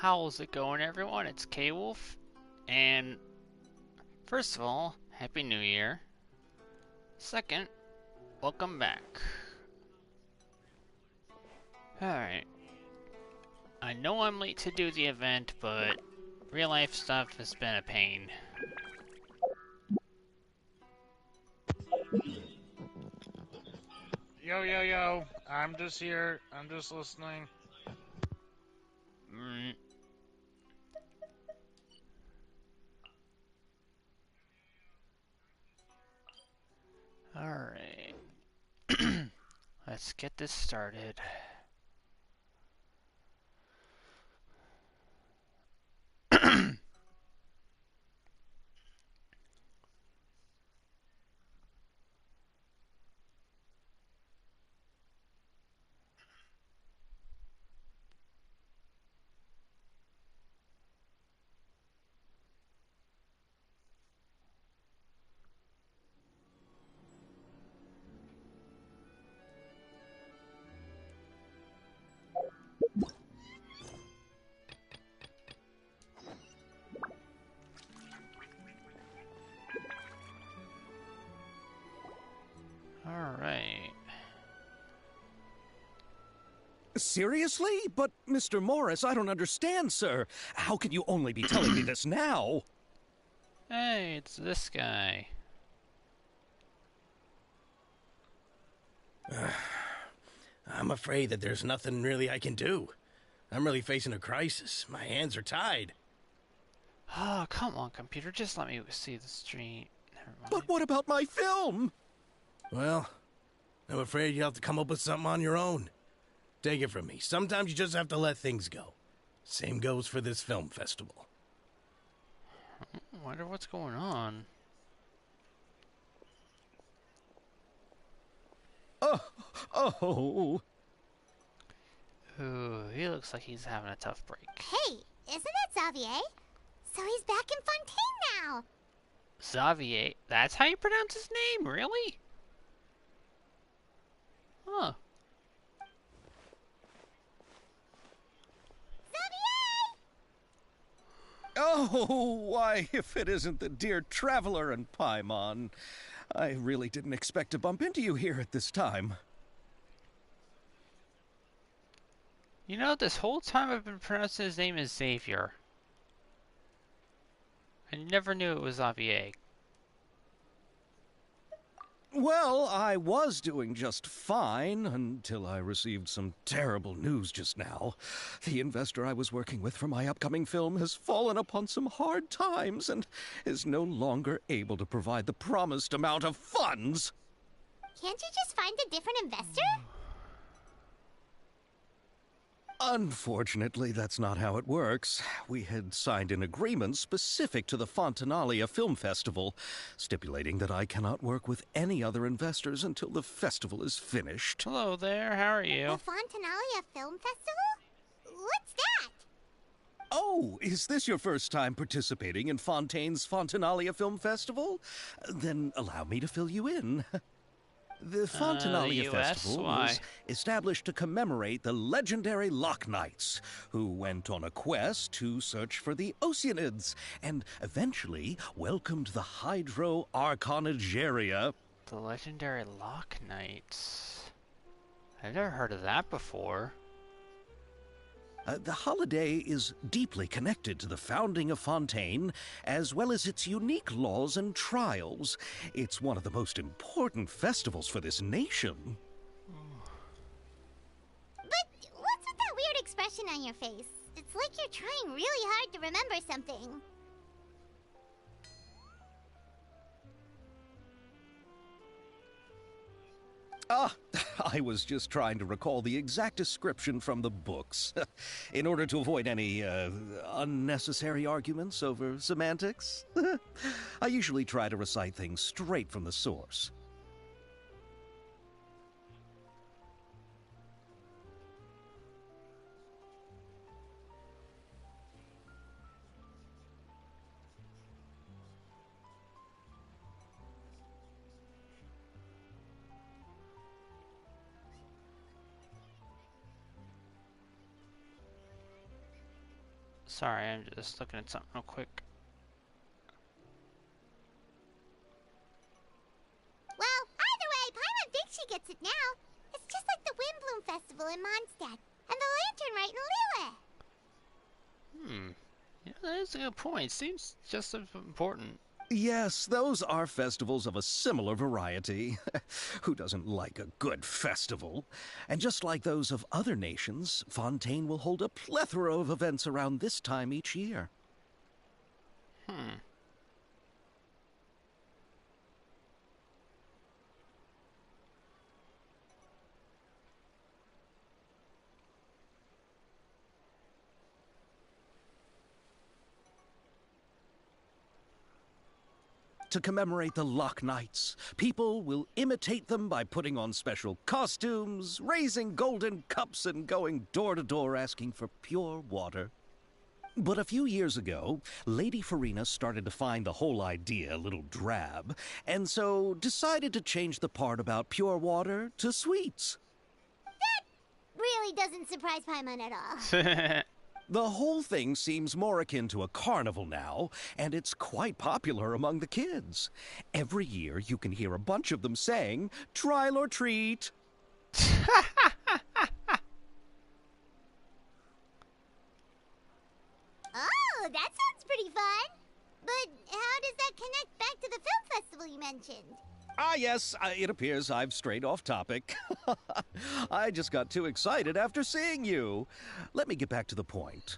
How's it going, everyone? It's K-Wolf, and first of all, Happy New Year. Second, welcome back. Alright. I know I'm late to do the event, but real life stuff has been a pain. Yo, I'm just here. I'm just listening. Mm. Alright. Let's get this started. Alright. Seriously? But, Mr. Morris, I don't understand, sir. How can you only be telling me this now? Hey, it's this guy. I'm afraid that there's nothing really I can do. I'm really facing a crisis. My hands are tied. Oh, come on, computer. Just let me see the stream. Never mind. But what about my film? Well, I'm afraid you'll have to come up with something on your own. Take it from me. Sometimes you just have to let things go. Same goes for this film festival. I wonder what's going on. Oh. Ooh, he looks like he's having a tough break. Hey, isn't that Xavier? So he's back in Fontaine now. Xavier? That's how you pronounce his name? Really? Huh. Oh, why, if it isn't the dear traveler and Paimon. I really didn't expect to bump into you here at this time. You know, this whole time I've been pronouncing his name as Xavier. I never knew it was Xavier. Well, I was doing just fine until I received some terrible news just now. The investor I was working with for my upcoming film has fallen upon some hard times and is no longer able to provide the promised amount of funds. Can't you just find a different investor? Unfortunately, that's not how it works. We had signed an agreement specific to the Fontanalia Film Festival, stipulating that I cannot work with any other investors until the festival is finished. Hello there, how are you? The Fontanalia Film Festival? What's that? Oh, is this your first time participating in Fontaine's Fontanalia Film Festival? Then allow me to fill you in. The Fontanalia US? Festival Why? was established to commemorate the legendary Loch Knights, who went on a quest to search for the Oceanids, and eventually welcomed the Hydro Arconageria. The legendary Loch Knights. I've never heard of that before. The holiday is deeply connected to the founding of Fontaine, as well as its unique laws and trials. It's one of the most important festivals for this nation. But what's with that weird expression on your face? It's like you're trying really hard to remember something. I was just trying to recall the exact description from the books, in order to avoid any unnecessary arguments over semantics. I usually try to recite things straight from the source. Sorry, I'm just looking at something real quick. Well, either way, Paimon thinks she gets it now. It's just like the Windbloom Festival in Mondstadt, and the Lantern Rite in Liyue. Yeah, that is a good point. Seems just as important. Yes, those are festivals of a similar variety. Who doesn't like a good festival? And just like those of other nations, Fontaine will hold a plethora of events around this time each year. To commemorate the Lock Nights, people will imitate them by putting on special costumes, raising golden cups, and going door to door asking for pure water. But a few years ago, Lady Farina started to find the whole idea a little drab, and so decided to change the part about pure water to sweets. Really doesn't surprise Paimon at all. The whole thing seems more akin to a carnival now, and it's quite popular among the kids. Every year you can hear a bunch of them saying, "Trial or treat." Oh, that sounds pretty fun. But how does that connect back to the film festival you mentioned? Ah, yes, it appears I've strayed off topic. I just got too excited after seeing you. Let me get back to the point.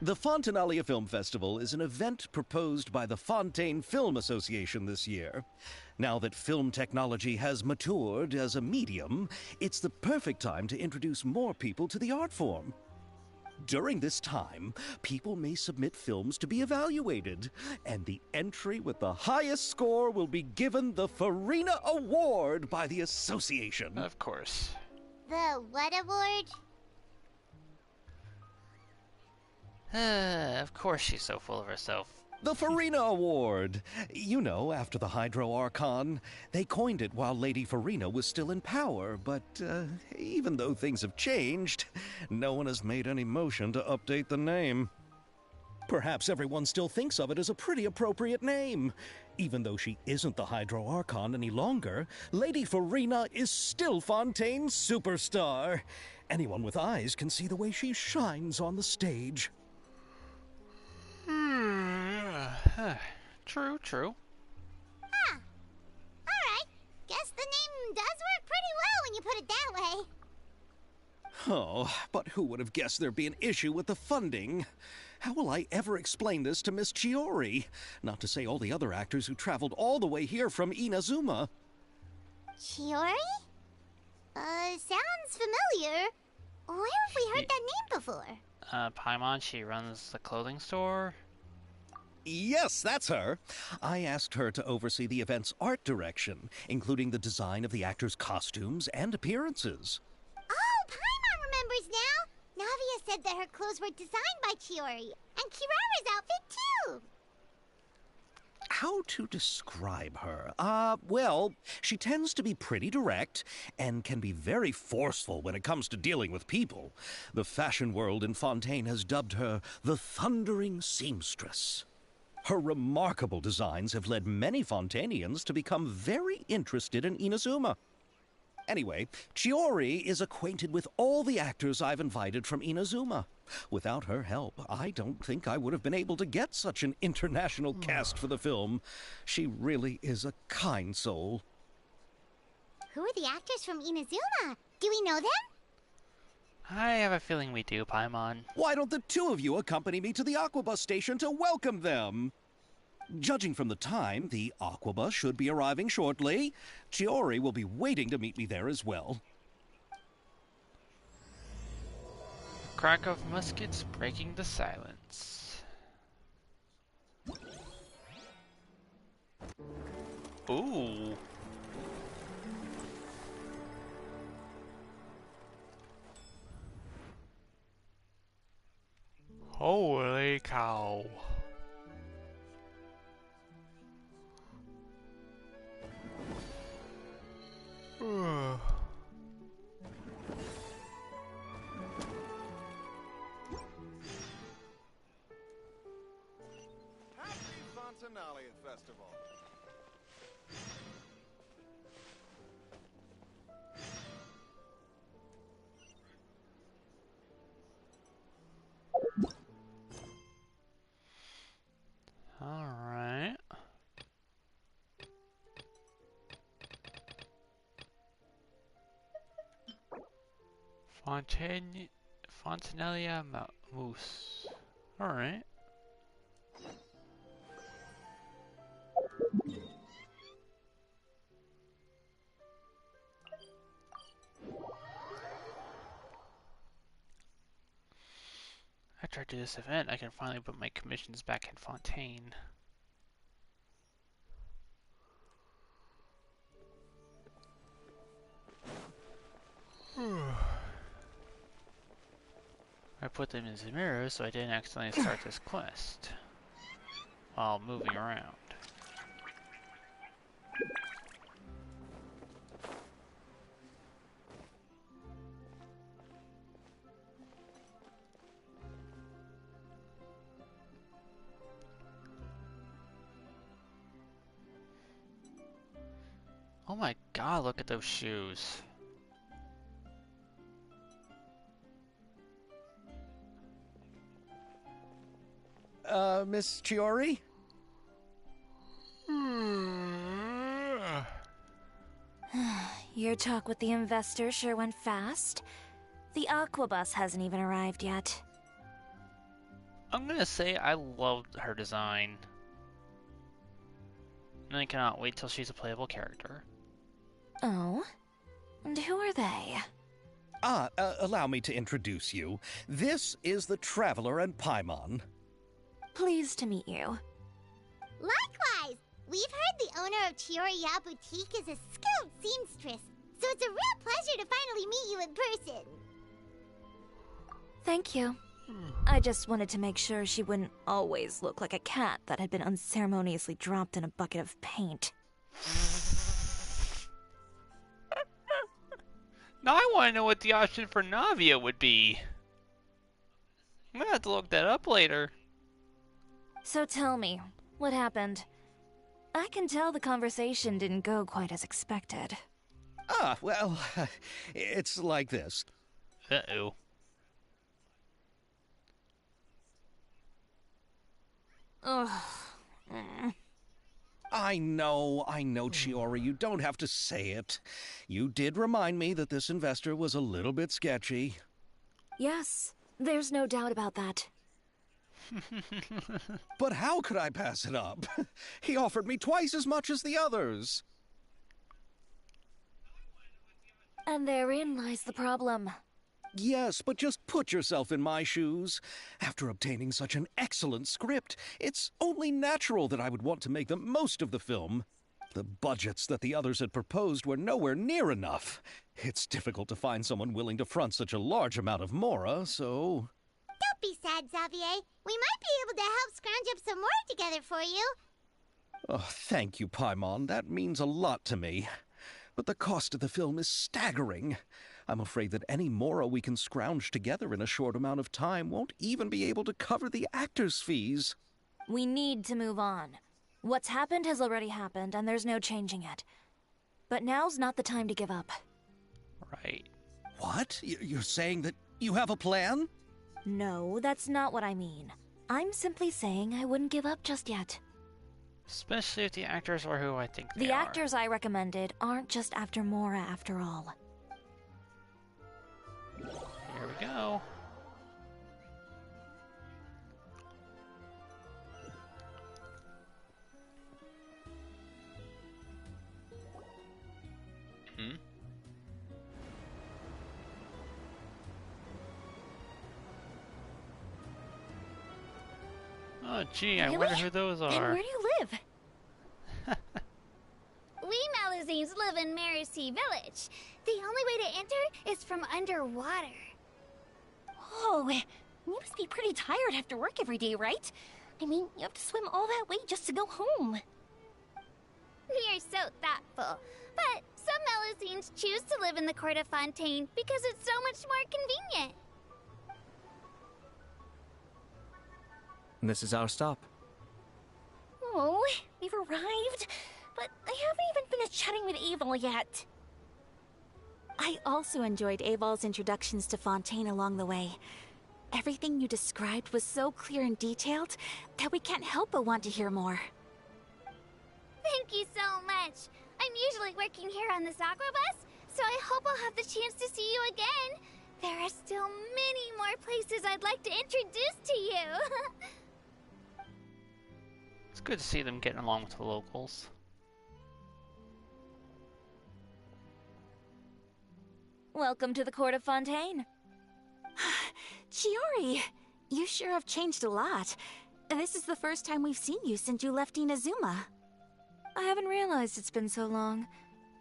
The Fontanalia Film Festival is an event proposed by the Fontaine Film Association this year. Now that film technology has matured as a medium, it's the perfect time to introduce more people to the art form. During this time, people may submit films to be evaluated, and the entry with the highest score will be given the Farina Award by the association. Of course. The what award? Of course she's so full of herself. The Farina Award. You know, after the Hydro Archon. They coined it while Lady Farina was still in power, but even though things have changed, no one has made any motion to update the name. Perhaps everyone still thinks of it as a pretty appropriate name. Even though she isn't the Hydro Archon any longer, Lady Farina is still Fontaine's superstar. Anyone with eyes can see the way she shines on the stage. True, true. Huh. Alright. Guess the name does work pretty well when you put it that way. Oh, but who would have guessed there'd be an issue with the funding? How will I ever explain this to Miss Chiori? Not to say all the other actors who traveled all the way here from Inazuma. Chiori? Sounds familiar. Where have we heard that name before? Paimon, she runs the clothing store. Yes, that's her. I asked her to oversee the event's art direction, including the design of the actors' costumes and appearances. Oh, Paimon remembers now! Navia said that her clothes were designed by Chiori, and Kirara's outfit too! How to describe her? Well, she tends to be pretty direct and can be very forceful when it comes to dealing with people. The fashion world in Fontaine has dubbed her the Thundering Seamstress. Her remarkable designs have led many Fontainians to become very interested in Inazuma. Anyway, Chiori is acquainted with all the actors I've invited from Inazuma. Without her help, I don't think I would have been able to get such an international cast for the film. She really is a kind soul. Who are the actors from Inazuma? Do we know them? I have a feeling we do, Paimon. Why don't the two of you accompany me to the Aquabus station to welcome them? Judging from the time, the Aquabus should be arriving shortly. Chiori will be waiting to meet me there as well. Crack of muskets breaking the silence. Ooh. Holy cow. Valley Festival. Alright. Fontanelia Moose. Alright. After I do this event, I can finally put my commissions back in Fontaine. I put them in Zamiro so I didn't accidentally start this quest while moving around. Oh my god, look at those shoes. Miss Chiori? Your talk with the investor sure went fast. The Aqua Bus hasn't even arrived yet. I'm gonna say I loved her design. And I cannot wait till she's a playable character. Oh? And who are they? Allow me to introduce you. This is the Traveler and Paimon. Pleased to meet you. Likewise! We've heard the owner of Chioriya Boutique is a skilled seamstress, so it's a real pleasure to finally meet you in person. Thank you. I just wanted to make sure she wouldn't always look like a cat that had been unceremoniously dropped in a bucket of paint. Now I want to know what the option for Navia would be. I'm gonna have to look that up later. So tell me, what happened? I can tell the conversation didn't go quite as expected. Well, it's like this. Uh-oh. Ugh. I know, Chiori, you don't have to say it. You did remind me that this investor was a little bit sketchy. Yes, there's no doubt about that. But how could I pass it up? He offered me twice as much as the others. And therein lies the problem. Yes, but just put yourself in my shoes. After obtaining such an excellent script, it's only natural that I would want to make the most of the film. The budgets that the others had proposed were nowhere near enough. It's difficult to find someone willing to front such a large amount of mora, so... Don't be sad, Xavier. We might be able to help scrounge up some more together for you. Oh, thank you, Paimon. That means a lot to me. But the cost of the film is staggering. I'm afraid that any mora we can scrounge together in a short amount of time won't even be able to cover the actors' fees. We need to move on. What's happened has already happened, and there's no changing it. But now's not the time to give up. Right. What? You're saying that you have a plan? No, that's not what I mean. I'm simply saying I wouldn't give up just yet. Especially if the actors are who I think they The are. actors I recommended aren't just after Mora after all. Here we go. Oh, gee, I wonder who those And are. where do you live? We Malazines live in Mercy Village. The only way to enter is from underwater. Oh, you must be pretty tired after work every day, right? I mean, you have to swim all that way just to go home. We are so thoughtful. But some Malazines choose to live in the court of Fontaine because it's so much more convenient. This is our stop. Oh, we've arrived, but I haven't even finished chatting with Aval yet. I also enjoyed Aval's introductions to Fontaine along the way. Everything you described was so clear and detailed that we can't help but want to hear more. Thank you so much. I'm usually working here on the Sakura bus, so I hope I'll have the chance to see you again. There are still many more places I'd like to introduce to you. It's good to see them getting along with the locals. Welcome to the court of Fontaine. Chiori, you sure have changed a lot. This is the first time we've seen you since you left Inazuma. I haven't realized it's been so long.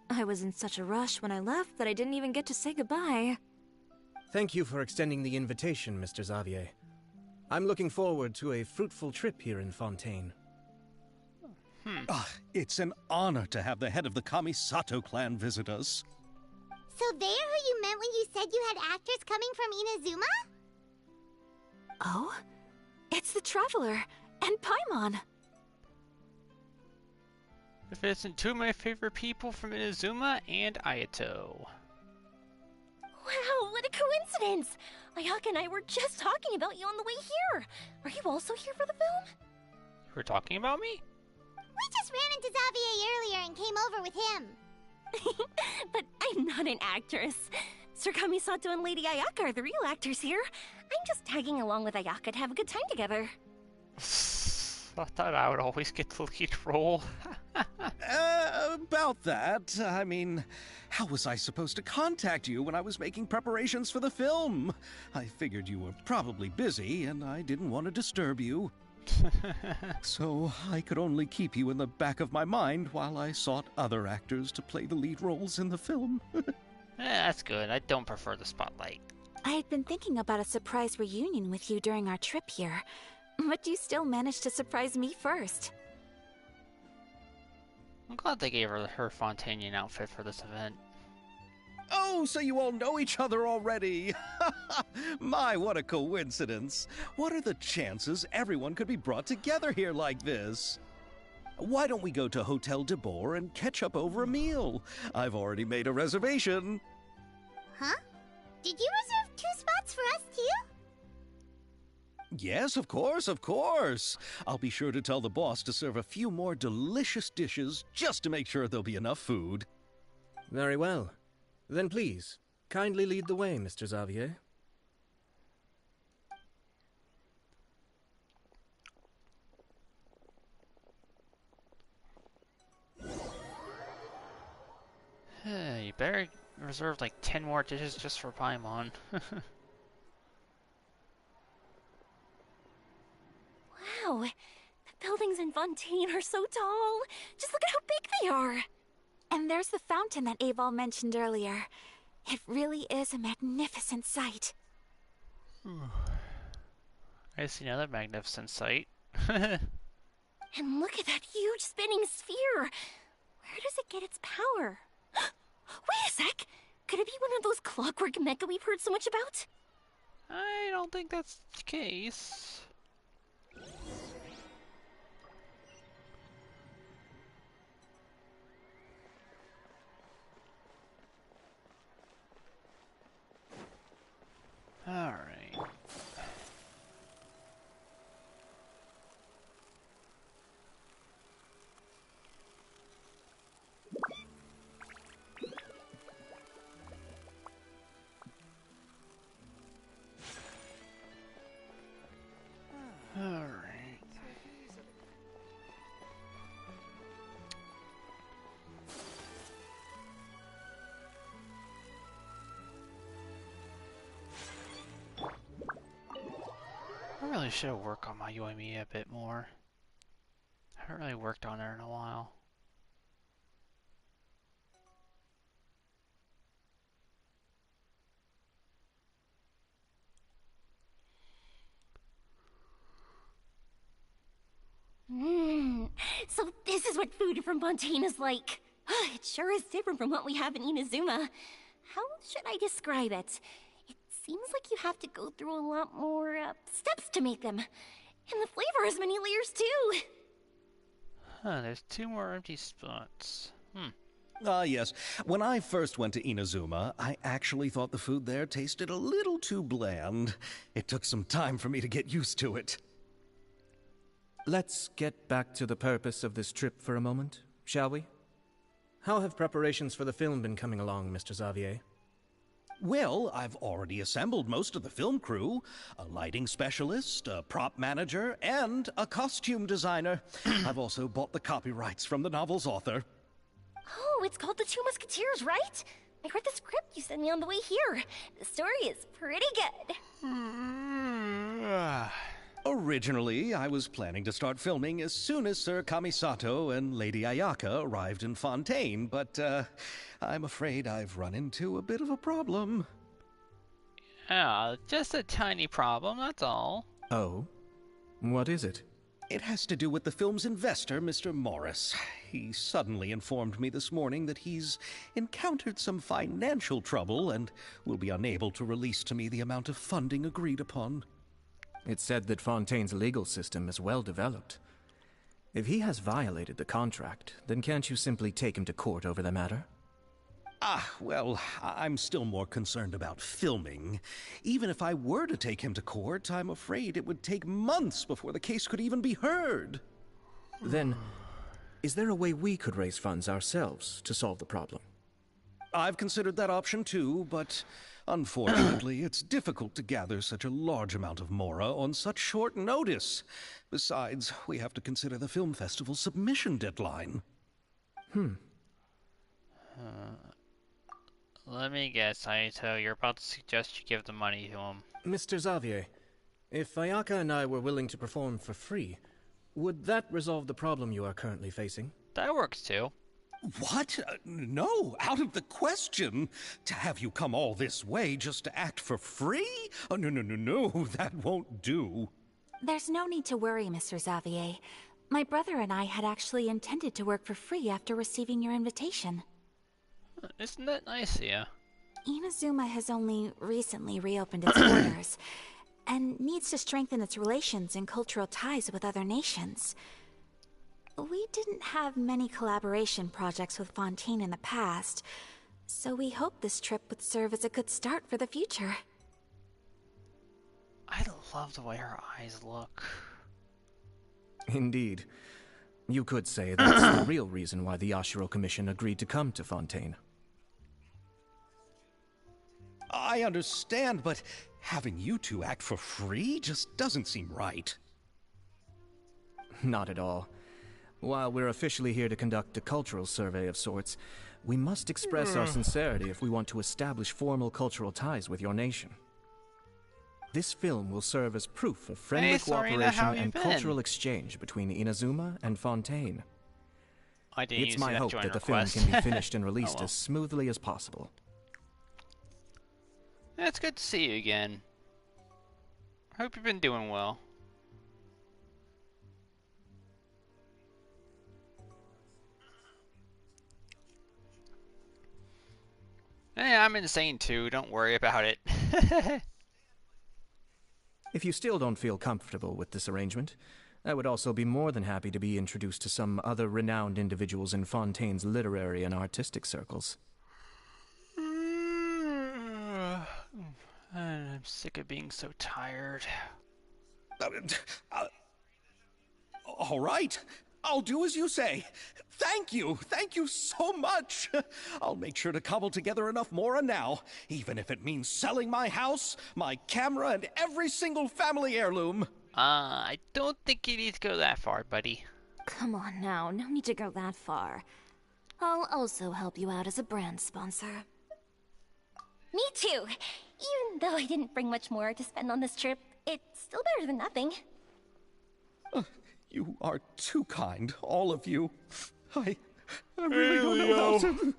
I was in such a rush when I left that I didn't even get to say goodbye. Thank you for extending the invitation, Mr. Xavier. I'm looking forward to a fruitful trip here in Fontaine. It's an honor to have the head of the Kamisato clan visit us. So they're who you meant when you said you had actors coming from Inazuma? Oh? It's the Traveler and Paimon. If it isn't two of my favorite people from Inazuma and Ayato. Wow, what a coincidence! Ayaka and I were just talking about you on the way here. Are you also here for the film? You were talking about me? We just ran into Xavier earlier and came over with him. But I'm not an actress. Sir Kamisato and Lady Ayaka are the real actors here. I'm just tagging along with Ayaka to have a good time together. I thought I would always get the lead role. About that, I mean, how was I supposed to contact you when I was making preparations for the film? I figured you were probably busy, and I didn't want to disturb you. So I could only keep you in the back of my mind while I sought other actors to play the lead roles in the film. That's good. I don't prefer the spotlight. I had been thinking about a surprise reunion with you during our trip here, but you still managed to surprise me first. I'm glad they gave her her Fontainian outfit for this event. Oh, so you all know each other already! My, what a coincidence! What are the chances everyone could be brought together here like this? Why don't we go to Hotel de Boer and catch up over a meal? I've already made a reservation. Huh? Did you reserve 2 spots for us too? Yes, of course, of course. I'll be sure to tell the boss to serve a few more delicious dishes just to make sure there'll be enough food. Very well. Then please, kindly lead the way, Mr. Xavier. You better reserve like 10 more dishes just for Paimon. Wow, the buildings in Fontaine are so tall. Just look at how big they are. And there's the fountain that Aval mentioned earlier. It really is a magnificent sight. I see another magnificent sight. And look at that huge spinning sphere. Where does it get its power? Wait a sec! Could it be one of those clockwork mecha we've heard so much about? I don't think that's the case. Alright. Alright. I really should have worked on my UME a bit more. I haven't really worked on it in a while. So this is what food from Fontaine is like. It sure is different from what we have in Inazuma. How should I describe it? It seems like you have to go through a lot more steps to make them. And the flavor has many layers too. Huh, there's 2 more empty spots. Yes. When I first went to Inazuma, I actually thought the food there tasted a little too bland. It took some time for me to get used to it. Let's get back to the purpose of this trip for a moment, shall we? How have preparations for the film been coming along, Mr. Xavier? Well, I've already assembled most of the film crew. A lighting specialist, a prop manager, and a costume designer. I've also bought the copyrights from the novel's author. Oh, it's called The Two Musketeers, right? I read the script you sent me on the way here. The story is pretty good. Originally, I was planning to start filming as soon as Sir Kamisato and Lady Ayaka arrived in Fontaine, but I'm afraid I've run into a bit of a problem. Ah, just a tiny problem, that's all. Oh? What is it? It has to do with the film's investor, Mr. Morris. He suddenly informed me this morning that he's encountered some financial trouble and will be unable to release to me the amount of funding agreed upon. It's said that Fontaine's legal system is well developed. If he has violated the contract, then can't you simply take him to court over the matter? Well, I'm still more concerned about filming. Even if I were to take him to court, I'm afraid it would take months before the case could even be heard. Then, is there a way we could raise funds ourselves to solve the problem? I've considered that option too, but unfortunately, it's difficult to gather such a large amount of mora on such short notice. Besides, we have to consider the film festival's submission deadline. Let me guess, Aito, you're about to suggest you give the money to him. Mr. Xavier, if Ayaka and I were willing to perform for free, would that resolve the problem you are currently facing? That works too. What? No, out of the question. To have you come all this way just to act for free? Oh, no, that won't do. There's no need to worry, Mr. Xavier. My brother and I had actually intended to work for free after receiving your invitation. Isn't that nice of you? Inazuma has only recently reopened its borders, and needs to strengthen its relations and cultural ties with other nations. We didn't have many collaboration projects with Fontaine in the past, so we hoped this trip would serve as a good start for the future. I love the way her eyes look. Indeed. You could say that's the real reason why the Yashiro Commission agreed to come to Fontaine. I understand, but having you two act for free just doesn't seem right. Not at all. While we're officially here to conduct a cultural survey of sorts, we must express our sincerity if we want to establish formal cultural ties with your nation. This film will serve as proof of friendly Hey, Serena, how cooperation you and been? cultural exchange between Inazuma and Fontaine. I didn't It's use my that hope join that the request. film can be finished and released Oh, well. as smoothly as possible. Yeah, it's good to see you again. Hope you've been doing well. Yeah, I'm insane too, don't worry about it. If you still don't feel comfortable with this arrangement, I would also be more than happy to be introduced to some other renowned individuals in Fontaine's literary and artistic circles. I'm sick of being so tired. All right, I'll do as you say. Thank you so much. I'll make sure to cobble together enough mora now, even if it means selling my house, my camera, and every single family heirloom. I don't think you need to go that far, buddy. Come on now, no need to go that far. I'll also help you out as a brand sponsor. Me too. Even though I didn't bring much more to spend on this trip, it's still better than nothing. You are too kind, all of you. I really don't know how to...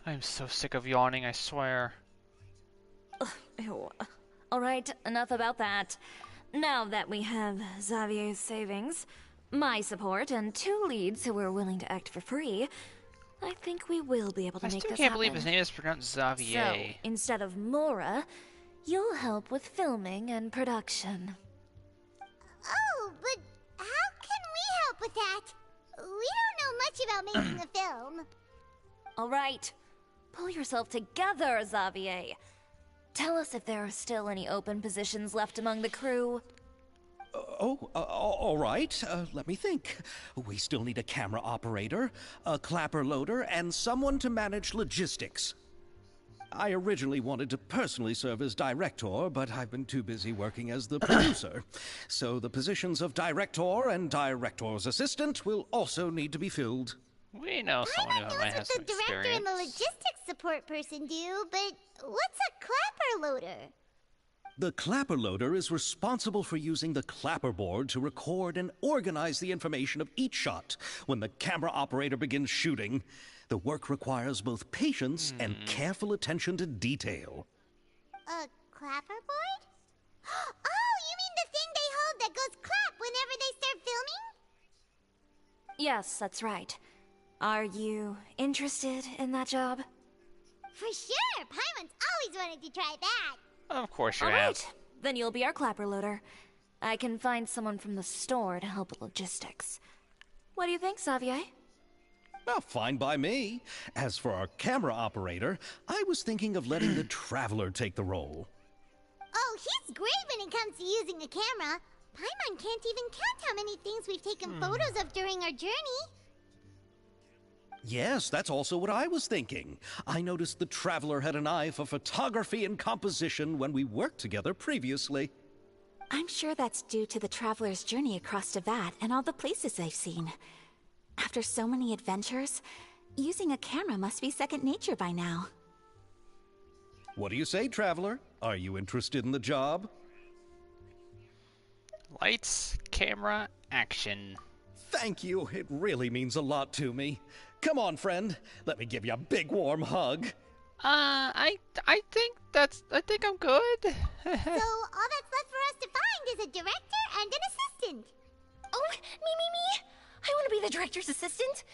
I'm so sick of yawning, I swear. Ew. Alright, enough about that. Now that we have Xavier's savings, my support, and 2 leads who are willing to act for free, I think we will be able to I make still this can't happen. believe his name is pronounced Xavier. So, instead of Mora, you'll help with filming and production. Oh, but how can we help with that? We don't know much about making a film. All right, pull yourself together, Xavier. Tell us if there are still any open positions left among the crew. All right. Let me think. We still need a camera operator, a clapper loader, and someone to manage logistics. I originally wanted to personally serve as director, but I've been too busy working as the producer. So the positions of director and director's assistant will also need to be filled. We know someone who Paimon might knows have what some the director and the experience. logistics support person do, but what's a clapper loader? The clapper loader is responsible for using the clapper board to record and organize the information of each shot when the camera operator begins shooting. The work requires both patience and careful attention to detail. A clapperboard? Oh, you mean the thing they hold that goes clap whenever they start filming? Yes, that's right. Are you interested in that job? For sure! Paimon's always wanted to try that. Of course you All have. right, then you'll be our clapper loader. I can find someone from the store to help with logistics. What do you think, Xavier? Well, fine by me. As for our camera operator, I was thinking of letting the Traveler take the role. Oh, he's great when it comes to using a camera. Paimon can't even count how many things we've taken photos of during our journey. Yes, that's also what I was thinking. I noticed the Traveler had an eye for photography and composition when we worked together previously. I'm sure that's due to the traveler's journey across Devat and all the places they've seen. After so many adventures, using a camera must be second nature by now. What do you say, Traveler? Are you interested in the job? Lights, camera, action. Thank you. It really means a lot to me. Come on, friend. Let me give you a big warm hug. I think I'm good. So all that's left for us to find is a director and an assistant. Oh, me. I want to be the director's assistant.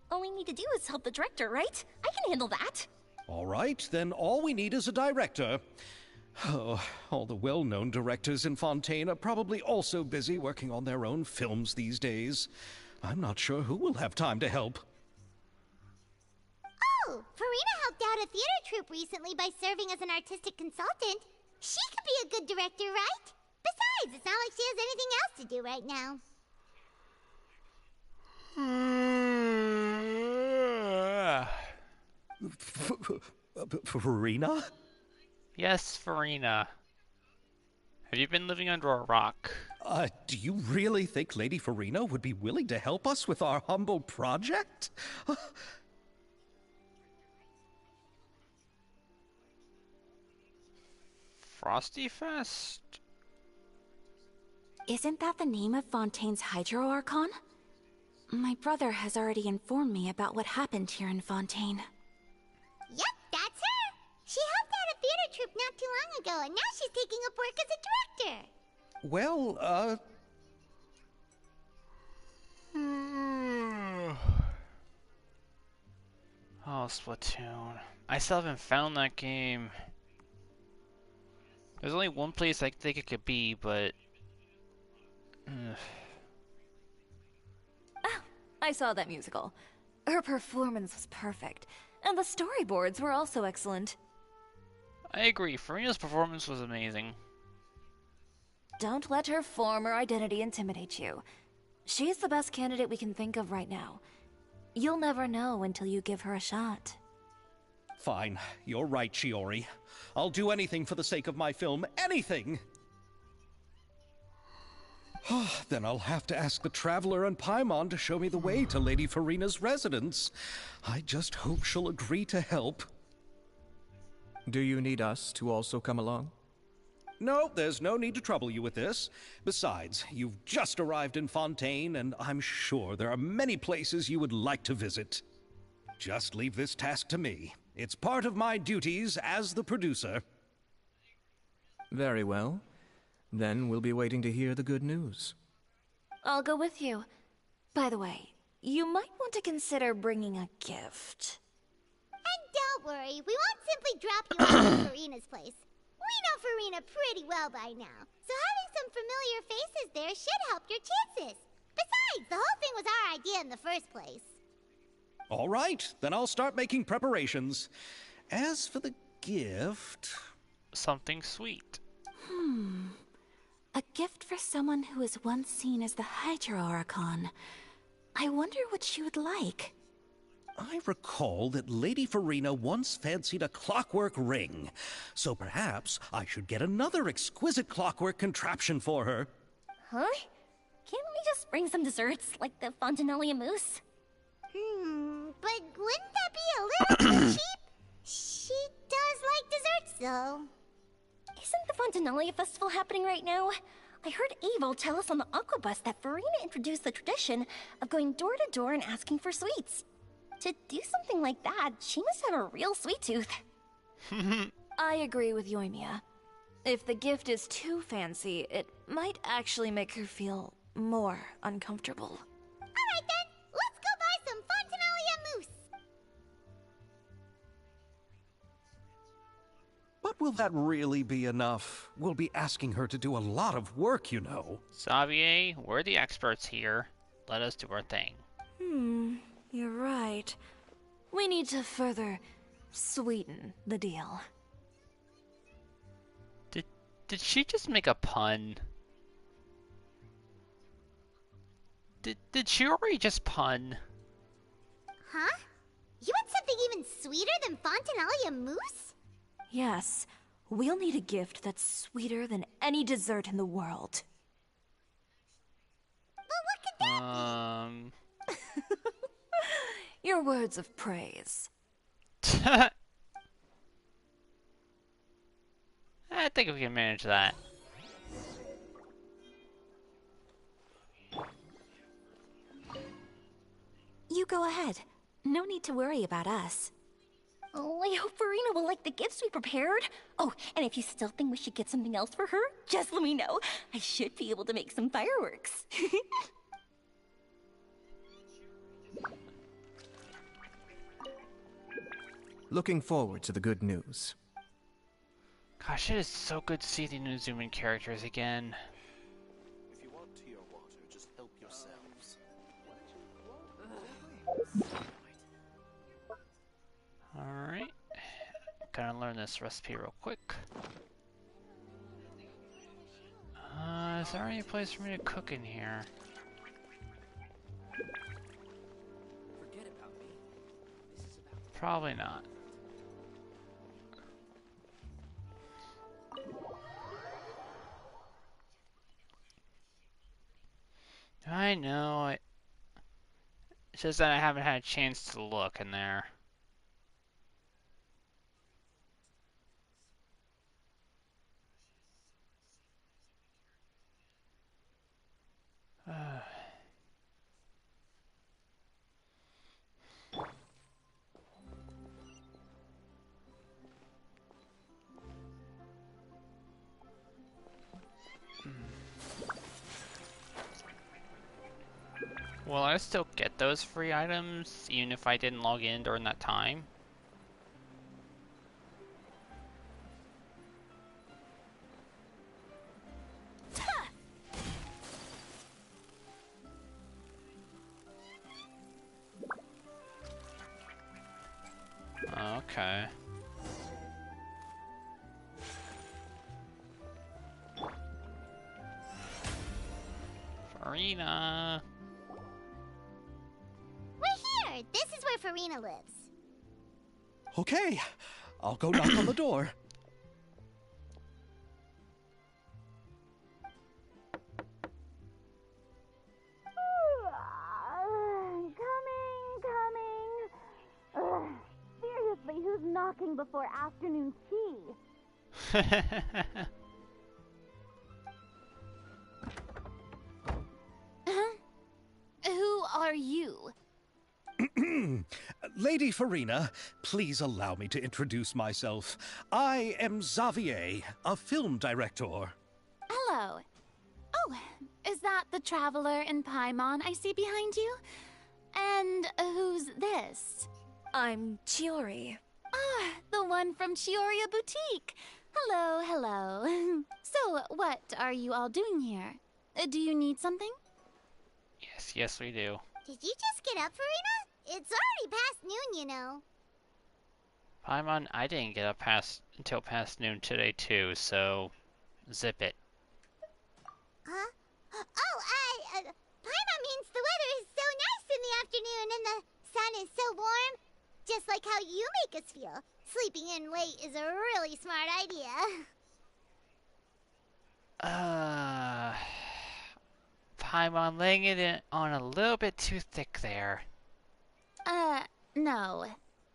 All we need to do is help the director, right? I can handle that. All right, then all we need is a director. Oh, all the well-known directors in Fontaine are probably also busy working on their own films these days. I'm not sure who will have time to help. Oh, Farina helped out a theater troupe recently by serving as an artistic consultant. She could be a good director, right? Besides, it's not like she has anything else to do right now. Farina? Yes, Farina. Have you been living under a rock? Do you really think Lady Farina would be willing to help us with our humble project? Frosty Fest? Isn't that the name of Fontaine's Hydro Archon? My brother has already informed me about what happened here in Fontaine. Yep, that's her. She helped out a theater troupe not too long ago, and now she's taking up work as a director. Well, Oh, Splatoon. I still haven't found that game. There's only one place I think it could be, but... I saw that musical. Her performance was perfect, and the storyboards were also excellent. I agree, Farina's performance was amazing. Don't let her former identity intimidate you. She's the best candidate we can think of right now. You'll never know until you give her a shot. fine. You're right, Shiori. I'll do anything for the sake of my film. Anything! Then I'll have to ask the Traveler and Paimon to show me the way to Lady Farina's residence. I just hope she'll agree to help. Do you need us to also come along? No, there's no need to trouble you with this. Besides, you've just arrived in Fontaine, and I'm sure there are many places you would like to visit. Just leave this task to me. It's part of my duties as the producer. Very well. Then we'll be waiting to hear the good news. I'll go with you. By the way, you might want to consider bringing a gift. And don't worry, we won't simply drop you off at Farina's place. We know Farina pretty well by now, so having some familiar faces there should help your chances. Besides, the whole thing was our idea in the first place. All right, then I'll start making preparations. As for the gift... Something sweet. A gift for someone who was once seen as the Hydra Oricon. I wonder what she would like. I recall that Lady Farina once fancied a clockwork ring, so perhaps I should get another exquisite clockwork contraption for her. Huh? Can't we just bring some desserts, like the Fontinalia mousse? But wouldn't that be a little too cheap? She does like desserts, though. Isn't the Fontinalia festival happening right now? I heard Abel tell us on the Aquabus that Farina introduced the tradition of going door to door and asking for sweets. To do something like that, she must have a real sweet tooth. I agree with Yoimiya. If the gift is too fancy, it might actually make her feel more uncomfortable. Alright then, let's go buy some Fontinalia mousse. But will that really be enough? We'll be asking her to do a lot of work, you know. Xavier, we're the experts here. Let us do our thing. You're right. We need to further sweeten the deal. Did she just make a pun? Did she already just pun? Huh? You want something even sweeter than Fontinalia mousse? Yes, we'll need a gift that's sweeter than any dessert in the world. But what could that Your words of praise. I think we can manage that. You go ahead. No need to worry about us. Oh, I hope Farina will like the gifts we prepared. Oh, and if you still think we should get something else for her, just let me know. I should be able to make some fireworks. Looking forward to the good news. Gosh, it is so good to see the new Zoom-in characters again. If you want tea or water, just help yourselves. Alright. Gotta learn this recipe real quick. Is there any place for me to cook in here? Probably not. I know, it's just that I haven't had a chance to look in there. Will I still get those free items, even if I didn't log in during that time? Okay. Farina. We're here! This is where Farina lives. Okay, I'll go knock on the door. Coming. Seriously, who's knocking before afternoon tea? Who are you? Lady Farina, please allow me to introduce myself. I am Xavier, a film director. Hello. Oh, is that the Traveler in Paimon I see behind you? And who's this? I'm Chiori. Ah, the one from Chioria Boutique. Hello, hello. So, what are you all doing here? Do you need something? Yes, we do. Did you just get up, Farina? It's already past noon, you know. Paimon, I didn't get up until past noon today too, so zip it. Huh? Oh, Paimon means the weather is so nice in the afternoon and the sun is so warm. Just like how you make us feel. Sleeping in late is a really smart idea. Paimon, laying it on a little bit too thick there. No.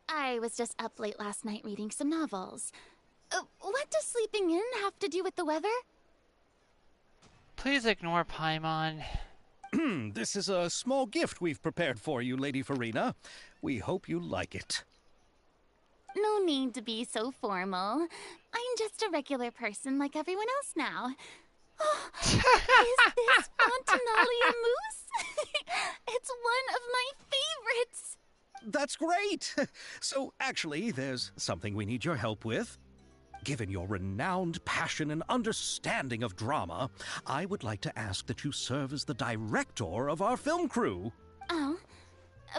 I was just up late last night reading some novels. What does sleeping in have to do with the weather? Please ignore Paimon. This is a small gift we've prepared for you, Lady Farina. We hope you like it. No need to be so formal. I'm just a regular person like everyone else now. Oh, is this Fontinalia mousse? It's one of my favorites. That's great! So, actually, there's something we need your help with. Given your renowned passion and understanding of drama, I would like to ask that you serve as the director of our film crew. Oh,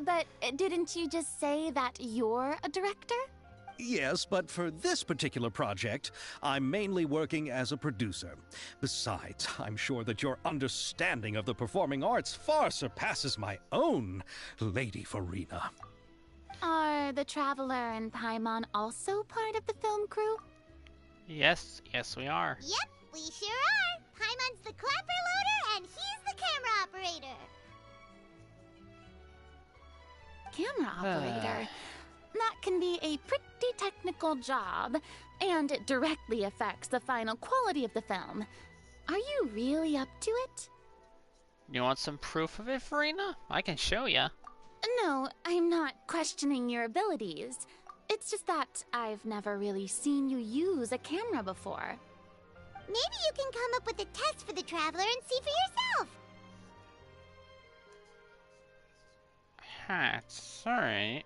but didn't you just say that you're a director? Yes, but for this particular project, I'm mainly working as a producer. Besides, I'm sure that your understanding of the performing arts far surpasses my own, Lady Farina. Are the Traveler and Paimon also part of the film crew? Yes, we are. Yep, we sure are. Paimon's the clapper loader and he's the camera operator. Camera operator? That can be a pretty technical job, and it directly affects the final quality of the film. Are you really up to it? You want some proof of it, Farina? I can show ya. No, I'm not questioning your abilities. It's just that I've never really seen you use a camera before. Maybe you can come up with a test for the Traveler and see for yourself. It's alright.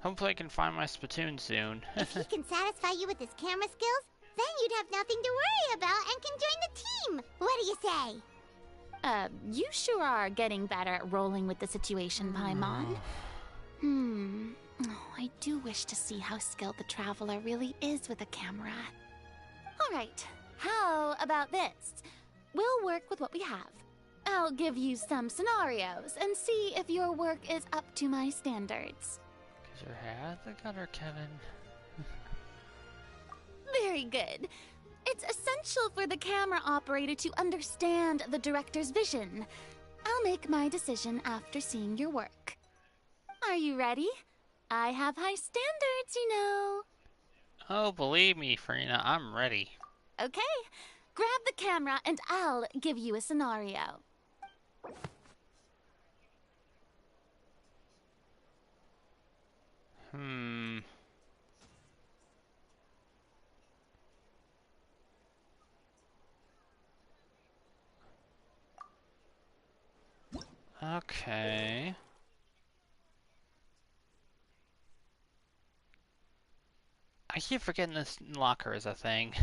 Hopefully I can find my spittoon soon. If he can satisfy you with his camera skills, then you'd have nothing to worry about and can join the team. What do you say? You sure are getting better at rolling with the situation, Paimon. Oh, I do wish to see how skilled the Traveler really is with a camera. Alright, how about this? We'll work with what we have. I'll give you some scenarios and see if your work is up to my standards. Get your head out of the gutter, Kevin. Very good. It's essential for the camera operator to understand the director's vision. I'll make my decision after seeing your work. Are you ready? I have high standards, you know. Oh, believe me, Farina, I'm ready. Okay, grab the camera and I'll give you a scenario. Okay. I keep forgetting this locker is a thing.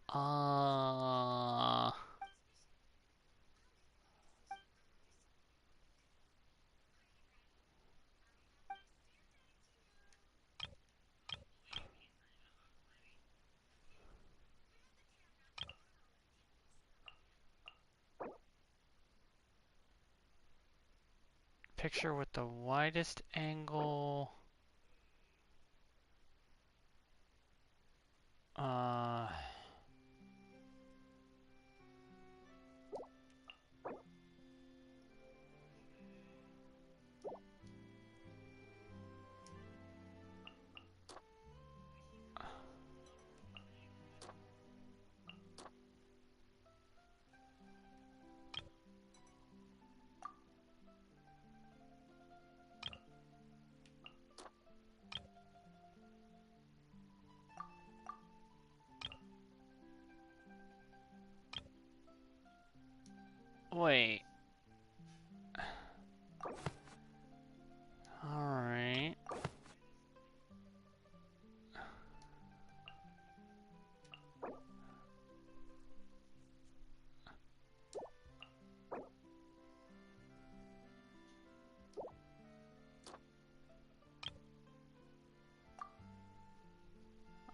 uh... Picture with the widest angle.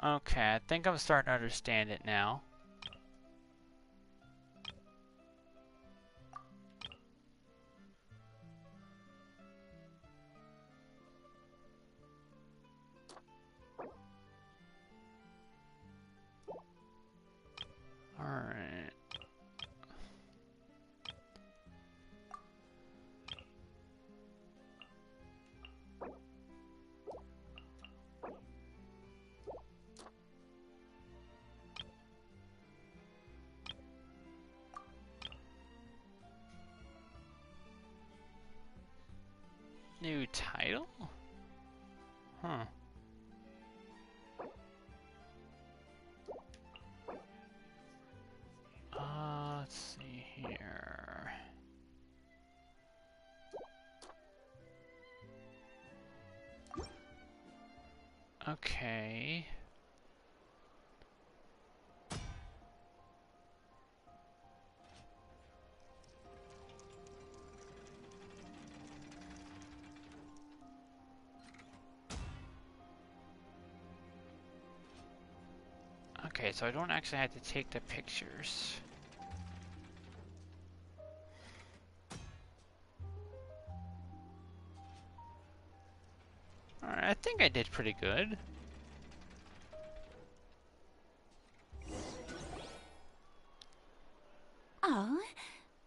Okay, I think I'm starting to understand it now. Alright. New title? Huh. Let's see here. Okay. Okay, so I don't actually have to take the pictures. Alright, I think I did pretty good. Oh,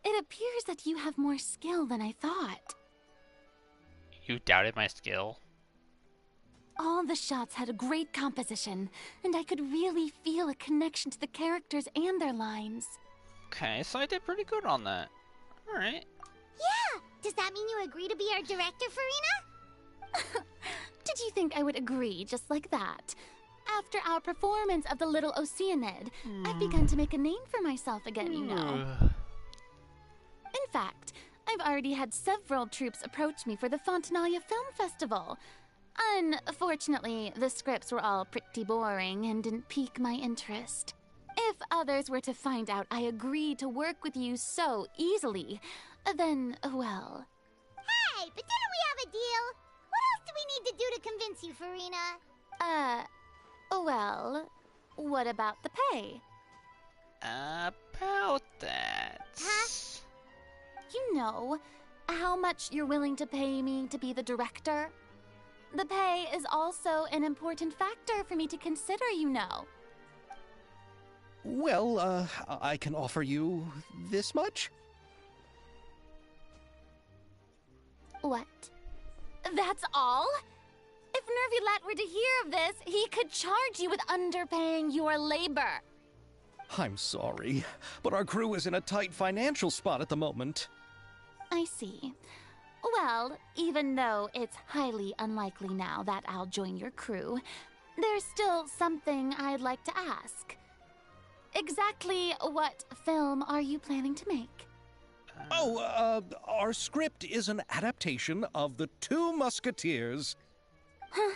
it appears that you have more skill than I thought. You doubted my skill? All the shots had a great composition, and I could really feel a connection to the characters and their lines. Okay, so I did pretty good on that. Alright. Yeah! Does that mean you agree to be our director, Farina? Did you think I would agree just like that? After our performance of the Little Oceanid, I've begun to make a name for myself again, you know. In fact, I've already had several troops approach me for the Fontanalia Film Festival. Unfortunately, the scripts were all pretty boring and didn't pique my interest. If others were to find out I agreed to work with you so easily, then, well... Hey, but didn't we have a deal? What else do we need to do to convince you, Farina? Well, what about the pay? About that... Huh? You know, how much you're willing to pay me to be the director? The pay is also an important factor for me to consider, you know. Well, I can offer you this much? What? That's all? If Nervylat were to hear of this, he could charge you with underpaying your labor. I'm sorry, but our crew is in a tight financial spot at the moment. I see. Well, even though it's highly unlikely now that I'll join your crew, there's still something I'd like to ask. Exactly what film are you planning to make? Our script is an adaptation of The Two Musketeers. Huh?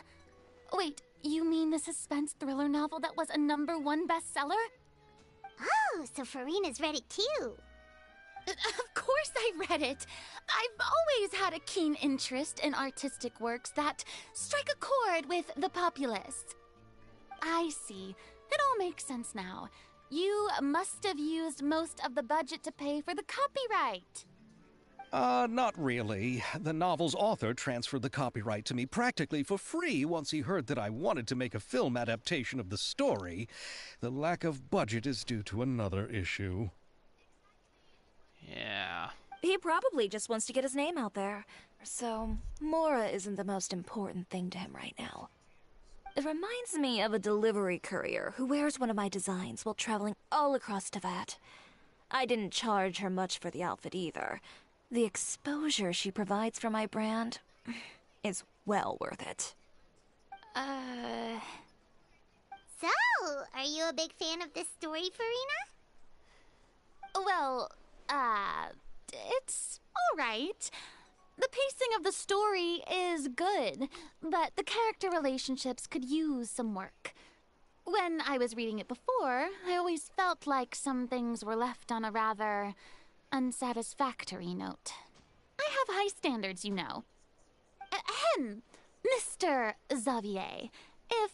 Wait, you mean the suspense thriller novel that was a #1 bestseller? Oh, so Farina's read it too. Of course I read it. I've always had a keen interest in artistic works that strike a chord with the populace. I see. It all makes sense now. You must have used most of the budget to pay for the copyright. Not really. The novel's author transferred the copyright to me practically for free once he heard that I wanted to make a film adaptation of the story. The lack of budget is due to another issue. Yeah. He probably just wants to get his name out there. So, Mora isn't the most important thing to him right now. It reminds me of a delivery courier who wears one of my designs while traveling all across Teyvat. I didn't charge her much for the outfit either. The exposure she provides for my brand is well worth it. So, are you a big fan of this story, Farina? Well, it's alright. The pacing of the story is good, but the character relationships could use some work. When I was reading it before, I always felt like some things were left on a rather unsatisfactory note. I have high standards, you know. Ahem, Mr. Xavier, if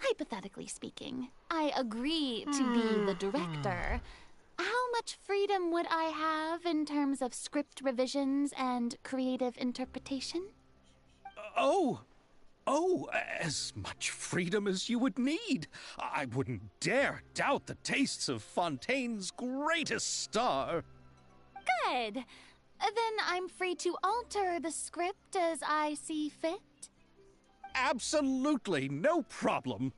hypothetically speaking, I agree to be the director, how much freedom would I have in terms of script revisions and creative interpretation? Oh, as much freedom as you would need. I wouldn't dare doubt the tastes of Fontaine's greatest star. Good. Then I'm free to alter the script as I see fit? Absolutely, no problem.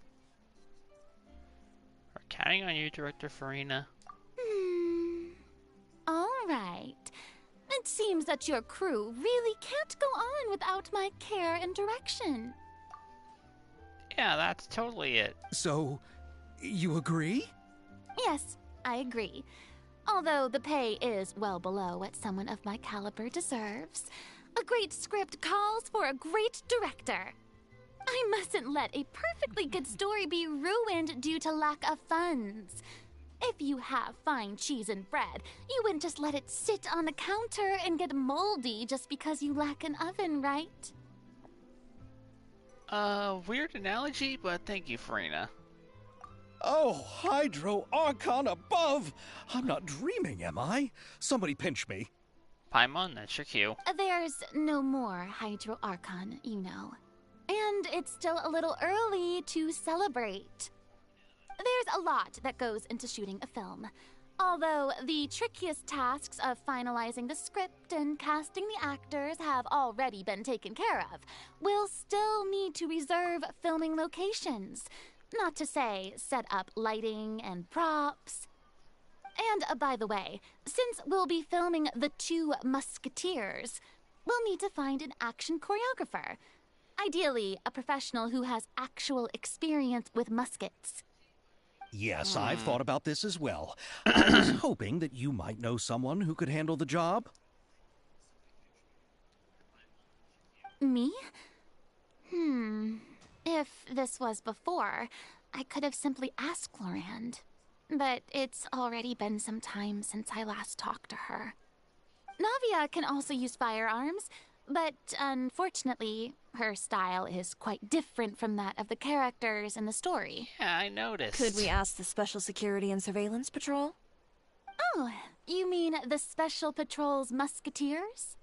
We're counting on you, Director Farina. All right. It seems that your crew really can't go on without my care and direction. Yeah, that's totally it. So, you agree? Yes, I agree. Although the pay is well below what someone of my caliber deserves. A great script calls for a great director. I mustn't let a perfectly good story be ruined due to lack of funds. If you have fine cheese and bread, you wouldn't just let it sit on the counter and get moldy just because you lack an oven, right? Weird analogy, but thank you, Farina. Oh, Hydro Archon above! I'm not dreaming, am I? Somebody pinch me. Paimon, that's your cue. There's no more Hydro Archon, you know. And it's still a little early to celebrate. There's a lot that goes into shooting a film. Although the trickiest tasks of finalizing the script and casting the actors have already been taken care of, we'll still need to reserve filming locations. Not to say set up lighting and props. And by the way, since we'll be filming The Two Musketeers, we'll need to find an action choreographer. Ideally, a professional who has actual experience with muskets. Yes, I've thought about this as well. I was hoping that you might know someone who could handle the job. Me? If this was before, I could have simply asked Glorand. But it's already been some time since I last talked to her. Navia can also use firearms, but unfortunately, her style is quite different from that of the characters in the story. Yeah, I noticed. Could we ask the Special Security and Surveillance Patrol? Oh, you mean the Special Patrol's Musketeers?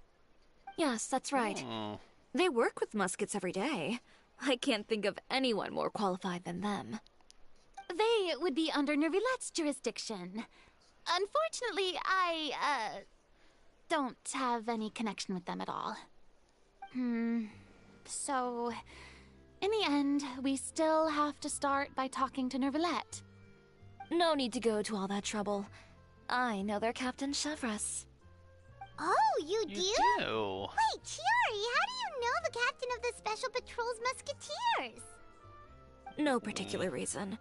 Yes, that's right. Oh. They work with muskets every day. I can't think of anyone more qualified than them. They would be under Nervilette's jurisdiction. Unfortunately, I don't have any connection with them at all. So, in the end, we still have to start by talking to Nervilette. No need to go to all that trouble. I know their Captain Chevres. Oh, you do? do? Wait, Chiori, how do you know the captain of the Special Patrol's Musketeers? No particular reason.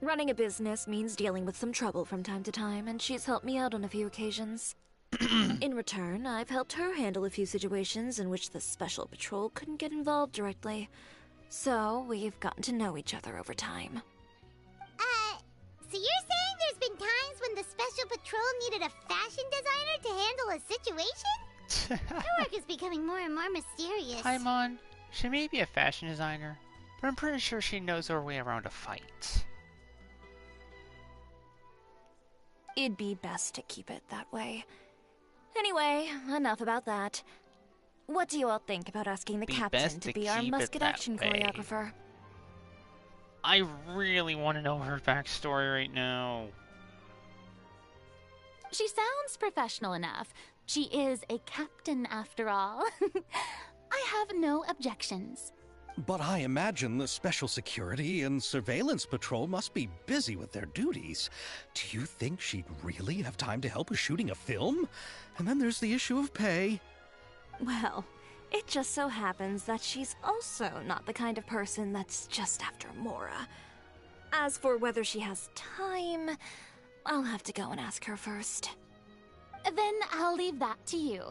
Running a business means dealing with some trouble from time to time, and she's helped me out on a few occasions. In return, I've helped her handle a few situations in which the Special Patrol couldn't get involved directly. So, we've gotten to know each other over time. So you're saying there's been times when the Special Patrol needed a fashion designer to handle a situation? Her work is becoming more and more mysterious. Paimon, she may be a fashion designer, but I'm pretty sure she knows her way around a fight. It'd be best to keep it that way. Anyway, enough about that. What do you all think about asking the captain to be our musket action choreographer? I really want to know her backstory right now. She sounds professional enough. She is a captain after all. I have no objections. But I imagine the Special Security and Surveillance Patrol must be busy with their duties. Do you think she'd really have time to help with shooting a film? And then there's the issue of pay. Well, it just so happens that she's also not the kind of person that's just after Mora. As for whether she has time, I'll have to go and ask her first. Then I'll leave that to you.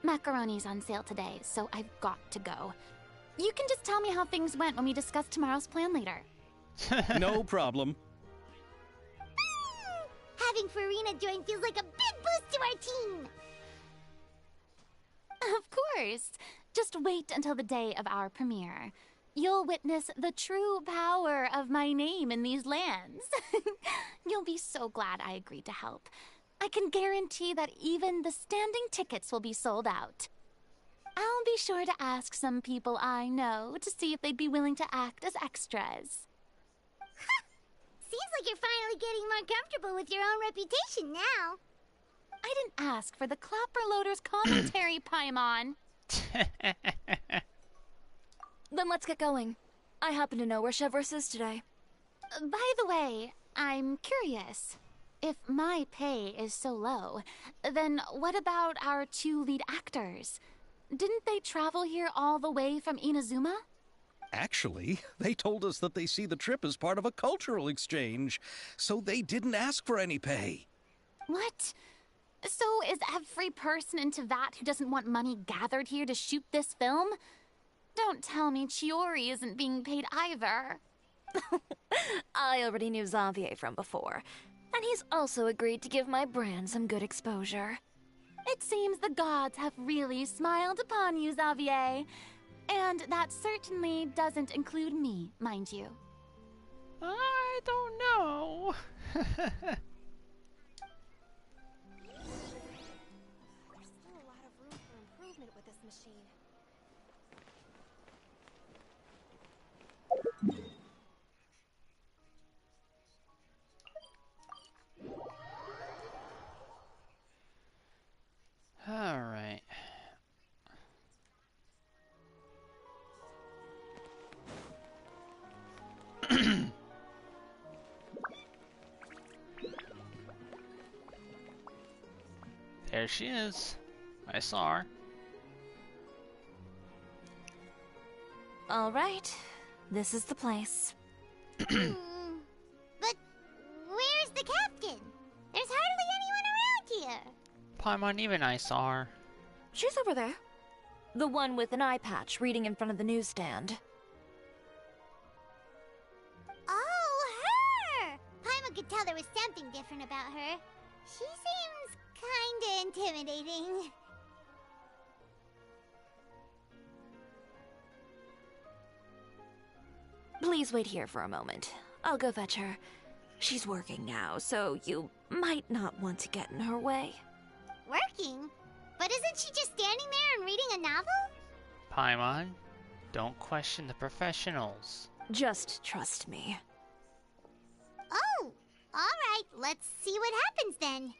Macaroni's on sale today, so I've got to go. You can just tell me how things went when we discuss tomorrow's plan later. No problem. Having Farina join feels like a big boost to our team. Of course. Just wait until the day of our premiere. You'll witness the true power of my name in these lands. You'll be so glad I agreed to help. I can guarantee that even the standing tickets will be sold out. I'll be sure to ask some people I know to see if they'd be willing to act as extras. Seems like you're finally getting more comfortable with your own reputation now. I didn't ask for the Clapper Loader's commentary, Paimon. Then let's get going. I happen to know where Chevreuse is today. By the way, I'm curious. If my pay is so low, then what about our 2 lead actors? Didn't they travel here all the way from Inazuma? Actually, they told us that they see the trip as part of a cultural exchange, so they didn't ask for any pay. What? So is every person in Tevat who doesn't want money gathered here to shoot this film? Don't tell me Chiori isn't being paid either. I already knew Xavier from before, and he's also agreed to give my brand some good exposure. It seems the gods have really smiled upon you, Xavier. And that certainly doesn't include me, mind you. I don't know. There's still a lot of room for improvement with this machine. All right. There she is. I saw her. All right, this is the place. But where's the captain? There's hardly anyone around here. Paimon, even I saw her. She's over there. The one with an eye patch reading in front of the newsstand. Oh, her! Paimon could tell there was something different about her. She seems kinda intimidating. Please wait here for a moment. I'll go fetch her. She's working now, so you might not want to get in her way. Working? But isn't she just standing there and reading a novel? Paimon, don't question the professionals. Just trust me. Oh, alright, let's see what happens then.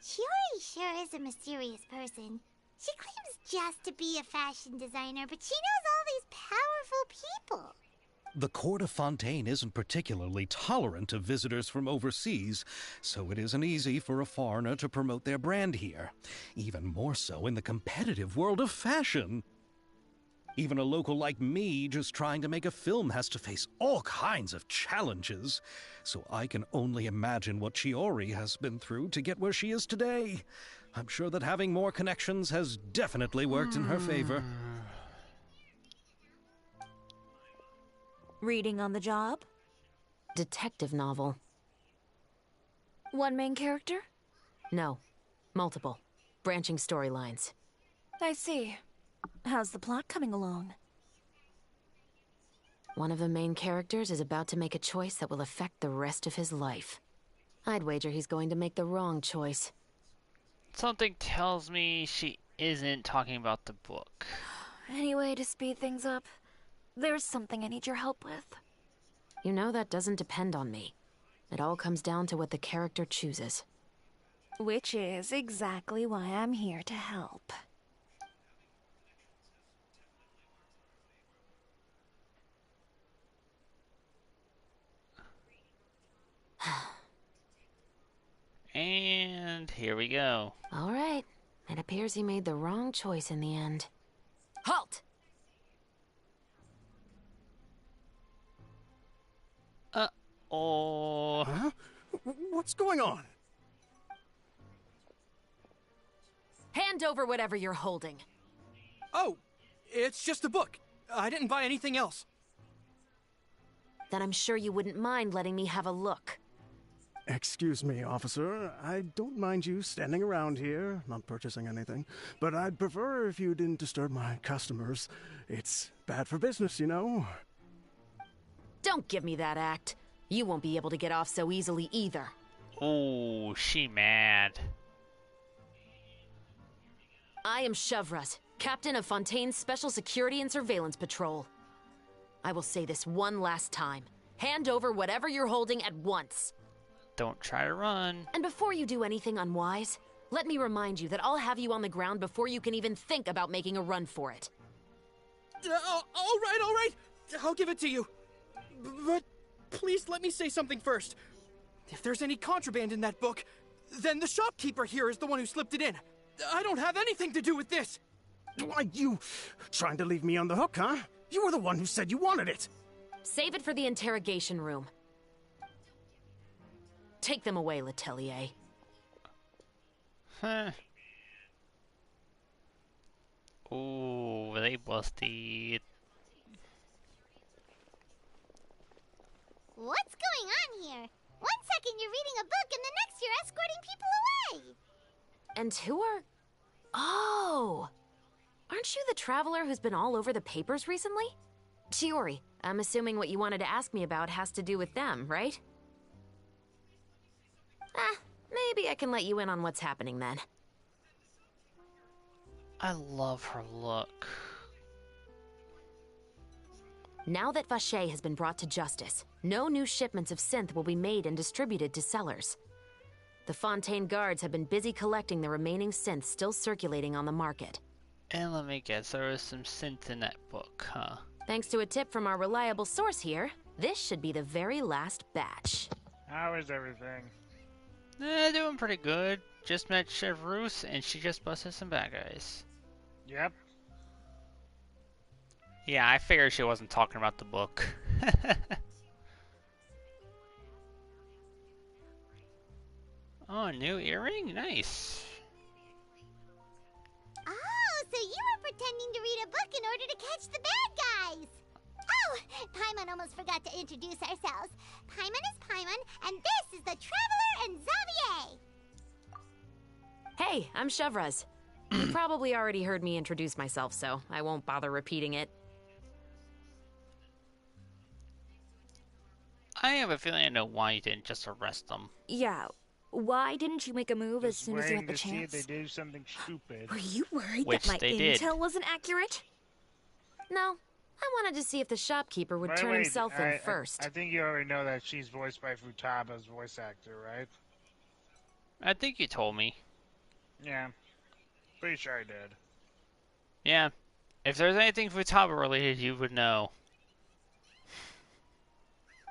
Chiori sure is a mysterious person. She claims just to be a fashion designer, but she knows all these powerful people. The court of Fontaine isn't particularly tolerant of visitors from overseas, so it isn't easy for a foreigner to promote their brand here. Even more so in the competitive world of fashion. Even a local like me just trying to make a film has to face all kinds of challenges. So I can only imagine what Chiori has been through to get where she is today. I'm sure that having more connections has definitely worked in her favor. Reading on the job? Detective novel. One main character? No. Multiple. Branching storylines. I see. How's the plot coming along? One of the main characters is about to make a choice that will affect the rest of his life. I'd wager he's going to make the wrong choice. Something tells me she isn't talking about the book. Any way to speed things up? There's something I need your help with. You know that doesn't depend on me. It all comes down to what the character chooses. Which is exactly why I'm here to help. And here we go. All right. It appears he made the wrong choice in the end. Halt! Oh. Huh? What's going on? Hand over whatever you're holding. Oh, it's just a book. I didn't buy anything else. Then I'm sure you wouldn't mind letting me have a look. Excuse me, officer. I don't mind you standing around here, not purchasing anything, but I'd prefer if you didn't disturb my customers. It's bad for business, you know. Don't give me that act. You won't be able to get off so easily either. Oh, she mad. I am Chevraz, captain of Fontaine's Special Security and Surveillance Patrol. I will say this one last time. Hand over whatever you're holding at once. Don't try to run. And before you do anything unwise, let me remind you that I'll have you on the ground before you can even think about making a run for it. All right. I'll give it to you. But please let me say something first. If there's any contraband in that book, then the shopkeeper here is the one who slipped it in. I don't have anything to do with this. Why, you trying to leave me on the hook, huh? You were the one who said you wanted it. Save it for the interrogation room. Take them away, Letelier. Huh. Ooh, they busted. What's going on here? 1 second you're reading a book and the next you're escorting people away. And who are... Oh! Aren't you the traveler who's been all over the papers recently? Chiori, I'm assuming what you wanted to ask me about has to do with them, right? Maybe I can let you in on what's happening then. I love her look. Now that Vacher has been brought to justice, no new shipments of synth will be made and distributed to sellers. The Fontaine guards have been busy collecting the remaining synth still circulating on the market. And let me guess, there was some synth in that book, huh? Thanks to a tip from our reliable source here, this should be the very last batch. How is everything? Doing pretty good. Just met Chevreuse and she just busted some bad guys. Yep. Yeah, I figured she wasn't talking about the book. Oh, new earring? Nice. Oh, so you were pretending to read a book in order to catch the bad guys. Oh, Paimon almost forgot to introduce ourselves. Paimon is Paimon, and this is the Traveler and Xavier. Hey, I'm Chevraz. You probably already heard me introduce myself, so I won't bother repeating it. I have a feeling I know why you didn't just arrest them. Yeah. Why didn't you make a move as soon as you had the See if chance? they do something stupid. Were you worried Which that my they did. intel wasn't accurate? No, I wanted to see if the shopkeeper would turn himself in first. I think you already know that she's voiced by Futaba's voice actor, right? I think you told me. Yeah. Pretty sure I did. Yeah. If there's anything Futaba related, you would know.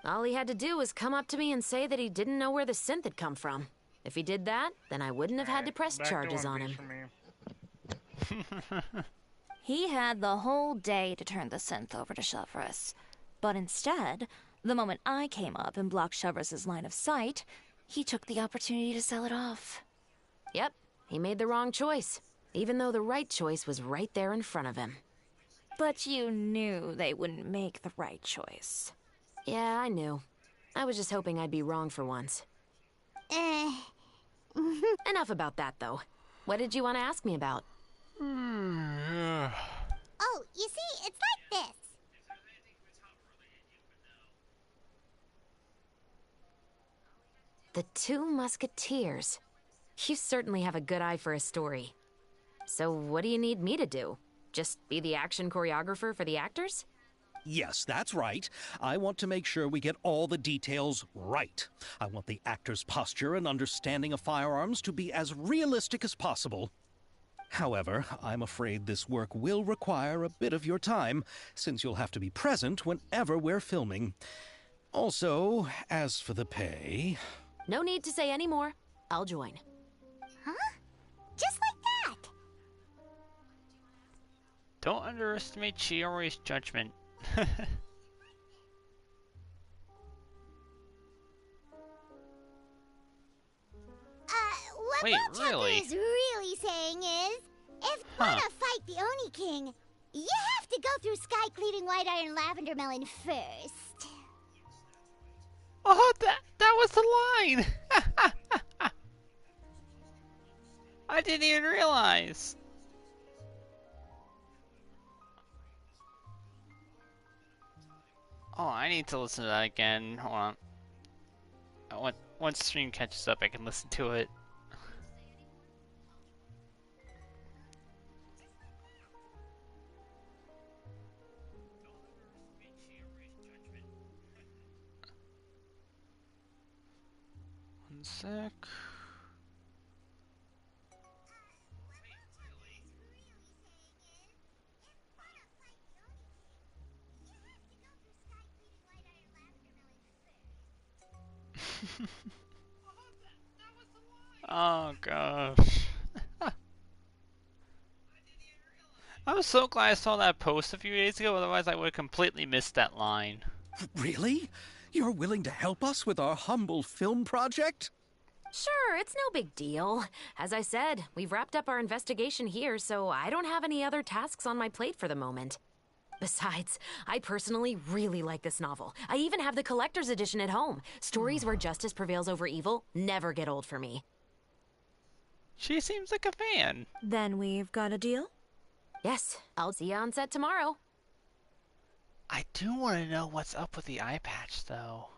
All he had to do was come up to me and say that he didn't know where the synth had come from. If he did that, then I wouldn't have had to press charges on him. He had the whole day to turn the synth over to Chevreuse. But instead, the moment I came up and blocked Chevreus's line of sight, he took the opportunity to sell it off. Yep, he made the wrong choice, even though the right choice was right there in front of him. But you knew they wouldn't make the right choice. Yeah, I knew. I was just hoping I'd be wrong for once. Enough about that, though. What did you want to ask me about? Oh, you see, it's like this. The Two Musketeers. You certainly have a good eye for a story. So what do you need me to do? Just be the action choreographer for the actors? Yes, that's right. I want to make sure we get all the details right. I want the actor's posture and understanding of firearms to be as realistic as possible. However, I'm afraid this work will require a bit of your time, since you'll have to be present whenever we're filming. Also, as for the pay... No need to say any more. I'll join. Huh? Just like that? Don't underestimate Chiori's judgment. What Wait, really? Bojaku is really saying is, if you want to fight the Oni King, you have to go through Sky Cleaning White Iron Lavender Melon first. Oh, that was the line! I didn't even realize. Oh, I need to listen to that again. Hold on. Once stream catches up, I can listen to it. One sec. Oh gosh. I was so glad I saw that post a few days ago, otherwise I would have completely missed that line. Really? You're willing to help us with our humble film project? Sure, it's no big deal. As I said, we've wrapped up our investigation here, so I don't have any other tasks on my plate for the moment. Besides, I personally really like this novel. I even have the collector's edition at home. Stories where justice prevails over evil never get old for me. She seems like a fan. Then we've got a deal? Yes, I'll see you on set tomorrow. I do want to know what's up with the eye patch, though.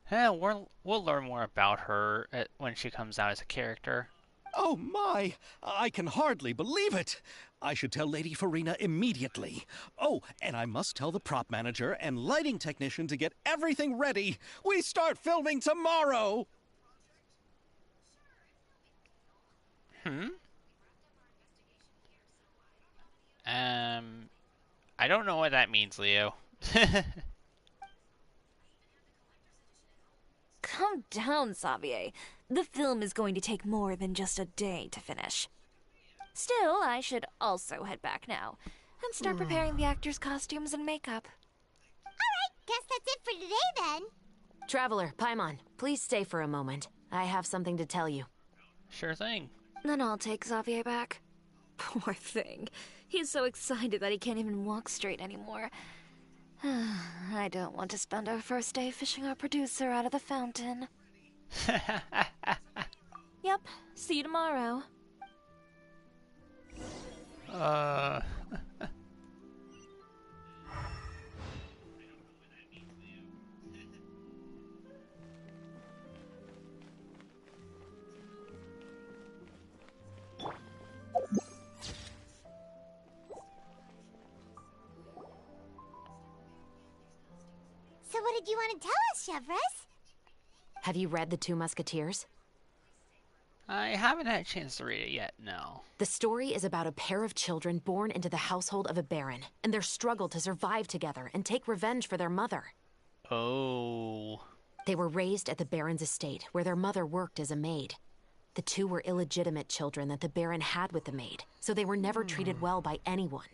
Yeah, we'll learn more about her when she comes out as a character. Oh my! I can hardly believe it! I should tell Lady Farina immediately. Oh, and I must tell the prop manager and lighting technician to get everything ready. We start filming tomorrow! I don't know what that means, Leo. Calm down, Xavier. The film is going to take more than just a day to finish. Still, I should also head back now and start preparing the actors' costumes and makeup. Alright, guess that's it for today then. Traveler, Paimon, please stay for a moment. I have something to tell you. Sure thing. Then I'll take Xavier back. Poor thing. He's so excited that he can't even walk straight anymore. I don't want to spend our first day fishing our producer out of the fountain. Yep, see you tomorrow. So what did you want to tell us, Chevres? Have you read The Two Musketeers? I haven't had a chance to read it yet, no. The story is about a pair of children born into the household of a baron, and their struggle to survive together and take revenge for their mother. Oh. They were raised at the baron's estate, where their mother worked as a maid. The two were illegitimate children that the baron had with the maid, so they were never treated well by anyone.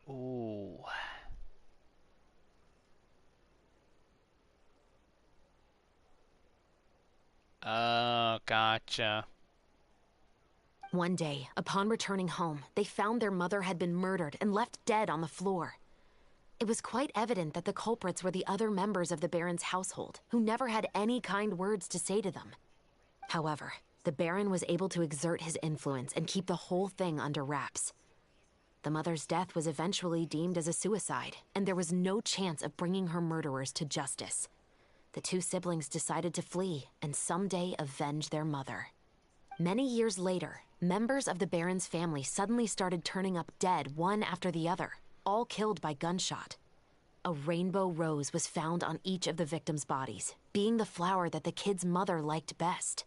Ooh. Oh, gotcha. One day, upon returning home, they found their mother had been murdered and left dead on the floor. It was quite evident that the culprits were the other members of the Baron's household, who never had any kind words to say to them. However, the Baron was able to exert his influence and keep the whole thing under wraps. The mother's death was eventually deemed as a suicide, and there was no chance of bringing her murderers to justice. The two siblings decided to flee and someday avenge their mother. Many years later, members of the Baron's family suddenly started turning up dead one after the other, all killed by gunshot. A rainbow rose was found on each of the victims' bodies, being the flower that the kid's mother liked best.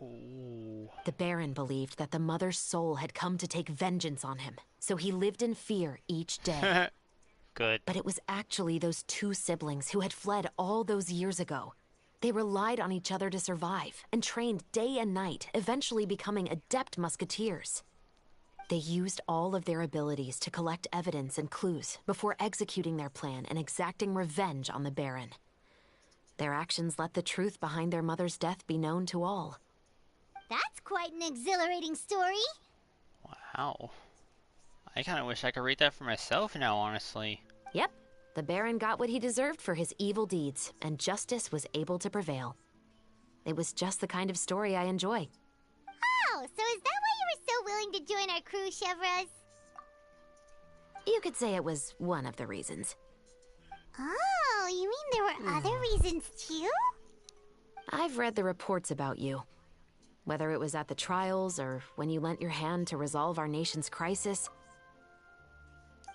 Ooh. The Baron believed that the mother's soul had come to take vengeance on him, so he lived in fear each day. Good. But it was actually those two siblings who had fled all those years ago. They relied on each other to survive and trained day and night, eventually becoming adept musketeers. They used all of their abilities to collect evidence and clues before executing their plan and exacting revenge on the Baron. Their actions let the truth behind their mother's death be known to all. That's quite an exhilarating story. Wow. I kind of wish I could read that for myself now, honestly. Yep, the Baron got what he deserved for his evil deeds, and justice was able to prevail. It was just the kind of story I enjoy. Oh, so is that why you were so willing to join our crew, Chevres? You could say it was one of the reasons. Oh, you mean there were other reasons too? I've read the reports about you. Whether it was at the trials or when you lent your hand to resolve our nation's crisis,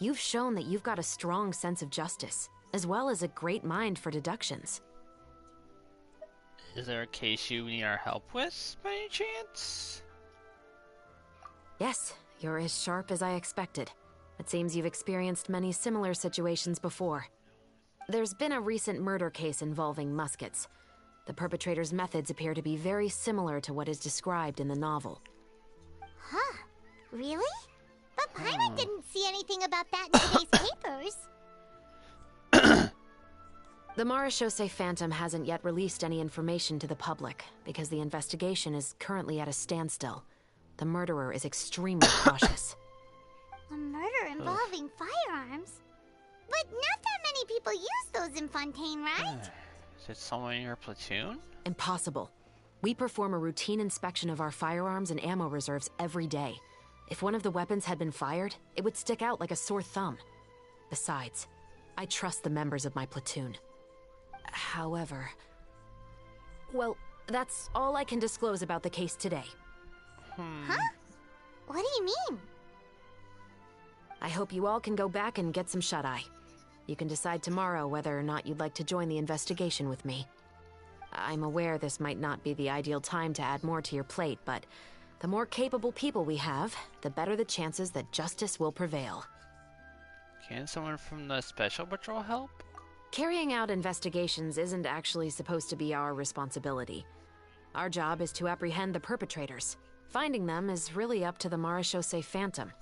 you've shown that you've got a strong sense of justice, as well as a great mind for deductions. Is there a case you need our help with, by any chance? Yes, you're as sharp as I expected. It seems you've experienced many similar situations before. There's been a recent murder case involving Muskets. The perpetrator's methods appear to be very similar to what is described in the novel. Huh? Really? But Paimon didn't see anything about that in today's papers. The Marechaussee Phantom hasn't yet released any information to the public because the investigation is currently at a standstill. The murderer is extremely cautious. A murder involving firearms? But not that many people use those in Fontaine, right? Is it someone in your platoon? Impossible. We perform a routine inspection of our firearms and ammo reserves every day. If one of the weapons had been fired, it would stick out like a sore thumb. Besides, I trust the members of my platoon. However... Well, that's all I can disclose about the case today. Huh? What do you mean? I hope you all can go back and get some shut-eye. You can decide tomorrow whether or not you'd like to join the investigation with me. I'm aware this might not be the ideal time to add more to your plate, but the more capable people we have, the better the chances that justice will prevail. Can someone from the Special Patrol help? Carrying out investigations isn't actually supposed to be our responsibility. Our job is to apprehend the perpetrators. Finding them is really up to the Marechaussee Phantom.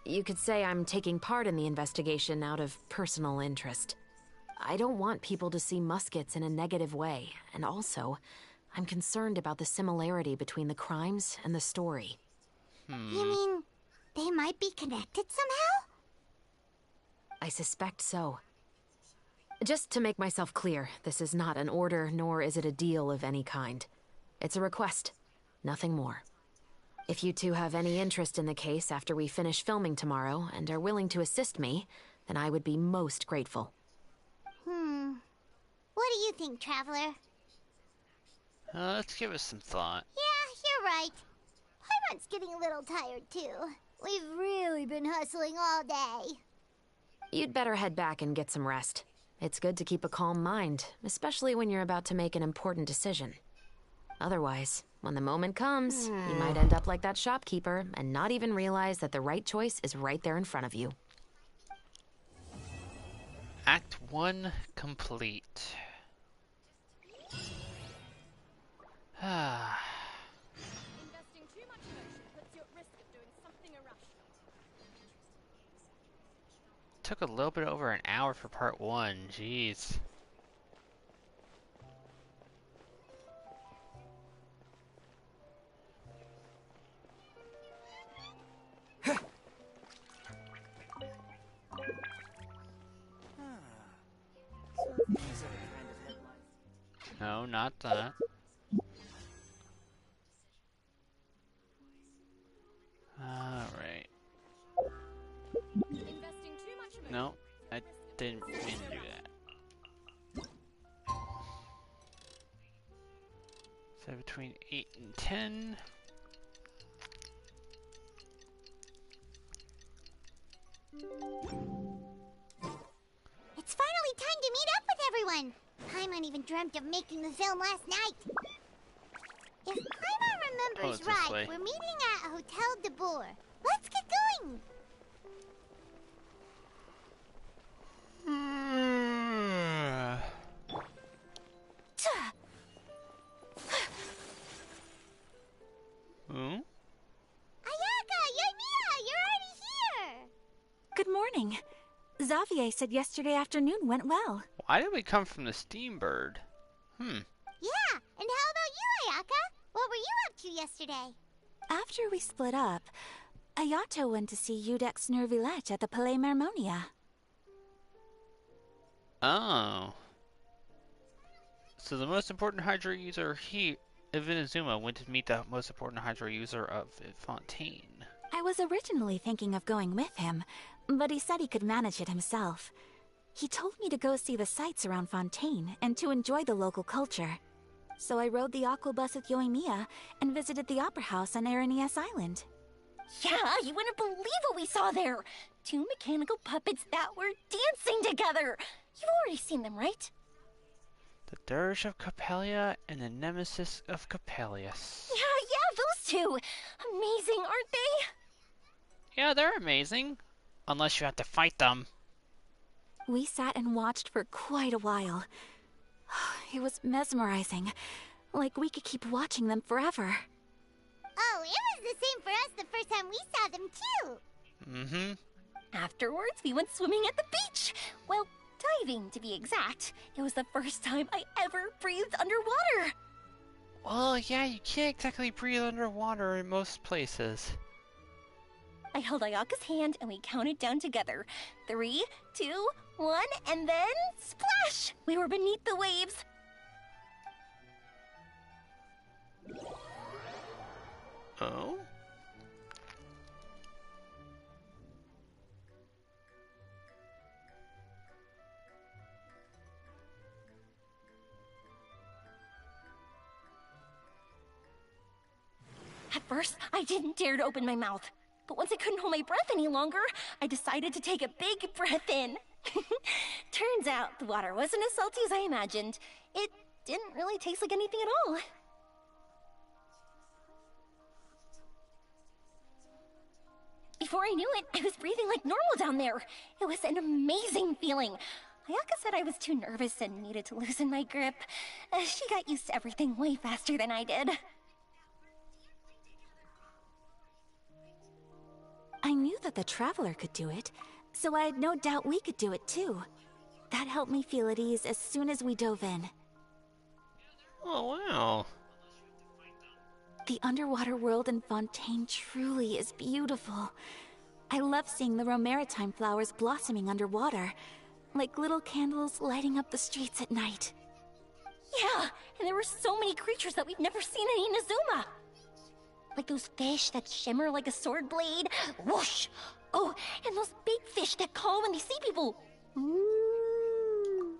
You could say I'm taking part in the investigation out of personal interest. I don't want people to see Muskets in a negative way, and also, I'm concerned about the similarity between the crimes and the story. You mean they might be connected somehow? I suspect so. Just to make myself clear, this is not an order, nor is it a deal of any kind. It's a request, nothing more. If you two have any interest in the case after we finish filming tomorrow and are willing to assist me, then I would be most grateful. What do you think, Traveler? Let's give it some thought. Yeah, you're right. Paimon's getting a little tired, too. We've really been hustling all day. You'd better head back and get some rest. It's good to keep a calm mind, especially when you're about to make an important decision. Otherwise, when the moment comes, you might end up like that shopkeeper and not even realize that the right choice is right there in front of you. Act 1 complete. Took a little bit over an hour for part 1, jeez. No, not that. Alright. No, I didn't mean to do that. So between 8 and 10. It's finally time to meet up with everyone. Paimon even dreamt of making the film last night. If Paimon remembers right, we're meeting at Hotel de Boer. Let's get going. Ayaka, Ymira, you're already here. Good morning. Xavier said yesterday afternoon went well. Why did we come from the Steambird? Yeah, and how about you, Ayaka? What were you up to yesterday? After we split up, Ayato went to see Udex Nervillette at the Palais Mermonia. Oh. So the most important Hydra user here of Inazuma went to meet the most important Hydra user of Fontaine. I was originally thinking of going with him, but he said he could manage it himself. He told me to go see the sights around Fontaine and to enjoy the local culture. So I rode the aqua bus with Yoimiya and visited the opera house on Aranias Island. Yeah, you wouldn't believe what we saw there! 2 mechanical puppets that were dancing together! You've already seen them, right? The Dirge of Copelia and the Nemesis of Coppelius. Yeah, those two! Amazing, aren't they? Yeah, they're amazing. Unless you have to fight them. We sat and watched for quite a while. It was mesmerizing. Like we could keep watching them forever. Oh, it was the same for us the first time we saw them, too. Mm-hmm. Afterwards, we went swimming at the beach. Well, diving, to be exact. It was the first time I ever breathed underwater. Well, yeah, you can't exactly breathe underwater in most places. I held Ayaka's hand and we counted down together. 3, 2, 1, and then splash! We were beneath the waves. Oh? At first, I didn't dare to open my mouth. But once I couldn't hold my breath any longer, I decided to take a big breath in. Turns out the water wasn't as salty as I imagined. It didn't really taste like anything at all. Before I knew it, I was breathing like normal down there. It was an amazing feeling. Ayaka said I was too nervous and needed to loosen my grip. She got used to everything way faster than I did. I knew that the Traveler could do it, so I had no doubt we could do it too. That helped me feel at ease as soon as we dove in. Oh, wow. The underwater world in Fontaine truly is beautiful. I love seeing the Romaritime flowers blossoming underwater, like little candles lighting up the streets at night. Yeah, and there were so many creatures that we've never seen in Inazuma. Like those fish that shimmer like a sword blade. Whoosh! Oh, and those big fish that call when they see people. Ooh.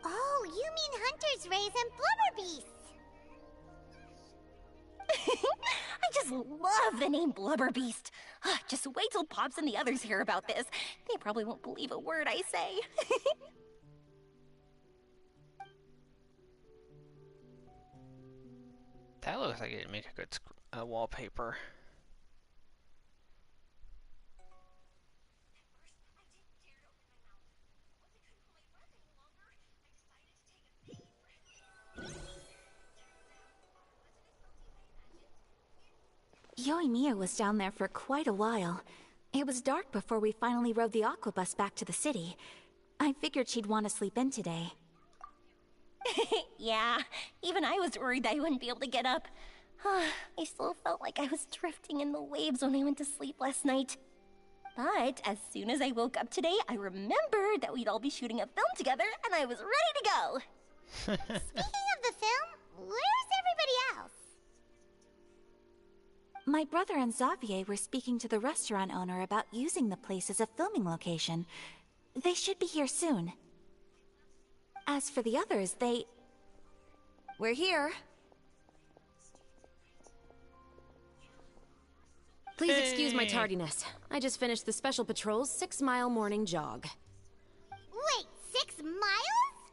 Oh, you mean Hunter's Rays and Blubber Beasts. I just love the name Blubber Beast. Just wait till Pops and the others hear about this. They probably won't believe a word I say. That looks like it'd make a good wallpaper. Yoimiya was down there for quite a while. It was dark before we finally rode the aqua bus back to the city. I figured she'd want to sleep in today. Yeah, even I was worried that I wouldn't be able to get up. I still felt like I was drifting in the waves when I went to sleep last night. But as soon as I woke up today, I remembered that we'd all be shooting a film together, and I was ready to go. Speaking of the film, where's everybody else? My brother and Xavier were speaking to the restaurant owner about using the place as a filming location. They should be here soon. As for the others, We're here. Please excuse my tardiness. I just finished the Special Patrol's 6-mile morning jog. Wait, 6 miles?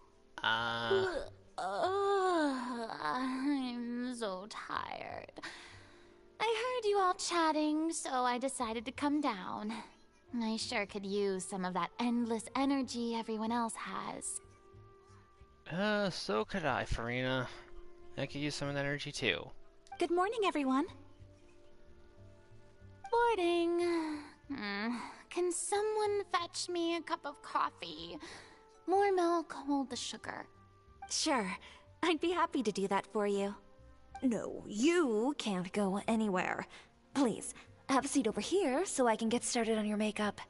I'm so tired. I heard you all chatting, so I decided to come down. I sure could use some of that endless energy everyone else has. So could I, Farina. I could use some of that energy too. good morning, everyone. Morning. Can someone fetch me a cup of coffee? More milk, hold the sugar. Sure, I'd be happy to do that for you. No, you can't go anywhere. Please, have a seat over here so I can get started on your makeup.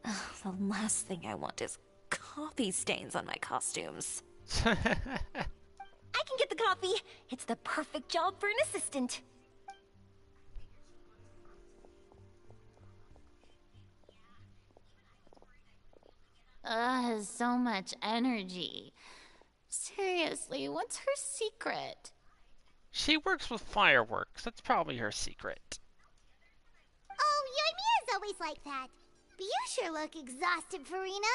Ugh, the last thing I want is coffee stains on my costumes. I can get the coffee. It's the perfect job for an assistant. So much energy. Seriously, what's her secret? She works with fireworks. That's probably her secret. Oh, Yoimiya's always like that. But you sure look exhausted, Farina.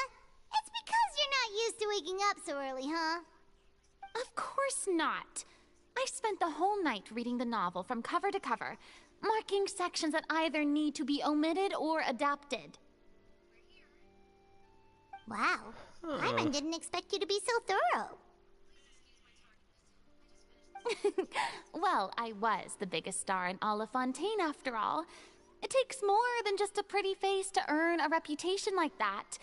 It's because you're not used to waking up so early, huh? Of course not. I spent the whole night reading the novel from cover to cover, marking sections that either need to be omitted or adapted. Wow. Paimon didn't expect you to be so thorough. Well, I was the biggest star in all of Fontaine after all. It takes more than just a pretty face to earn a reputation like that.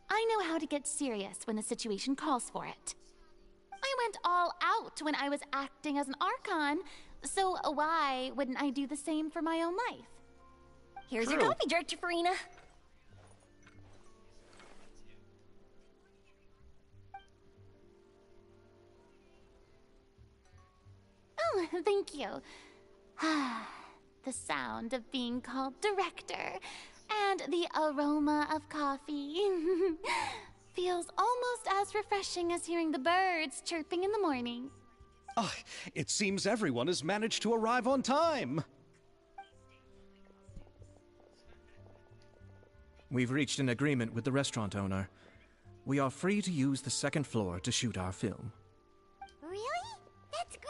I know how to get serious when the situation calls for it. I went all out when I was acting as an Archon, so why wouldn't I do the same for my own life? Here's your coffee, Director Farina. Oh, thank you. The sound of being called director and the aroma of coffee feels almost as refreshing as hearing the birds chirping in the morning. Ah, it seems everyone has managed to arrive on time. We've reached an agreement with the restaurant owner. We are free to use the second floor to shoot our film. Really? That's great!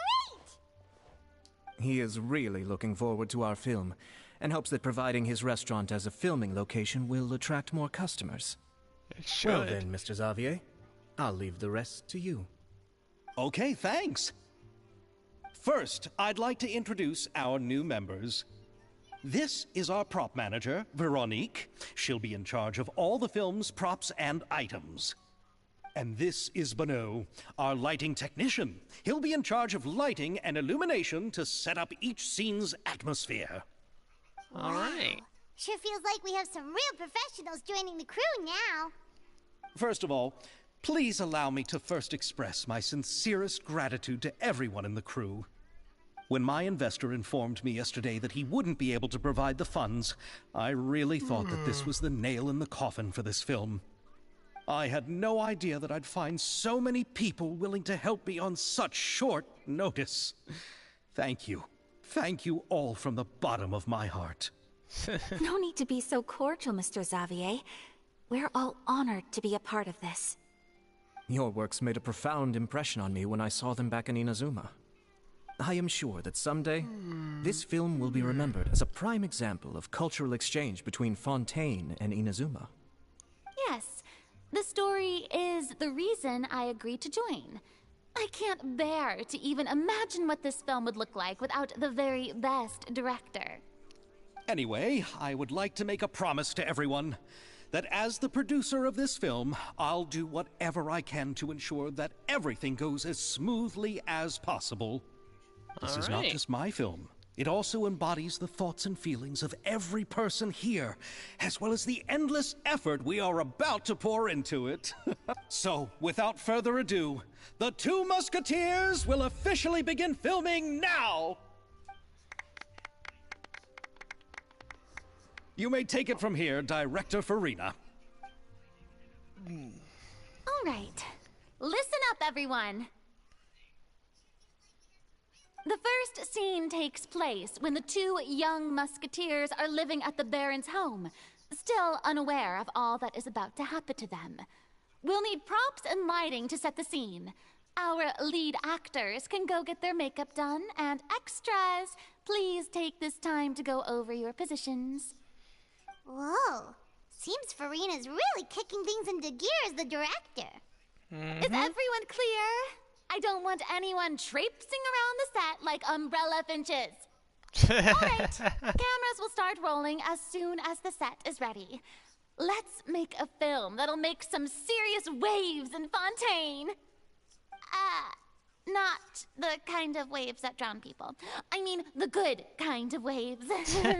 He is really looking forward to our film, and hopes that providing his restaurant as a filming location will attract more customers. Well then, Mr. Xavier, I'll leave the rest to you. Okay, thanks. First, I'd like to introduce our new members. This is our prop manager, Veronique. She'll be in charge of all the film's props and items. And this is Bonneau, our lighting technician. He'll be in charge of lighting and illumination to set up each scene's atmosphere. All right. Sure feels like we have some real professionals joining the crew now. First of all, please allow me to first express my sincerest gratitude to everyone in the crew. When my investor informed me yesterday that he wouldn't be able to provide the funds, I really thought that this was the nail in the coffin for this film. I had no idea that I'd find so many people willing to help me on such short notice. Thank you. Thank you all from the bottom of my heart. No need to be so cordial, Mr. Xavier. We're all honored to be a part of this. Your works made a profound impression on me when I saw them back in Inazuma. I am sure that someday, this film will be remembered as a prime example of cultural exchange between Fontaine and Inazuma. Yes, the story is the reason I agreed to join. I can't bear to even imagine what this film would look like without the very best director. Anyway, I would like to make a promise to everyone that as the producer of this film, I'll do whatever I can to ensure that everything goes as smoothly as possible. This is not just my film. It also embodies the thoughts and feelings of every person here, as well as the endless effort we are about to pour into it. So, without further ado, the Two Musketeers will officially begin filming now! You may take it from here, Director Farina. All right. Listen up, everyone. The first scene takes place when the two young musketeers are living at the Baron's home, still unaware of all that is about to happen to them. We'll need props and lighting to set the scene. Our lead actors can go get their makeup done, and extras, please take this time to go over your positions. Whoa. Seems Farina's really kicking things into gear as the director. Is everyone clear? I don't want anyone traipsing around the set like umbrella finches. All right, cameras will start rolling as soon as the set is ready. Let's make a film that'll make some serious waves in Fontaine. Not the kind of waves that drown people. I mean, the good kind of waves. Seems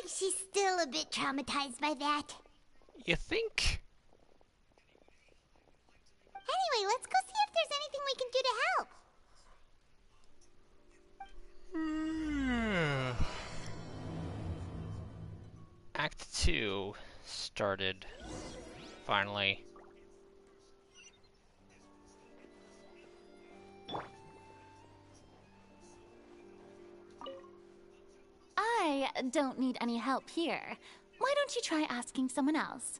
like she's still a bit traumatized by that. You think? Anyway, let's go see if there's anything we can do to help. Act started. Finally. I don't need any help here. Why don't you try asking someone else?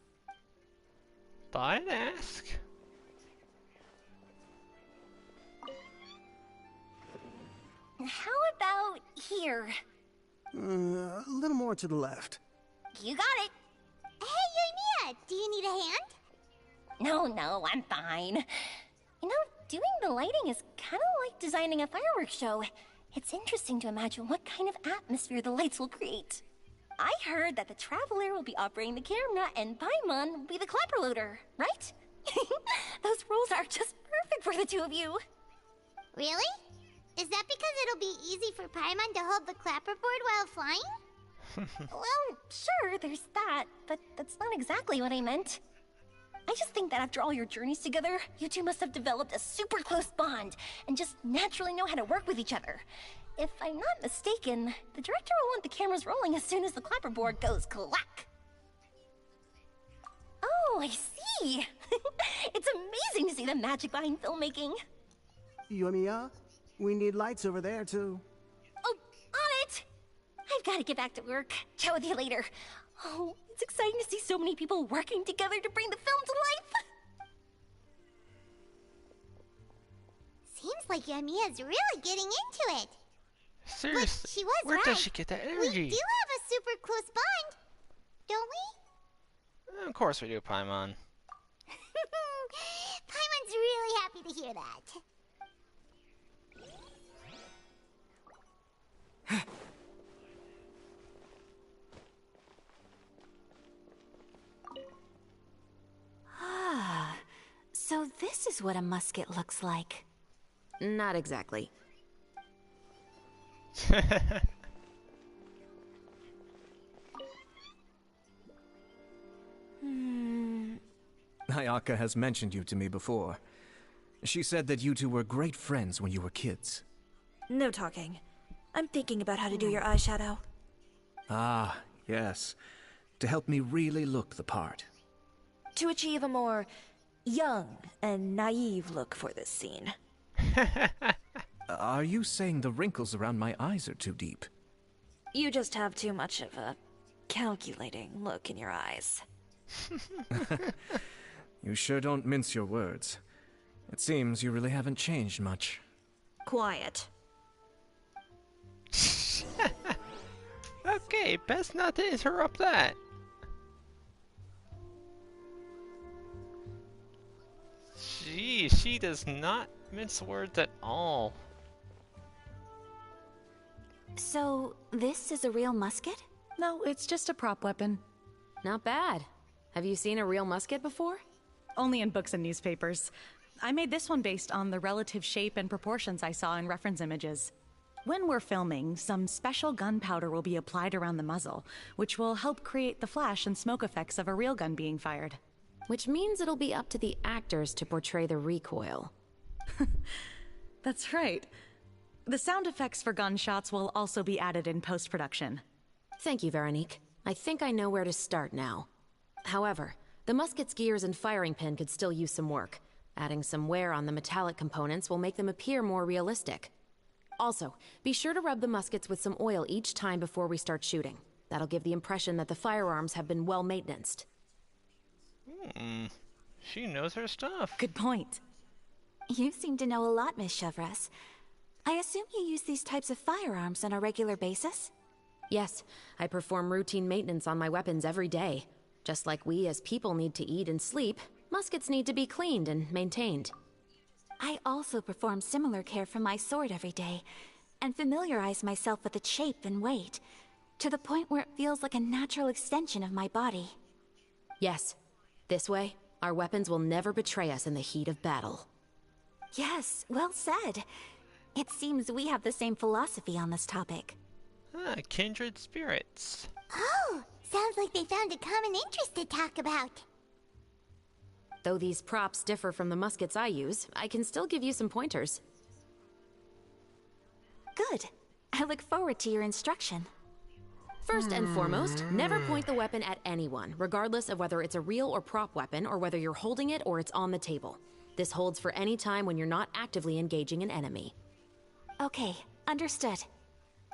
Thought I'd ask. How about here? A little more to the left. You got it. Hey, Mia, do you need a hand? No, I'm fine. You know, doing the lighting is kind of like designing a fireworks show. It's interesting to imagine what kind of atmosphere the lights will create. I heard that the Traveler will be operating the camera and Paimon will be the clapper loader, right? Those roles are just perfect for the two of you. Really? Is that because it'll be easy for Paimon to hold the clapperboard while flying? Well, sure, there's that, but that's not exactly what I meant. I just think that after all your journeys together, you two must have developed a super close bond and just naturally know how to work with each other. If I'm not mistaken, the director will want the cameras rolling as soon as the clapperboard goes clack. Oh, I see. It's amazing to see the magic behind filmmaking. Yoimiya, we need lights over there, too. Oh, on it! I've got to get back to work. Chat with you later. Oh, it's exciting to see so many people working together to bring the film to life. Seems like Yoimiya's really getting into it. Seriously, but she was where right. does she get that energy? We do have a super close bond, don't we? Of course we do, Paimon. Paimon's really happy to hear that. Ah, so this is what a musket looks like. Not exactly. Ayaka has mentioned you to me before. She said that you two were great friends when you were kids. No talking. I'm thinking about how to do your eyeshadow. Ah, yes. To help me really look the part. To achieve a more young and naive look for this scene. Are you saying the wrinkles around my eyes are too deep? You just have too much of a calculating look in your eyes. You sure don't mince your words. It seems you really haven't changed much. Quiet. Okay, best not to interrupt that. Gee, she does not mince words at all. So, this is a real musket? No, it's just a prop weapon. Not bad. Have you seen a real musket before? Only in books and newspapers. I made this one based on the relative shape and proportions I saw in reference images. When we're filming, some special gunpowder will be applied around the muzzle, which will help create the flash and smoke effects of a real gun being fired. Which means it'll be up to the actors to portray the recoil. That's right. The sound effects for gunshots will also be added in post-production. Thank you, Veronique. I think I know where to start now. However, the musket's gears and firing pin could still use some work. Adding some wear on the metallic components will make them appear more realistic. Also, be sure to rub the muskets with some oil each time before we start shooting. That'll give the impression that the firearms have been well maintained. She knows her stuff. Good point. You seem to know a lot, Miss Chevres. I assume you use these types of firearms on a regular basis? Yes, I perform routine maintenance on my weapons every day. Just like we as people need to eat and sleep, muskets need to be cleaned and maintained. I also perform similar care for my sword every day, and familiarize myself with its shape and weight, to the point where it feels like a natural extension of my body. Yes. This way, our weapons will never betray us in the heat of battle. Yes, well said. It seems we have the same philosophy on this topic. Kindred spirits. Oh, sounds like they found a common interest to talk about. Though these props differ from the muskets I use, I can still give you some pointers. Good. I look forward to your instruction. First and foremost, never point the weapon at anyone, regardless of whether it's a real or prop weapon or whether you're holding it or it's on the table. This holds for any time when you're not actively engaging an enemy. Okay, understood.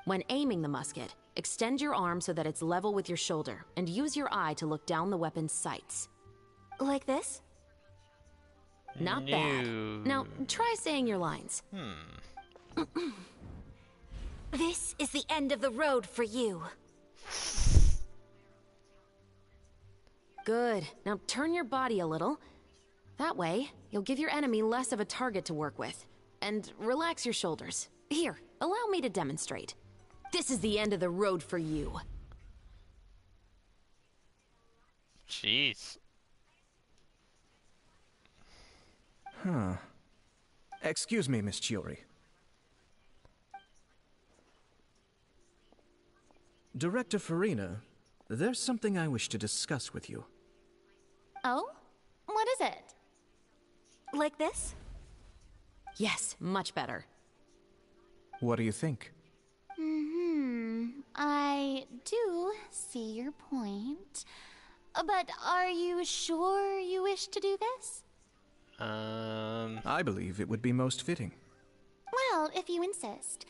When aiming the musket, extend your arm so that it's level with your shoulder and use your eye to look down the weapon's sights. Like this? Not bad. Now, try saying your lines. This is the end of the road for you. Good. Now turn your body a little. That way, you'll give your enemy less of a target to work with. And relax your shoulders. Here, allow me to demonstrate. This is the end of the road for you. Jeez. Huh. Excuse me, Miss Chiori. Director Farina, there's something I wish to discuss with you. Oh? What is it? Like this? Yes, much better. What do you think? I do see your point. But are you sure you wish to do this? I believe it would be most fitting. Well, if you insist.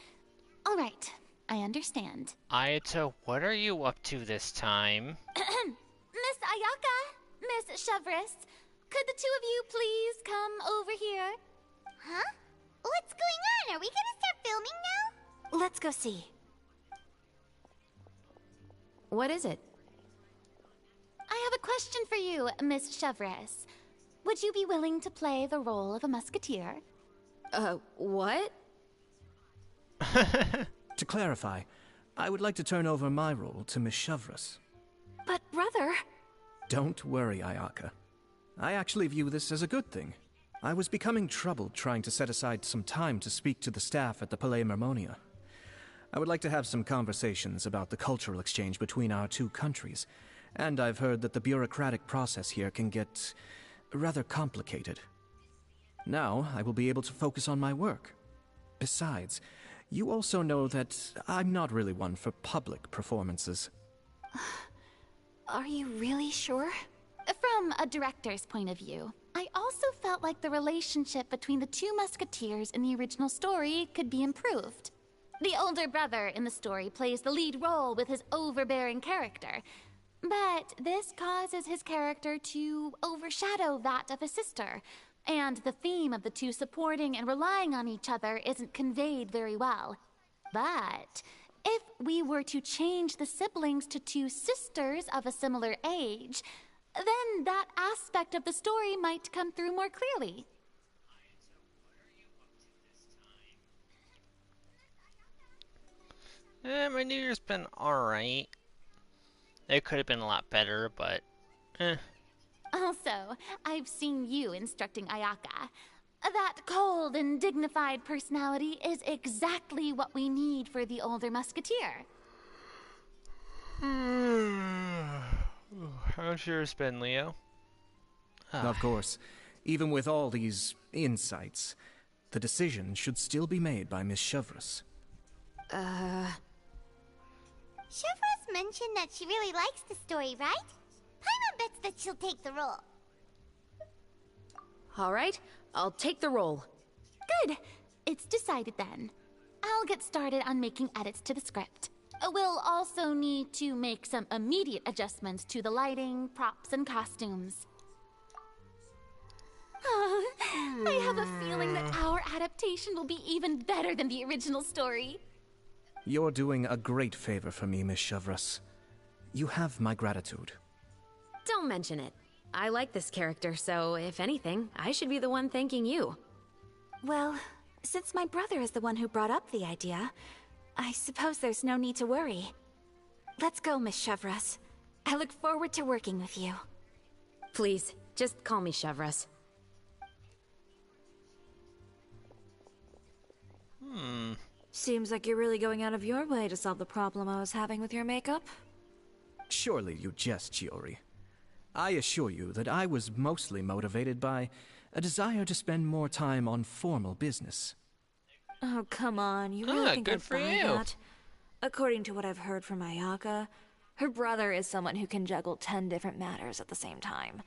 All right, I understand. Ayato, what are you up to this time? Miss Ayaka, Miss Chevres, could the two of you please come over here? Huh? What's going on? Are we gonna start filming now? Let's go see. What is it? I have a question for you, Miss Chevres. Would you be willing to play the role of a musketeer? What? To clarify, I would like to turn over my role to Miss Chevres. But brother... Don't worry, Ayaka. I actually view this as a good thing. I was becoming troubled trying to set aside some time to speak to the staff at the Palais Mermonia. I would like to have some conversations about the cultural exchange between our two countries, and I've heard that the bureaucratic process here can get rather complicated. Now, I will be able to focus on my work. Besides, you also know that I'm not really one for public performances. Are you really sure? From a director's point of view, I also felt like the relationship between the two musketeers in the original story could be improved. The older brother in the story plays the lead role with his overbearing character, but this causes his character to overshadow that of his sister, and the theme of the two supporting and relying on each other isn't conveyed very well. But if we were to change the siblings to two sisters of a similar age, then that aspect of the story might come through more clearly. My New Year's been alright. It could have been a lot better, but Also, I've seen you instructing Ayaka. That cold and dignified personality is exactly what we need for the older musketeer. How's yours been, Leo? Of course, even with all these insights, the decision should still be made by Miss Chevres. Chevres mentioned that she really likes the story, right? Paimon bets that she'll take the role. All right, I'll take the role. Good. It's decided then. I'll get started on making edits to the script. We'll also need to make some immediate adjustments to the lighting, props, and costumes. Oh, I have a feeling that our adaptation will be even better than the original story. You're doing a great favor for me, Miss Chevres. You have my gratitude. Don't mention it. I like this character, so if anything, I should be the one thanking you. Well, since my brother is the one who brought up the idea, I suppose there's no need to worry. Let's go, Miss Chevres. I look forward to working with you. Please, just call me Chevres. Seems like you're really going out of your way to solve the problem I was having with your makeup. Surely you jest, Chiori. I assure you that I was mostly motivated by a desire to spend more time on formal business. Oh, come on. You really think good I'd for buy you. that? According to what I've heard from Ayaka, her brother is someone who can juggle 10 different matters at the same time.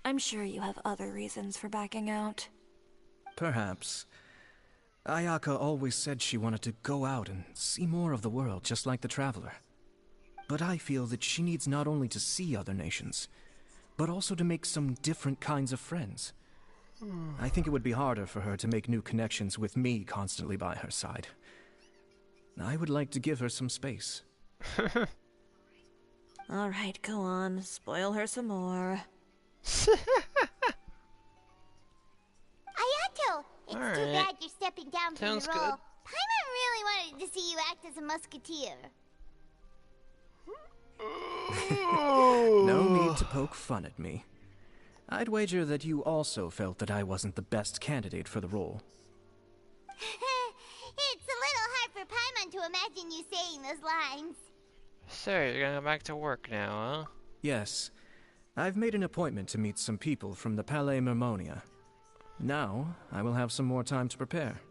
I'm sure you have other reasons for backing out. Perhaps. Ayaka always said she wanted to go out and see more of the world, just like the Traveler. But I feel that she needs not only to see other nations, but also to make some different kinds of friends. I think it would be harder for her to make new connections with me constantly by her side. I would like to give her some space. Alright, go on. Spoil her some more. Ayato, it's too Alright. bad you're stepping down from Sounds the role. good. Paimon really wanted to see you act as a musketeer. No need to poke fun at me. I'd wager that you also felt that I wasn't the best candidate for the role. It's a little hard for Paimon to imagine you saying those lines. So, you're gonna go back to work now, huh? Yes. I've made an appointment to meet some people from the Palais Mermonia. Now, I will have some more time to prepare.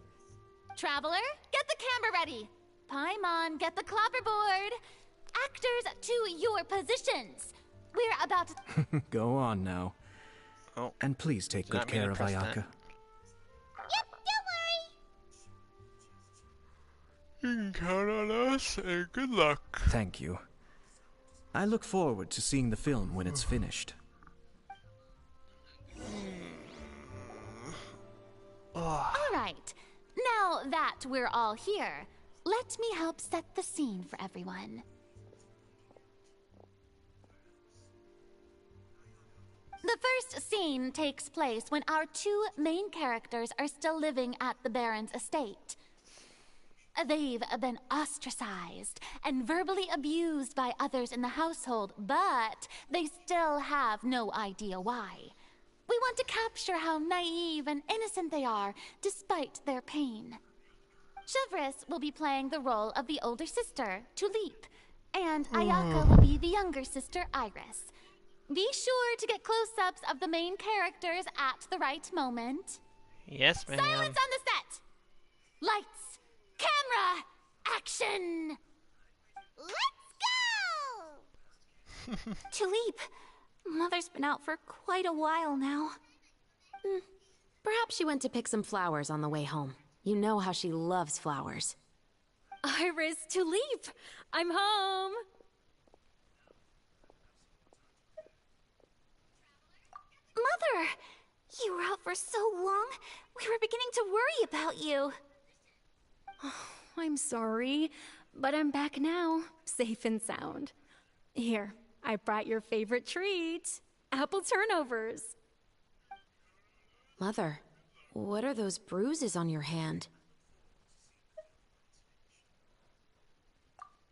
Traveler, get the camera ready. Paimon, get the clapperboard. Actors to your positions. We're about to... Go on now. Oh. And please take Did good not mean to care of press that. Ayaka. Yep, don't worry. You can count on us, and good luck. Thank you. I look forward to seeing the film when it's finished. All right. Now that we're all here, let me help set the scene for everyone. The first scene takes place when our two main characters are still living at the Baron's estate. They've been ostracized and verbally abused by others in the household, but they still have no idea why. We want to capture how naive and innocent they are, despite their pain. Chevris will be playing the role of the older sister, Tulip, and Ayaka will be the younger sister, Iris. Be sure to get close-ups of the main characters at the right moment. Yes, ma'am. Silence on the set! Lights, camera, action! Let's go! Tulip, Mother's been out for quite a while now. Perhaps she went to pick some flowers on the way home. You know how she loves flowers. Iris, Tulip, I'm home. Mother! You were out for so long, we were beginning to worry about you. I'm sorry, but I'm back now, safe and sound. Here, I brought your favorite treat, apple turnovers. Mother, what are those bruises on your hand?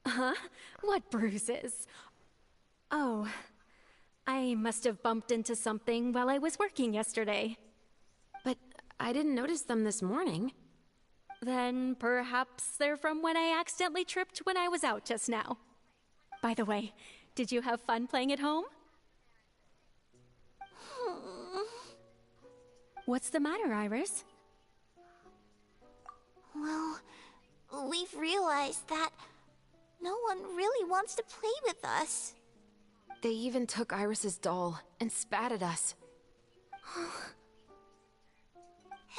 Huh? What bruises? Oh, I must have bumped into something while I was working yesterday. But I didn't notice them this morning. Then perhaps they're from when I accidentally tripped when I was out just now. By the way, did you have fun playing at home? What's the matter, Iris? Well, we've realized that no one really wants to play with us. They even took Iris's doll and spat at us.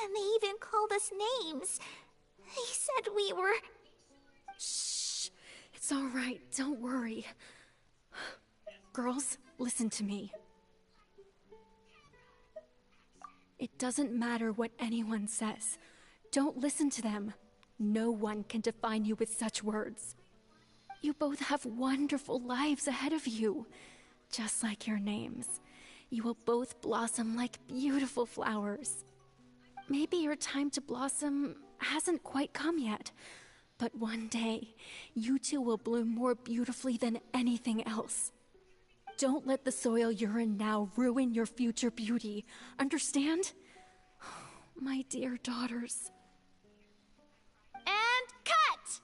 And they even called us names. They said we were... Shh. It's all right. Don't worry. Girls, listen to me. It doesn't matter what anyone says. Don't listen to them. No one can define you with such words. You both have wonderful lives ahead of you. Just like your names. You will both blossom like beautiful flowers. Maybe your time to blossom hasn't quite come yet, but one day, you two will bloom more beautifully than anything else. Don't let the soil you're in now ruin your future beauty. Understand? My dear daughters. And cut!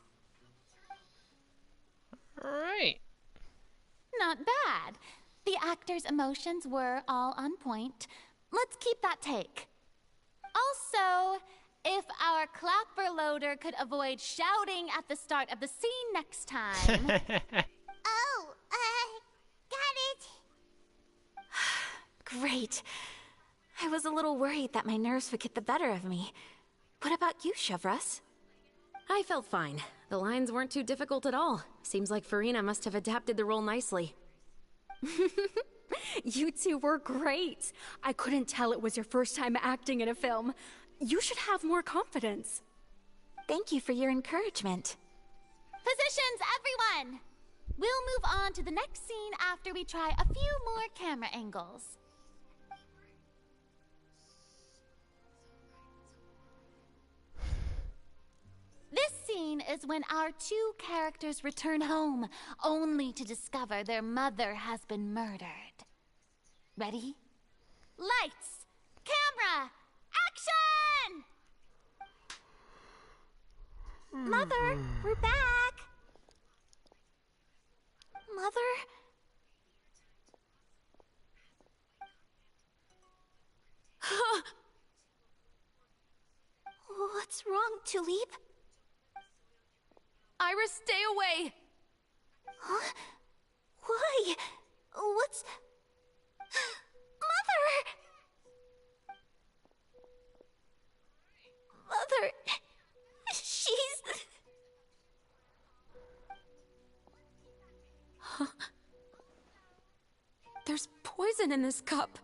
Alright. Not bad. The actors' emotions were all on point. Let's keep that take. Also, if our our clapper loader could avoid shouting at the start of the scene next time. Oh, got it. Great. I was a little worried that my nerves would get the better of me. What about you, Chevros? I felt fine. The lines weren't too difficult at all. Seems like Farina must have adapted the role nicely. You two were great. I couldn't tell it was your first time acting in a film. You should have more confidence. Thank you for your encouragement. Positions, everyone! We'll move on to the next scene after we try a few more camera angles. This scene is when our two characters return home, only to discover their mother has been murdered. Ready? Lights! Camera! Action! Mother, we're back! Mother? What's wrong, Tulip? Iris, stay away! Huh? Why? What's... Mother! Mother... She's... There's poison in this cup.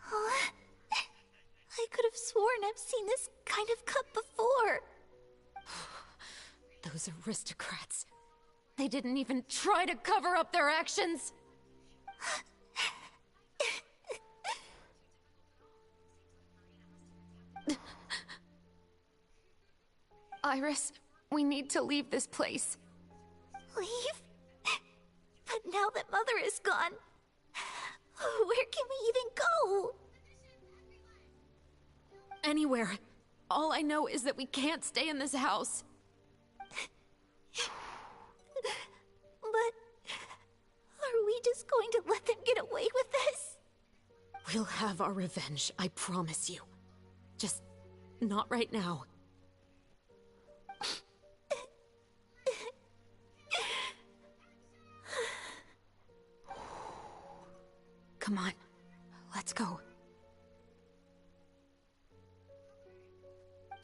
Huh? I could have sworn I've seen this kind of cup before. Those aristocrats. They didn't even try to cover up their actions. Iris, we need to leave this place. Leave? But now that Mother is gone, where can we even go? Anywhere. All I know is that we can't stay in this house. But are we just going to let them get away with this? We'll have our revenge, I promise you. Just not right now. Come on, let's go.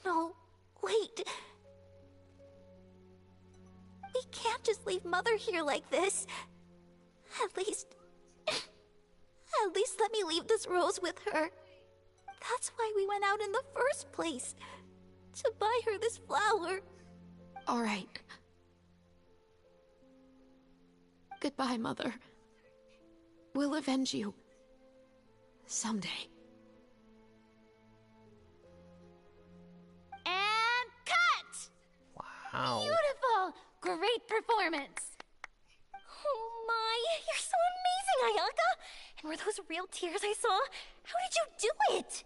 No, wait. We can't just leave Mother here like this. At least let me leave this rose with her. That's why we went out in the first place. To buy her this flower. All right. Goodbye, Mother. We'll avenge you. Someday. And cut! Wow. Beautiful! Great performance! Oh my, you're so amazing, Ayaka! And were those real tears I saw? How did you do it?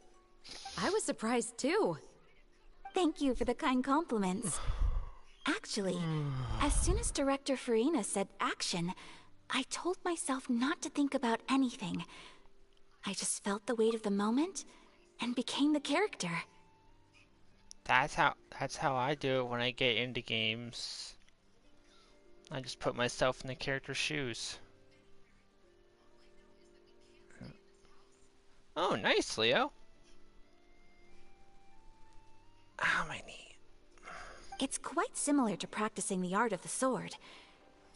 I was surprised too. Thank you for the kind compliments. Actually, as soon as Director Farina said action, I told myself not to think about anything. I just felt the weight of the moment and became the character. That's how I do it when I get into games. I just put myself in the character's shoes. Oh, nice, Leo. Ow, my knee. It's quite similar to practicing the art of the sword.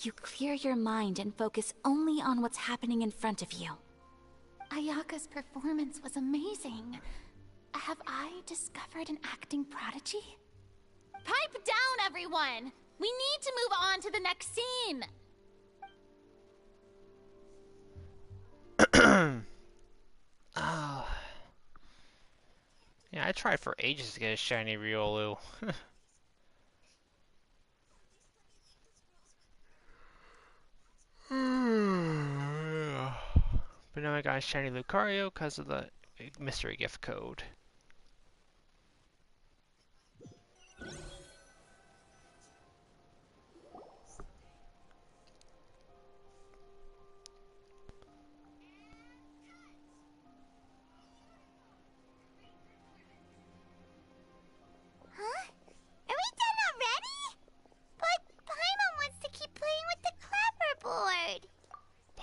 You clear your mind and focus only on what's happening in front of you. Ayaka's performance was amazing. Have I discovered an acting prodigy? Pipe down, everyone! We need to move on to the next scene! Oh. Yeah, I tried for ages to get a shiny Riolu. But now I got a shiny Lucario because of the mystery gift code.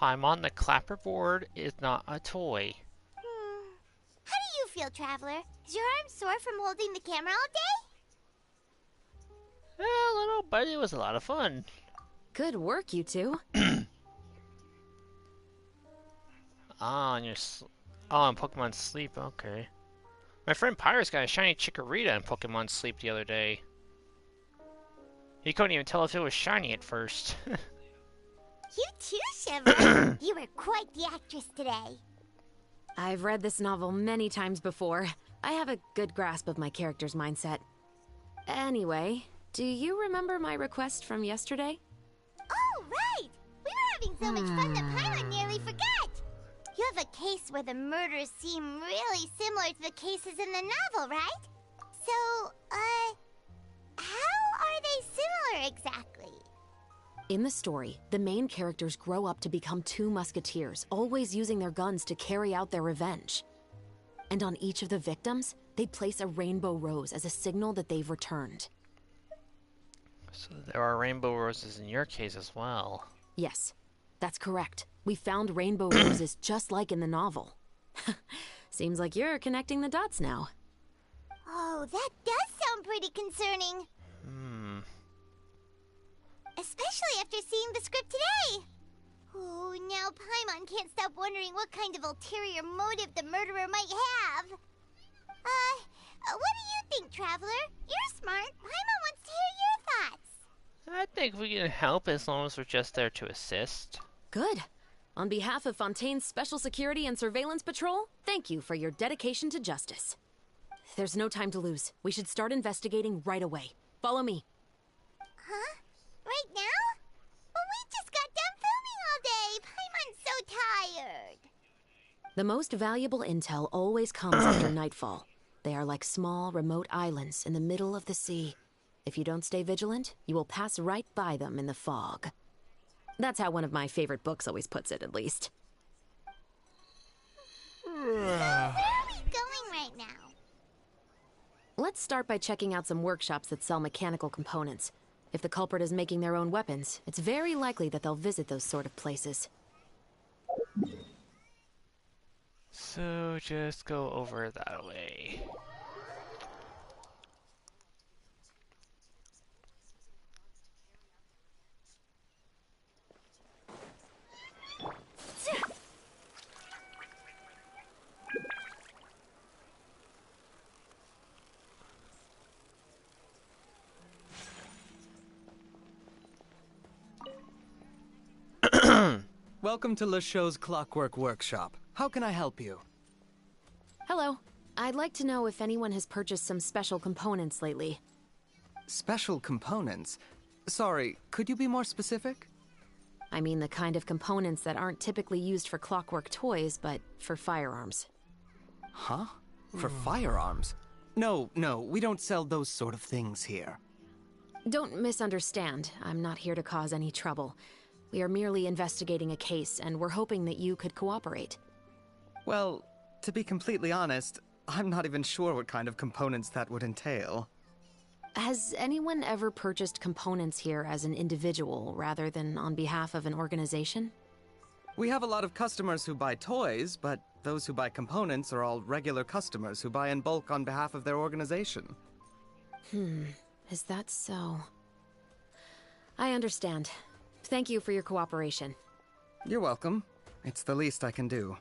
Paimon the clapperboard is not a toy. How do you feel, Traveler? Is your arm sore from holding the camera all day? A little, but it was a lot of fun. Good work, you two. On Pokemon Sleep, okay. My friend Pyrus got a shiny Chikorita in Pokemon Sleep the other day. He couldn't even tell if it was shiny at first. You too, Shiver. You were quite the actress today. I've read this novel many times before. I have a good grasp of my character's mindset. Anyway, do you remember my request from yesterday? Oh, right! We were having so much fun that Paimon nearly forgot! You have a case where the murders seem really similar to the cases in the novel, right? So, how are they similar exactly? In the story, the main characters grow up to become two musketeers, always using their guns to carry out their revenge. And on each of the victims, they place a rainbow rose as a signal that they've returned. So there are rainbow roses in your case as well. Yes, that's correct. We found rainbow roses just like in the novel. Seems like you're connecting the dots now. Oh, that does sound pretty concerning. Especially after seeing the script today. Oh, now Paimon can't stop wondering what kind of ulterior motive the murderer might have. What do you think, Traveler? You're smart. Paimon wants to hear your thoughts. I think we can help as long as we're just there to assist. Good. On behalf of Fontaine's Special Security and Surveillance Patrol, thank you for your dedication to justice. There's no time to lose. We should start investigating right away. Follow me. Huh? Right now? Well, we just got done filming all day. Paimon's so tired. The most valuable intel always comes after nightfall. They are like small, remote islands in the middle of the sea. If you don't stay vigilant, you will pass right by them in the fog. That's how one of my favorite books always puts it, at least. Where are we going right now? Let's start by checking out some workshops that sell mechanical components. If the culprit is making their own weapons, it's very likely that they'll visit those sort of places. So just go over that way. Welcome to LeChaux's Clockwork Workshop. How can I help you? Hello. I'd like to know if anyone has purchased some special components lately. Special components? Sorry, could you be more specific? I mean the kind of components that aren't typically used for clockwork toys, but for firearms. Huh? For firearms? No, we don't sell those sort of things here. Don't misunderstand. I'm not here to cause any trouble. We are merely investigating a case, and we're hoping that you could cooperate. Well, to be completely honest, I'm not even sure what kind of components that would entail. Has anyone ever purchased components here as an individual rather than on behalf of an organization? We have a lot of customers who buy toys, but those who buy components are all regular customers who buy in bulk on behalf of their organization. Is that so? I understand. Thank you for your cooperation. You're welcome. It's the least I can do.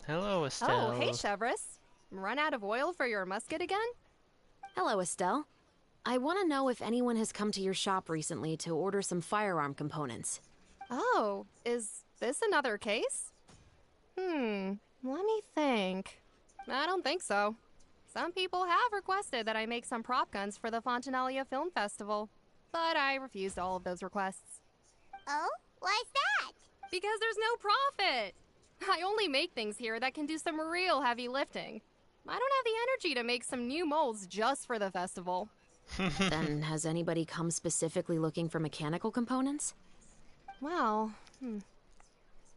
Hello, Estelle. Oh, hey, Chevris. Run out of oil for your musket again? Hello, Estelle. I want to know if anyone has come to your shop recently to order some firearm components. Oh, is this another case? Let me think. I don't think so. Some people have requested that I make some prop guns for the Fontanalia Film Festival. but I refused all of those requests. Oh? Why's that? Because there's no profit! I only make things here that can do some real heavy lifting. I don't have the energy to make some new molds just for the festival. Then has anybody come specifically looking for mechanical components? Well,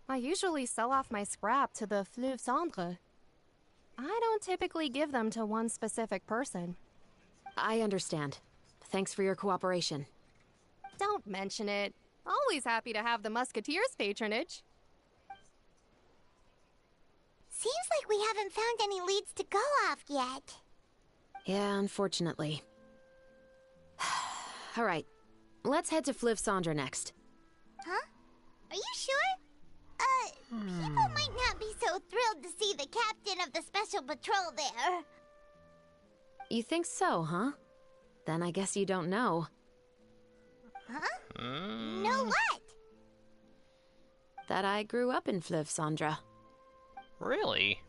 I usually sell off my scrap to the Fleuve Cendre. I don't typically give them to one specific person. I understand. Thanks for your cooperation. Don't mention it. Always happy to have the Musketeers' patronage. Seems like we haven't found any leads to go off yet. Yeah, unfortunately. Alright, let's head to Fleuve Cendre next. Huh? Are you sure? People might not be so thrilled to see the captain of the special patrol there. You think so, huh? Then I guess you don't know. Huh? Know what? That I grew up in Fleuve Cendre. Really?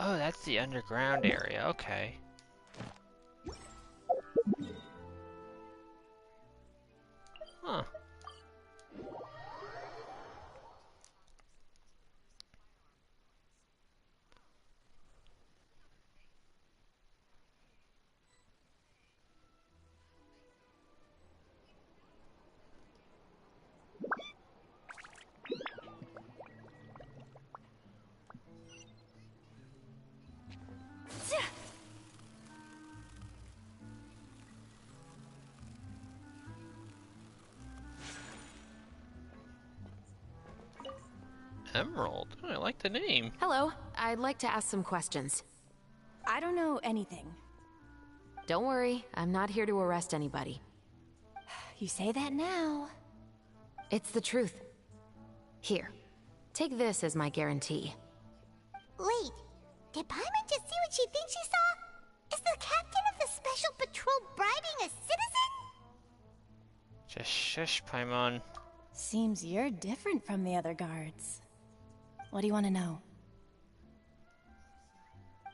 Oh, that's the underground area, okay. Huh. Emerald. Oh, I like the name. Hello, I'd like to ask some questions. I don't know anything. Don't worry, I'm not here to arrest anybody. You say that now. It's the truth. Here, take this as my guarantee. Wait, did Paimon just see what she thinks she saw? Is the captain of the special patrol bribing a citizen? Just shush, Paimon. Seems you're different from the other guards. What do you want to know?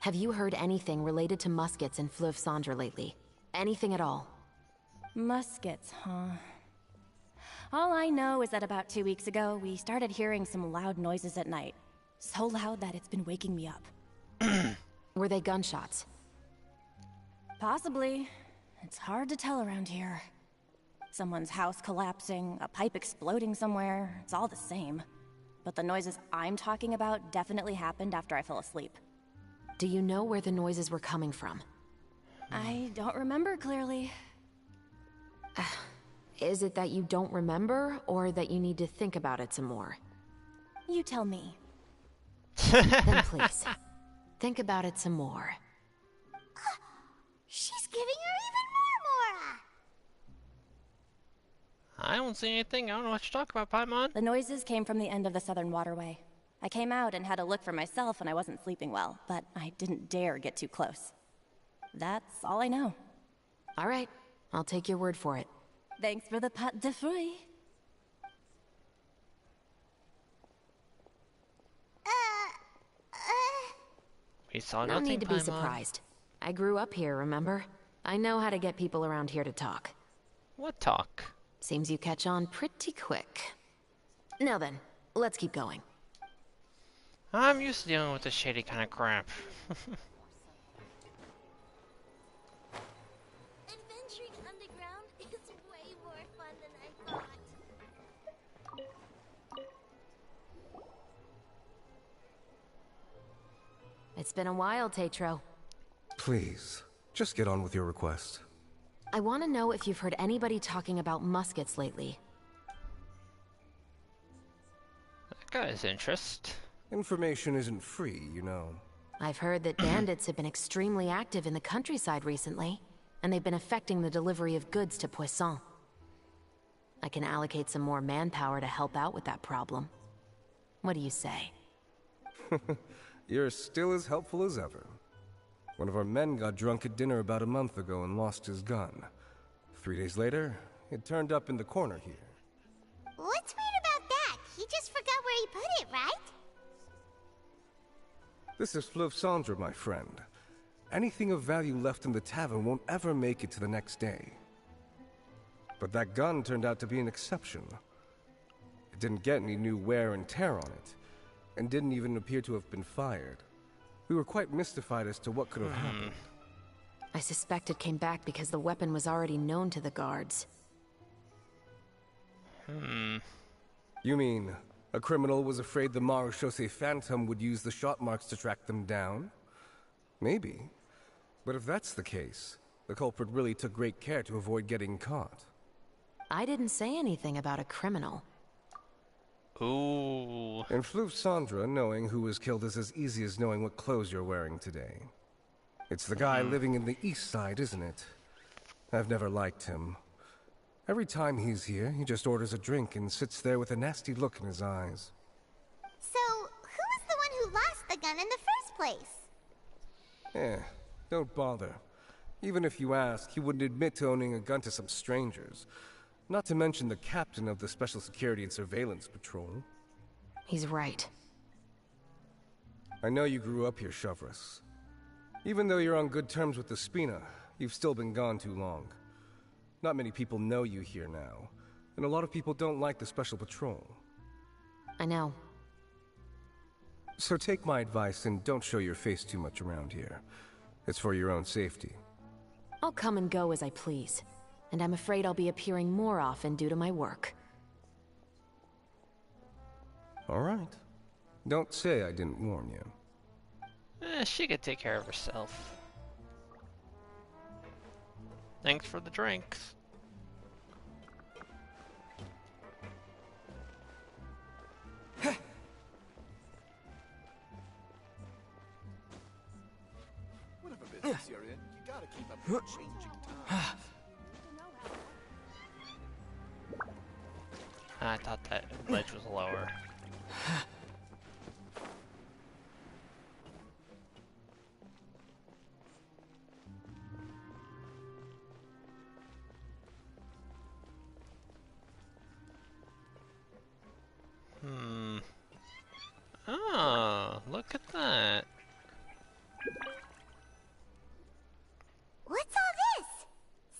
Have you heard anything related to muskets in Fleuve Cendre lately? Anything at all? Muskets, huh? All I know is that about 2 weeks ago, we started hearing some loud noises at night. So loud that it's been waking me up. Were they gunshots? Possibly. It's hard to tell around here. Someone's house collapsing, a pipe exploding somewhere, it's all the same. But the noises I'm talking about definitely happened after I fell asleep. Do you know where the noises were coming from? I don't remember clearly. Is it that you don't remember, or that you need to think about it some more? You tell me. Then please, think about it some more. She's giving her even more Mora! I don't see anything. I don't know what you're talking about, Paimon. The noises came from the end of the southern waterway. I came out and had a look for myself when I wasn't sleeping well, but I didn't dare get too close. That's all I know. All right, I'll take your word for it. Thanks for the pâte de fruits. We saw No nothing, need to be Paimon. surprised. I grew up here, remember? I know how to get people around here to talk. What talk? Seems you catch on pretty quick. Now then, let's keep going. I'm used to dealing with this shady kind of crap. Adventuring underground is way more fun than I thought. It's been a while, Tetro. Please, just get on with your request. I want to know if you've heard anybody talking about muskets lately. That got his interest. Information isn't free, you know. I've heard that bandits have been extremely active in the countryside recently, and they've been affecting the delivery of goods to Poisson. I can allocate some more manpower to help out with that problem. What do you say? You're still as helpful as ever. One of our men got drunk at dinner about a month ago and lost his gun. 3 days later, it turned up in the corner here. What's weird about that? He just forgot where he put it, right? This is Fleuve Cendre, my friend. anything of value left in the tavern won't ever make it to the next day. But that gun turned out to be an exception. It didn't get any new wear and tear on it, and didn't even appear to have been fired. We were quite mystified as to what could have happened. I suspect it came back because the weapon was already known to the guards. You mean, a criminal was afraid the Marechaussee Phantom would use the shot marks to track them down? Maybe. But if that's the case, the culprit really took great care to avoid getting caught. I didn't say anything about a criminal. Ooh. In Fleuve Sandra, knowing who was killed is as easy as knowing what clothes you're wearing today. It's the guy living in the east side, isn't it? I've never liked him. Every time he's here, he just orders a drink and sits there with a nasty look in his eyes. So, who was the one who lost the gun in the first place? Don't bother. Even if you ask, he wouldn't admit to owning a gun to some strangers. Not to mention the captain of the Special Security and Surveillance Patrol. He's right. I know you grew up here, Chevres. Even though you're on good terms with the Spina, you've still been gone too long. Not many people know you here now, and a lot of people don't like the Special Patrol. I know. So take my advice and don't show your face too much around here. It's for your own safety. I'll come and go as I please, and I'm afraid I'll be appearing more often due to my work. All right. Don't say I didn't warn you. She could take care of herself. Thanks for the drinks. Whatever business you're in, you gotta keep up with changing times. I thought that ledge was lower. Oh, look at that. What's all this?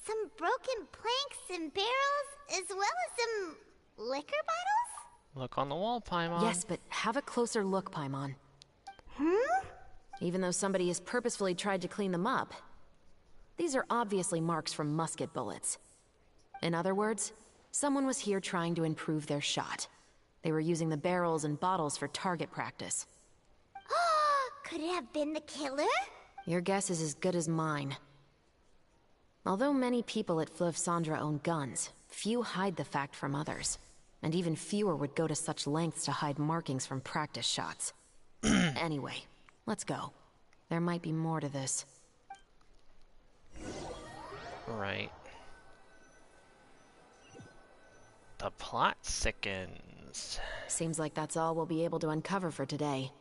Some broken planks and barrels, as well as some liquor bottles? Look on the wall, Paimon. Yes, but have a closer look, Paimon. Even though somebody has purposefully tried to clean them up, these are obviously marks from musket bullets. In other words, someone was here trying to improve their shot. They were using the barrels and bottles for target practice. Could it have been the killer? Your guess is as good as mine. Although many people at Fleuve Sandra own guns, few hide the fact from others. And even fewer would go to such lengths to hide markings from practice shots. Anyway, let's go. There might be more to this. Right. The plot thickens. Seems like that's all we'll be able to uncover for today.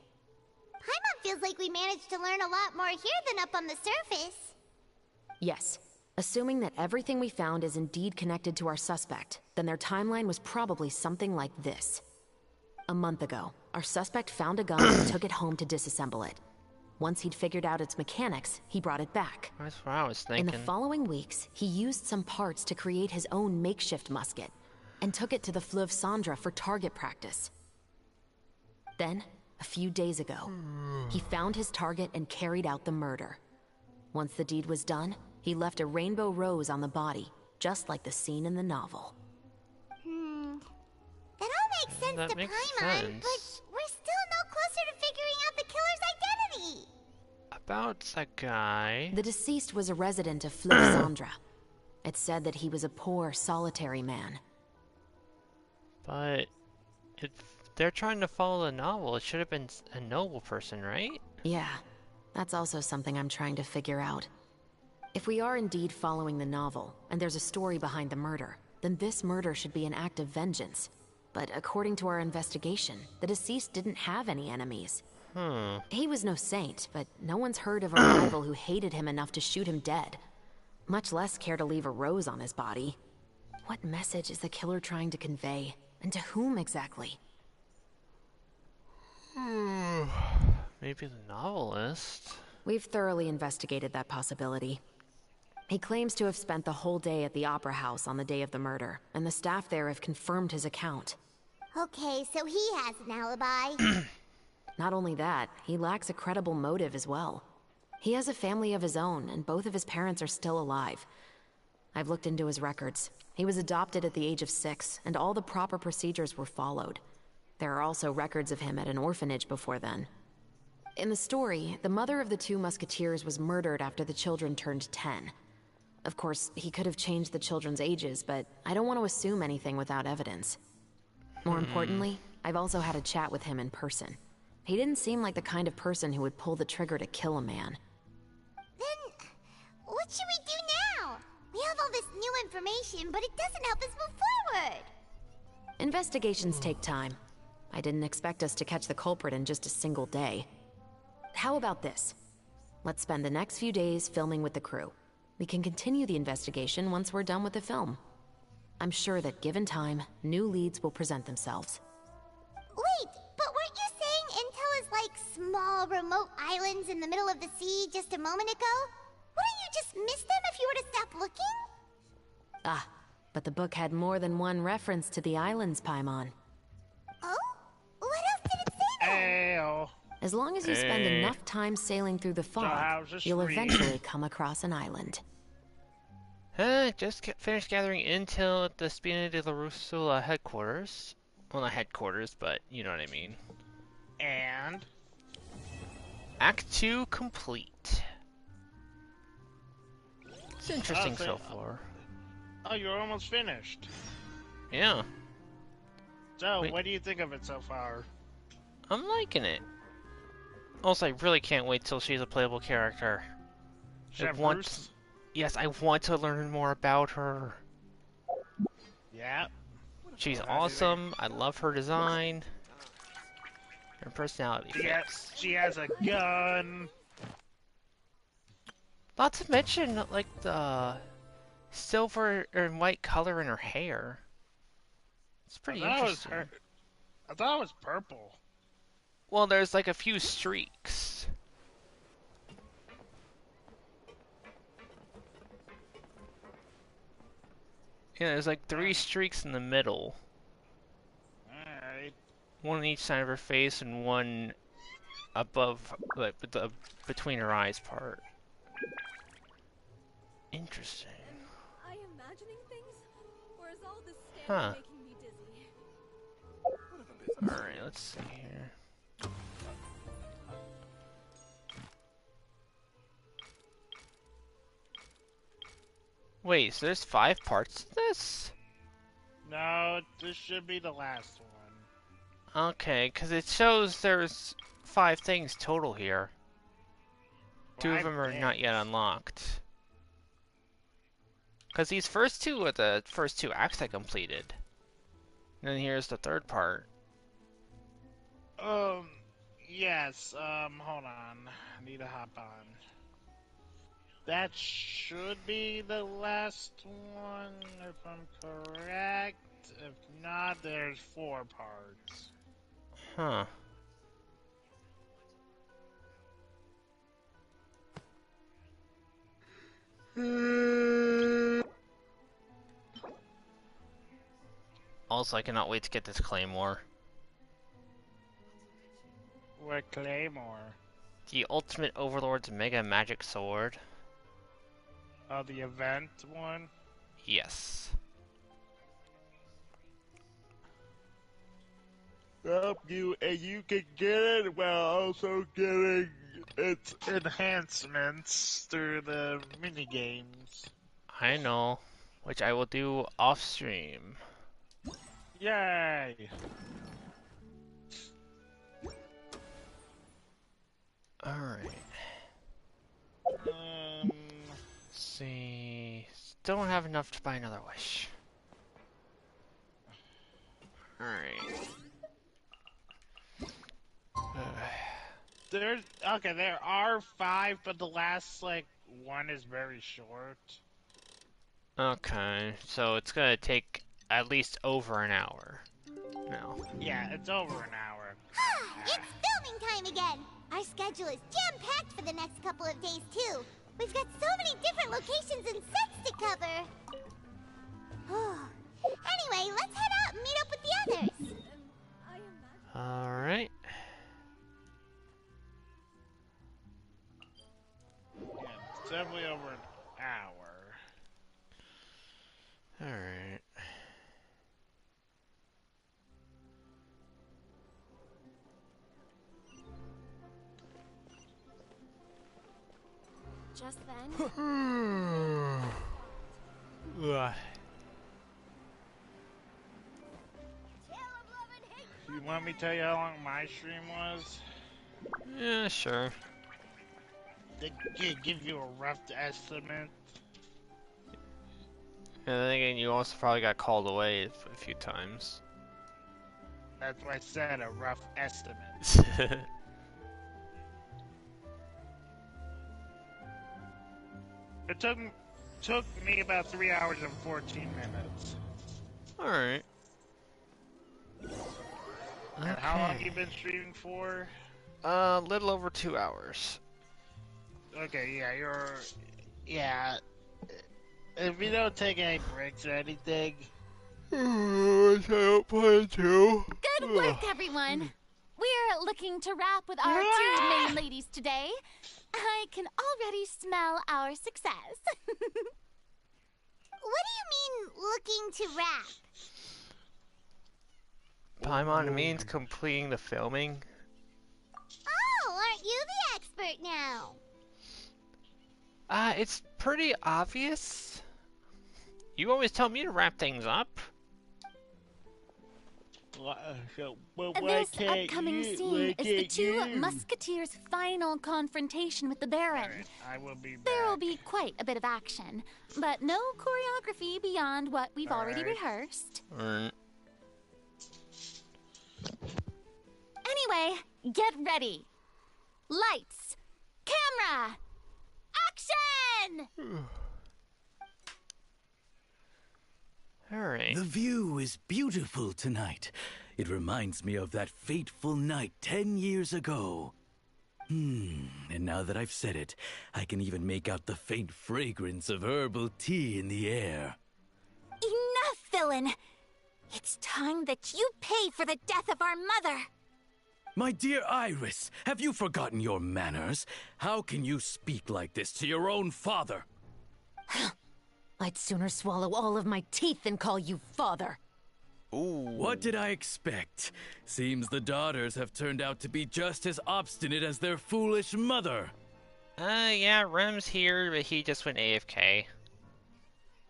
Paimon feels like we managed to learn a lot more here than up on the surface. Yes. Assuming that everything we found is indeed connected to our suspect, then their timeline was probably something like this. A month ago, our suspect found a gun and took it home to disassemble it. Once he'd figured out its mechanics, he brought it back. That's what I was thinking. In the following weeks, he used some parts to create his own makeshift musket, and took it to the Fleuve Sandra for target practice. Then, a few days ago, he found his target and carried out the murder. Once the deed was done, he left a rainbow rose on the body, just like the scene in the novel. That all makes sense That to makes Paimon, sense. but we're still no closer to figuring out the killer's identity. About that guy. The deceased was a resident of Fleuve Sandra. It's said that he was a poor, solitary man. But if they're trying to follow the novel, it should have been a noble person, right? Yeah, that's also something I'm trying to figure out. If we are indeed following the novel, and there's a story behind the murder, then this murder should be an act of vengeance. But according to our investigation, the deceased didn't have any enemies. He was no saint, but no one's heard of a rival who hated him enough to shoot him dead. Much less care to leave a rose on his body. What message is the killer trying to convey? And to whom exactly? Maybe the novelist. We've thoroughly investigated that possibility. He claims to have spent the whole day at the Opera House on the day of the murder, and the staff there have confirmed his account. Okay, so he has an alibi. Not only that, he lacks a credible motive as well. He has a family of his own, and both of his parents are still alive. I've looked into his records. He was adopted at the age of 6, and all the proper procedures were followed. There are also records of him at an orphanage before then. In the story, the mother of the 2 musketeers was murdered after the children turned 10. Of course, he could have changed the children's ages, but I don't want to assume anything without evidence. More importantly, I've also had a chat with him in person. He didn't seem like the kind of person who would pull the trigger to kill a man. Then, what should we do now? We have all this new information, but it doesn't help us move forward. Investigations take time. I didn't expect us to catch the culprit in just a single day. How about this? Let's spend the next few days filming with the crew. We can continue the investigation once we're done with the film. I'm sure that given time, new leads will present themselves. Wait, but weren't you saying Intel is like small, remote islands in the middle of the sea just a moment ago? Wouldn't you just miss them if you were to stop looking? Ah, but the book had more than one reference to the islands, Paimon. Oh? What else did it say then? Ayo. As long as you spend enough time sailing through the fog, you'll eventually come across an island. Just finished gathering intel at the Spina de la Rusula headquarters. Well, not headquarters, but you know what I mean. And? Act 2 complete. It's interesting so far. Oh, you're almost finished. Yeah. So, Wait. what do you think of it so far? I'm liking it. Also, I really can't wait till she's a playable character. Yes, I want to learn more about her. Yeah. She's awesome. I love her design. Her personality fits. She has a gun. Not to mention, like, the silver and white color in her hair. It's pretty interesting. I thought it was purple. Well, there's like a few streaks. Yeah, there's like 3 streaks in the middle. Alright. One on each side of her face and one above, like, between her eyes part. Interesting. I imagining things, or is all this Huh. making me dizzy? Alright, let's see here. Wait, so there's 5 parts to this? No, this should be the last one. Okay, because it shows there's 5 things total here. 2 of them are not yet unlocked. Because these first 2 are the first 2 acts I completed. And then here's the 3rd part. Yes, hold on. I need to hop on. That should be the last one, if I'm correct. If not, there's 4 parts. Huh. Also, I cannot wait to get this Claymore. What Claymore? The Ultimate Overlord's Mega Magic Sword. Oh, the event one? Yes. Yep, you can get it while also getting its enhancements through the minigames. I know, which I will do off stream. Yay! Alright. Let's see. Don't have enough to buy another wish. Alright. There are 5, but the last, one is very short. Okay, so it's gonna take at least over an hour. No. Yeah, it's over an hour. It's filming time again! Our schedule is jam-packed for the next couple of days, too. We've got so many different locations and sets to cover. Anyway, let's head out and meet up with the others. Alright. Yeah, it's definitely over an hour. Alright. Just then. Ugh. You want me to tell you how long my stream was? Yeah, sure. They give you a rough estimate. And then again, you also probably got called away a few times. That's why I said a rough estimate. It took me about 3 hours and 14 minutes. Alright. And how long you been streaming for? A little over 2 hours. Okay, yeah, yeah. If you don't take any breaks or anything. I don't plan to. Good work, everyone. We're looking to wrap with our two main ladies today. I can already smell our success. What do you mean, looking to wrap? Paimon means completing the filming. Oh, aren't you the expert now? It's pretty obvious. You always tell me to wrap things up. This upcoming scene is the two Musketeers' final confrontation with the Baron. Right, I will be back. There will be quite a bit of action, but no choreography beyond what we've already rehearsed. Anyway, get ready. Lights, camera, action! Alright. The view is beautiful tonight. It reminds me of that fateful night 10 years ago. And now that I've said it, I can even make out the faint fragrance of herbal tea in the air. Enough, villain! It's time that you pay for the death of our mother! My dear Iris, have you forgotten your manners? How can you speak like this to your own father? I'd sooner swallow all of my teeth than call you father. Ooh. What did I expect? Seems the daughters have turned out to be just as obstinate as their foolish mother. Yeah, Rem's here, but he just went AFK.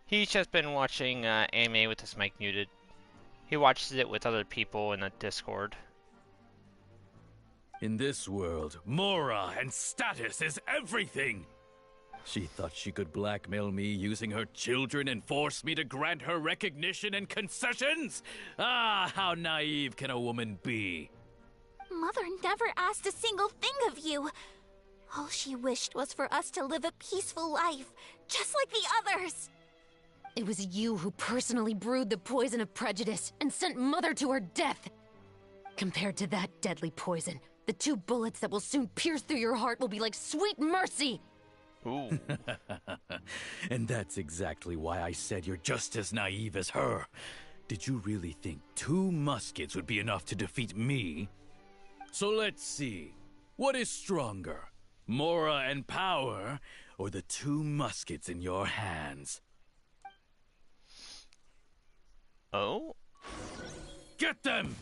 He's just been watching anime with his mic muted. He watches it with other people in the Discord. In this world, Mora and status is everything! She thought she could blackmail me using her children and force me to grant her recognition and concessions? Ah, how naive can a woman be? Mother never asked a single thing of you. All she wished was for us to live a peaceful life, just like the others. It was you who personally brewed the poison of prejudice and sent Mother to her death. Compared to that deadly poison, the 2 bullets that will soon pierce through your heart will be like sweet mercy. Ooh. And that's exactly why I said you're just as naive as her. Did you really think 2 muskets would be enough to defeat me? So let's see. What is stronger? Mora and power, or the 2 muskets in your hands? Oh? Get them!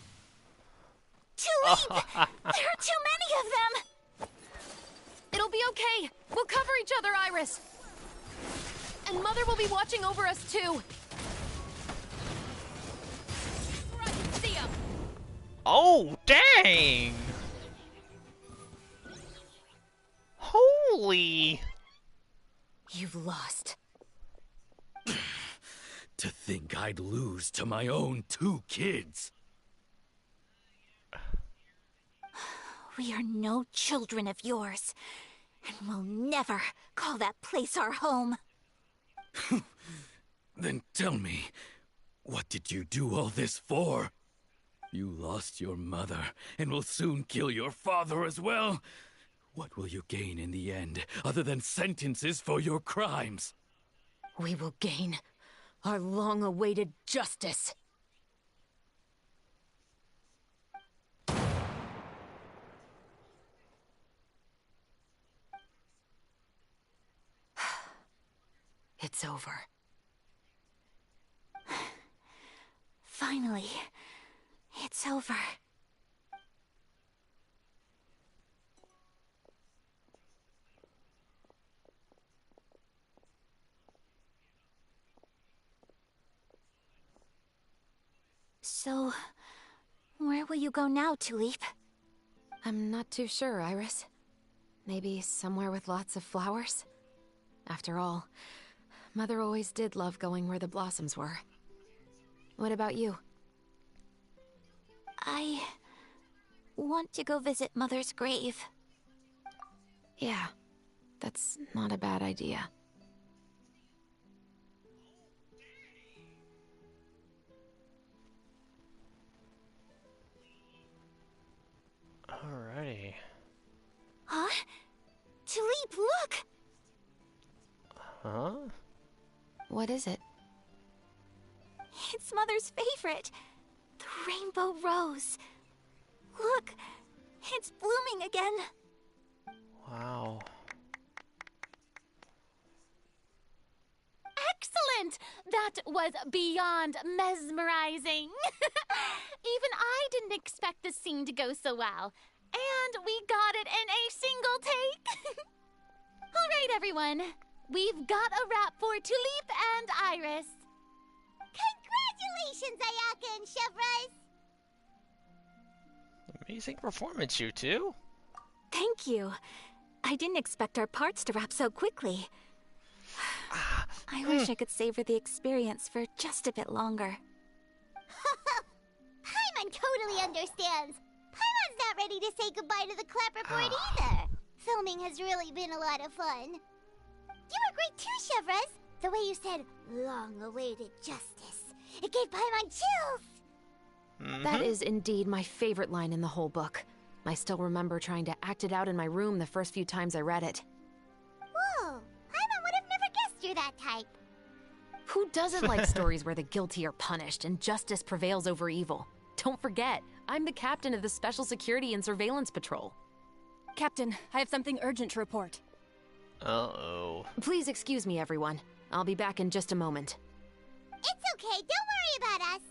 Too late! There are too many of them! It'll be okay. We'll cover each other, Iris. And Mother will be watching over us, too. Right, see ya. Oh, dang! Holy! You've lost. To think I'd lose to my own 2 kids. We are no children of yours, and we'll never call that place our home. Then tell me, what did you do all this for? You lost your mother, and will soon kill your father as well. What will you gain in the end, other than sentences for your crimes? We will gain our long-awaited justice. It's over. Finally, it's over. So, where will you go now, Tulip? I'm not too sure, Iris. Maybe somewhere with lots of flowers? After all, Mother always did love going where the blossoms were. What about you? I want to go visit Mother's grave. Yeah, that's not a bad idea. Alrighty. Huh? Tulip, look! Huh? What is it? It's Mother's favorite. The rainbow rose. Look, it's blooming again. Wow. Excellent! That was beyond mesmerizing. Even I didn't expect this scene to go so well. And we got it in a single take. All right, everyone. We've got a wrap for Tulip and Iris. Congratulations, Ayaka and Chevrolet! Amazing performance, you two. Thank you. I didn't expect our parts to wrap so quickly. I wish I could savor the experience for just a bit longer. Paimon totally understands. Paimon's not ready to say goodbye to the clap report either. Filming has really been a lot of fun. You were great too, Chevrolet. The way you said, long-awaited justice. It gave Paimon chills. That is indeed my favorite line in the whole book. I still remember trying to act it out in my room the first few times I read it. Whoa, Paimon would have never guessed you're that type. Who doesn't like stories where the guilty are punished and justice prevails over evil? Don't forget, I'm the captain of the Special Security and Surveillance Patrol. Captain, I have something urgent to report. Uh-oh. Please excuse me, everyone. I'll be back in just a moment. It's okay, don't worry about us.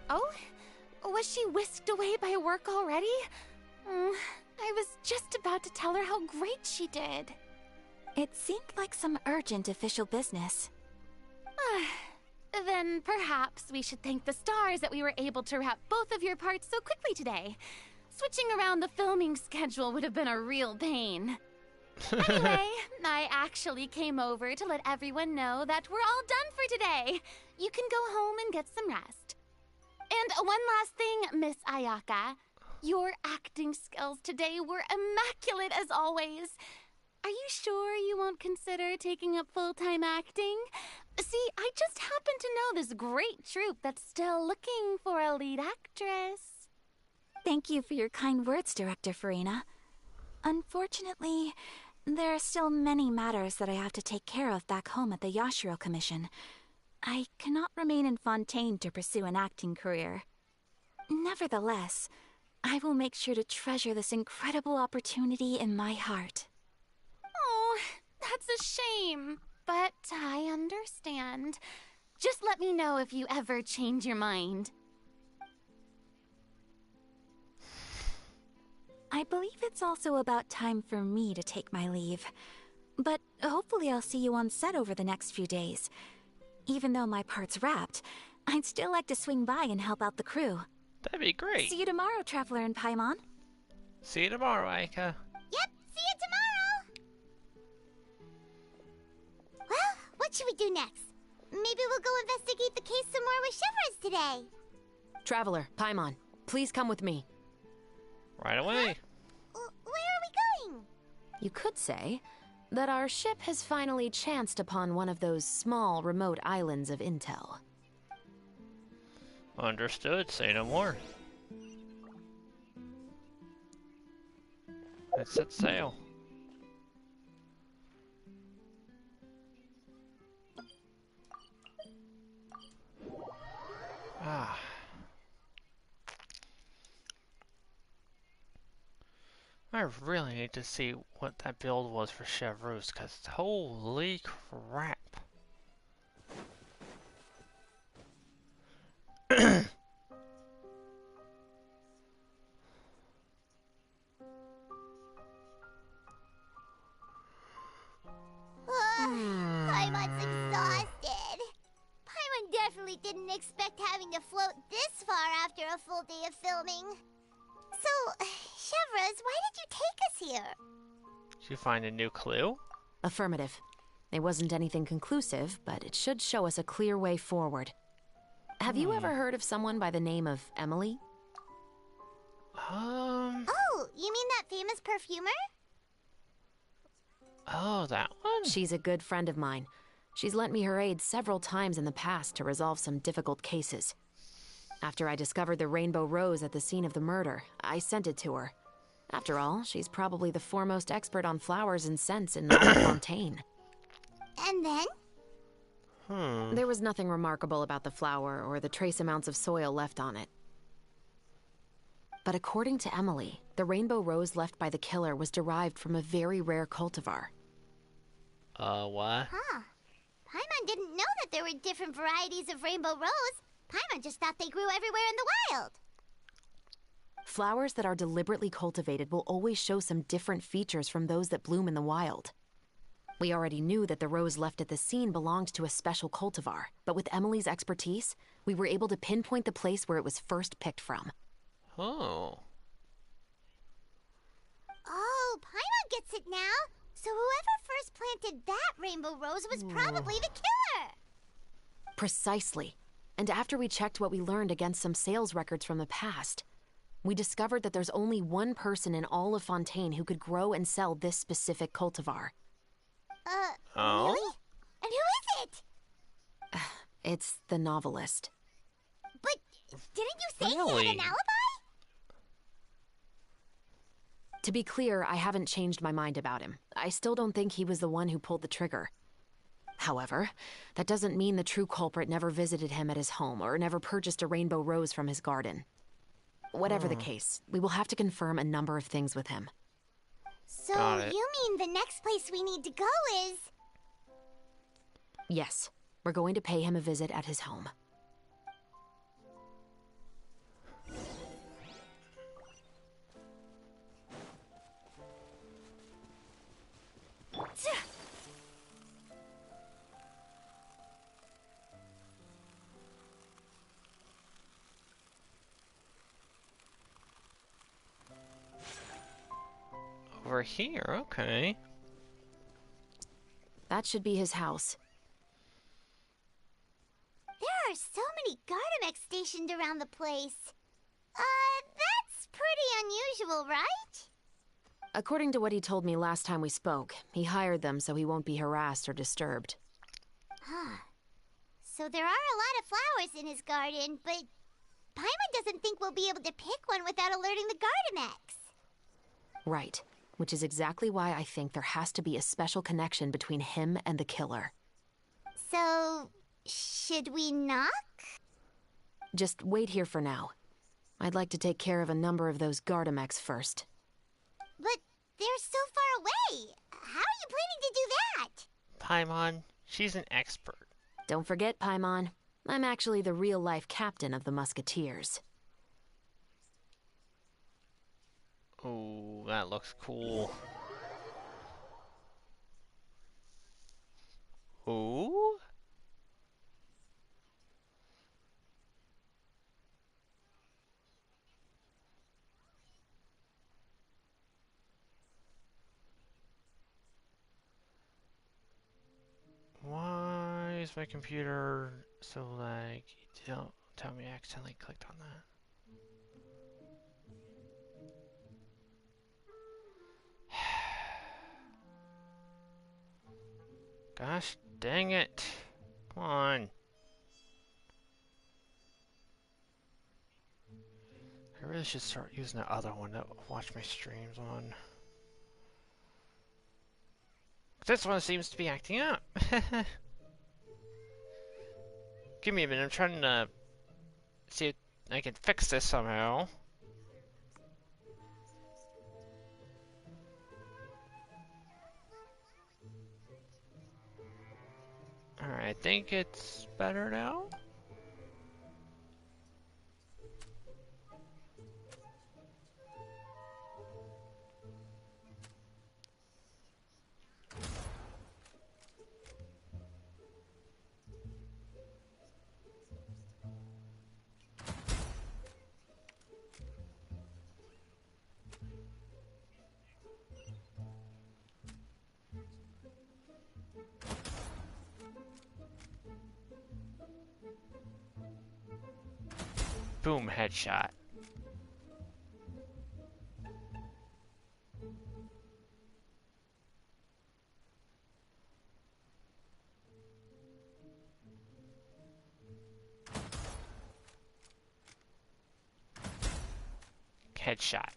Oh? Was she whisked away by work already? I was just about to tell her how great she did. It seemed like some urgent official business. Then perhaps we should thank the stars that we were able to wrap both of your parts so quickly today. Switching around the filming schedule would have been a real pain. Anyway, I actually came over to let everyone know that we're all done for today. You can go home and get some rest. And one last thing, Miss Ayaka. Your acting skills today were immaculate as always. Are you sure you won't consider taking up full-time acting? See, I just happen to know this great troupe that's still looking for a lead actress. Thank you for your kind words, Director Farina. Unfortunately, there are still many matters that I have to take care of back home at the Yashiro Commission. I cannot remain in Fontaine to pursue an acting career. Nevertheless, I will make sure to treasure this incredible opportunity in my heart. Oh, that's a shame, but I understand. Just let me know if you ever change your mind. I believe it's also about time for me to take my leave. But hopefully I'll see you on set over the next few days. Even though my part's wrapped, I'd still like to swing by and help out the crew. That'd be great. See you tomorrow, Traveler and Paimon. See you tomorrow, Aika. Yep, see you tomorrow. Well, what should we do next? Maybe we'll go investigate the case some more with Shivers today. Traveler, Paimon, please come with me. Right away. Where are we going? You could say, That our ship has finally chanced upon one of those small, remote islands of intel. Understood. Say no more. Let's set sail. Ah. I really need to see what that build was for Chevreuse, because holy crap. Paimon's exhausted. Paimon definitely didn't expect having to float this far after a full day of filming. So, Chevreuse, why did you take us here? Did you find a new clue? Affirmative. It wasn't anything conclusive, but it should show us a clear way forward. Have you ever heard of someone by the name of Emily? Oh, you mean that famous perfumer? Oh, that one? She's a good friend of mine. She's lent me her aid several times in the past to resolve some difficult cases. After I discovered the rainbow rose at the scene of the murder, I sent it to her. After all, she's probably the foremost expert on flowers and scents in Fontaine. And then? There was nothing remarkable about the flower or the trace amounts of soil left on it. But according to Emily, the rainbow rose left by the killer was derived from a very rare cultivar. What? Huh. Paimon didn't know that there were different varieties of rainbow rose. Paimon just thought they grew everywhere in the wild. Flowers that are deliberately cultivated will always show some different features from those that bloom in the wild. We already knew that the rose left at the scene belonged to a special cultivar, but with Emily's expertise, we were able to pinpoint the place where it was first picked from. Oh. Oh, Paimon gets it now. So whoever first planted that rainbow rose was probably the killer. Precisely. And after we checked what we learned against some sales records from the past, we discovered that there's only one person in all of Fontaine who could grow and sell this specific cultivar. Really? And who is it? It's the novelist. But didn't you say he Really? had an alibi? To be clear, I haven't changed my mind about him. I still don't think he was the one who pulled the trigger. However, that doesn't mean the true culprit never visited him at his home or never purchased a rainbow rose from his garden. Whatever the case, we will have to confirm a number of things with him. So Got it. you mean the next place we need to go is... Yes, we're going to pay him a visit at his home. Over here, okay. That should be his house. There are so many Gardamex stationed around the place. That's pretty unusual, right? According to what he told me last time we spoke, he hired them so he won't be harassed or disturbed. Huh. So there are a lot of flowers in his garden, but Paimon doesn't think we'll be able to pick one without alerting the Gardamex. Right, which is exactly why I think there has to be a special connection between him and the killer. So, should we knock? Just wait here for now. I'd like to take care of a number of those Gardamex first. But they're so far away. How are you planning to do that? Paimon, she's an expert. Don't forget, Paimon, I'm actually the real-life captain of the Musketeers. Oh, that looks cool. Ooh? Why is my computer so lag? Don't tell me I accidentally clicked on that. Gosh dang it. Come on. I really should start using the other one to watch my streams on. This one seems to be acting up. Give me a minute, I'm trying to see if I can fix this somehow. Alright, I think it's better now. Boom, headshot. Headshot.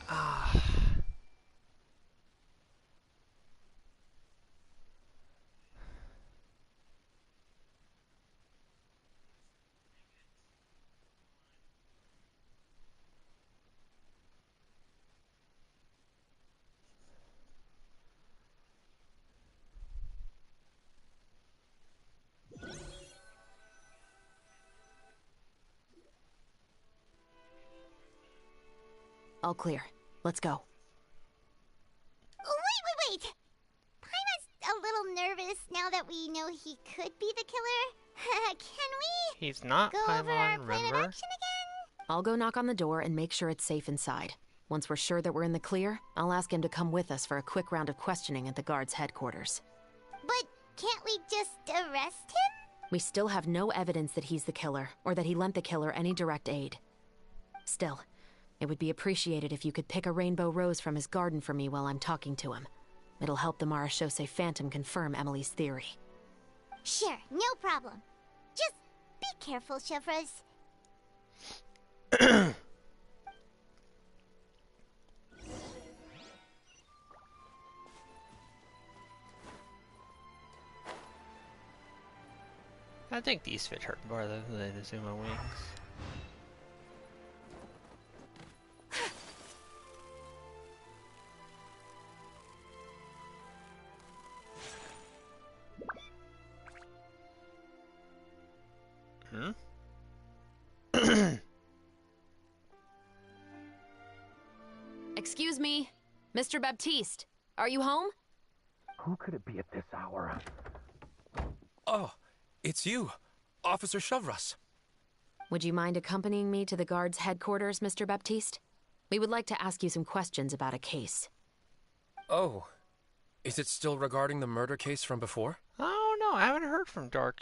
Ah. All clear. Let's go. Wait! Paimon's a little nervous now that we know he could be the killer. Can we He's not go over our Paimon, plan of remember? action again? I'll go knock on the door and make sure it's safe inside. Once we're sure that we're in the clear, I'll ask him to come with us for a quick round of questioning at the guard's headquarters. But can't we just arrest him? We still have no evidence that he's the killer, or that he lent the killer any direct aid. Still, it would be appreciated if you could pick a rainbow rose from his garden for me while I'm talking to him. It'll help the Marachose Phantom confirm Emily's theory. Sure, no problem. Just be careful, Chevros. I think these fit her more than the Zuma wings. Hmm? Excuse me, Mr. Baptiste, are you home? Who could it be at this hour? Oh, it's you, Officer Chevros. Would you mind accompanying me to the guard's headquarters, Mr. Baptiste? We would like to ask you some questions about a case. Oh, is it still regarding the murder case from before? Oh no, I haven't heard from Dark.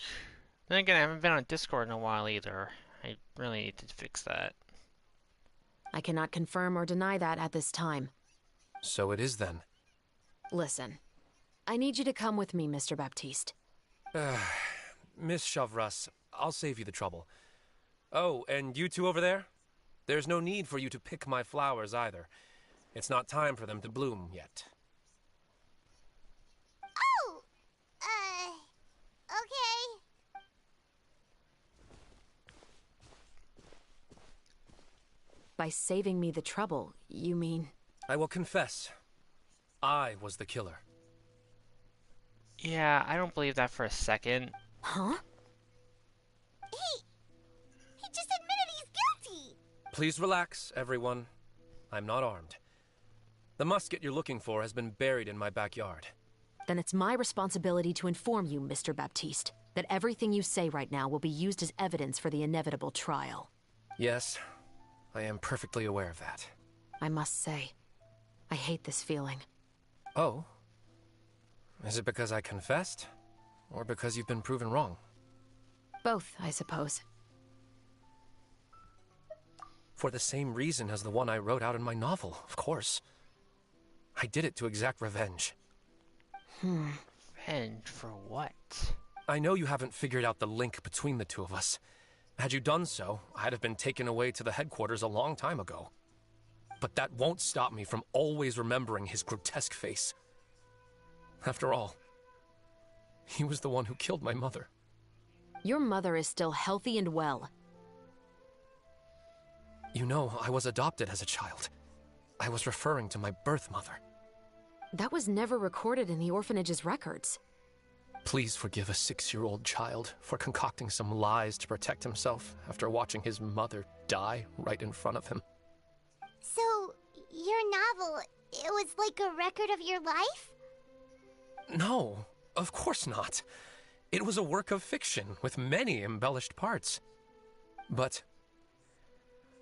Then again, I haven't been on Discord in a while either. I really need to fix that. I cannot confirm or deny that at this time. So it is then. Listen, I need you to come with me, Mr. Baptiste. Miss Chevros, I'll save you the trouble. Oh, and you two over there? There's no need for you to pick my flowers either. It's not time for them to bloom yet. Oh! Okay. By saving me the trouble, you mean... I will confess. I was the killer. Yeah, I don't believe that for a second. Huh? He just admitted he's guilty! Please relax, everyone. I'm not armed. The musket you're looking for has been buried in my backyard. Then it's my responsibility to inform you, Mr. Baptiste, that everything you say right now will be used as evidence for the inevitable trial. Yes, I am perfectly aware of that. I must say, I hate this feeling. Oh? Is it because I confessed? Or because you've been proven wrong? Both, I suppose. For the same reason as the one I wrote out in my novel, of course. I did it to exact revenge. Revenge for what? I know you haven't figured out the link between the two of us. Had you done so, I'd have been taken away to the headquarters a long time ago. But that won't stop me from always remembering his grotesque face. After all, he was the one who killed my mother. Your mother is still healthy and well. You know, I was adopted as a child. I was referring to my birth mother. That was never recorded in the orphanage's records. Please forgive a 6-year-old child for concocting some lies to protect himself after watching his mother die right in front of him. So, your novel, it was like a record of your life? No, of course not. It was a work of fiction with many embellished parts. But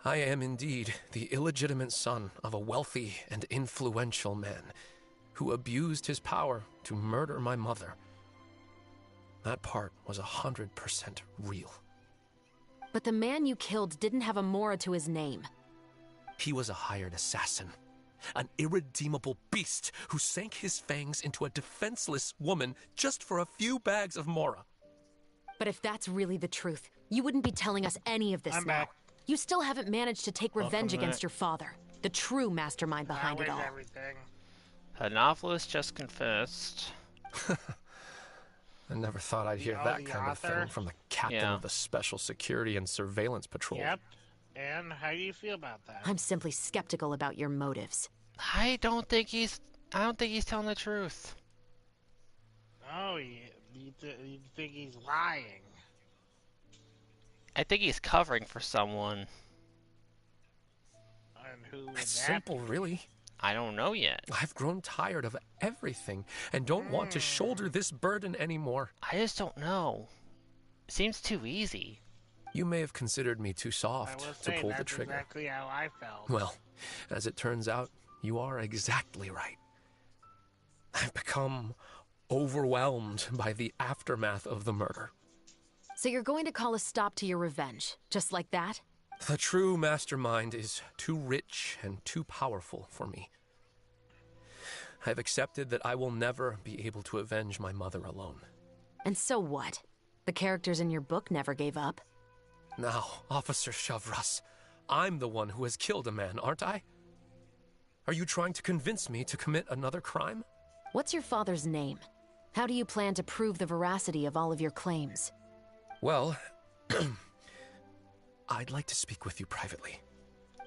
I am indeed the illegitimate son of a wealthy and influential man who abused his power to murder my mother. That part was 100% real. But the man you killed didn't have a Mora to his name. He was a hired assassin, an irredeemable beast who sank his fangs into a defenseless woman just for a few bags of Mora. But if that's really the truth, you wouldn't be telling us any of this now. Back. You still haven't managed to take revenge Welcome against back. your father, the true mastermind behind it all. Everything. The novelist just confessed. I never thought I'd hear that kind of thing from the captain Yeah. of the Special Security and Surveillance Patrol. Yep. And how do you feel about that? I'm simply skeptical about your motives. I don't think he's telling the truth. Oh, you think he's lying? I think he's covering for someone. And who would It's that simple, be? really. I don't know yet. I've grown tired of everything and don't want to shoulder this burden anymore. I just don't know. It seems too easy. You may have considered me too I soft was to saying, pull the that's trigger. exactly how I felt. Well, as it turns out, you are exactly right. I've become overwhelmed by the aftermath of the murder. So you're going to call a stop to your revenge, just like that? The true mastermind is too rich and too powerful for me. I've accepted that I will never be able to avenge my mother alone. And so what? The characters in your book never gave up. Now, Officer Shavras, I'm the one who has killed a man, aren't I? Are you trying to convince me to commit another crime? What's your father's name? How do you plan to prove the veracity of all of your claims? Well, I'd like to speak with you privately.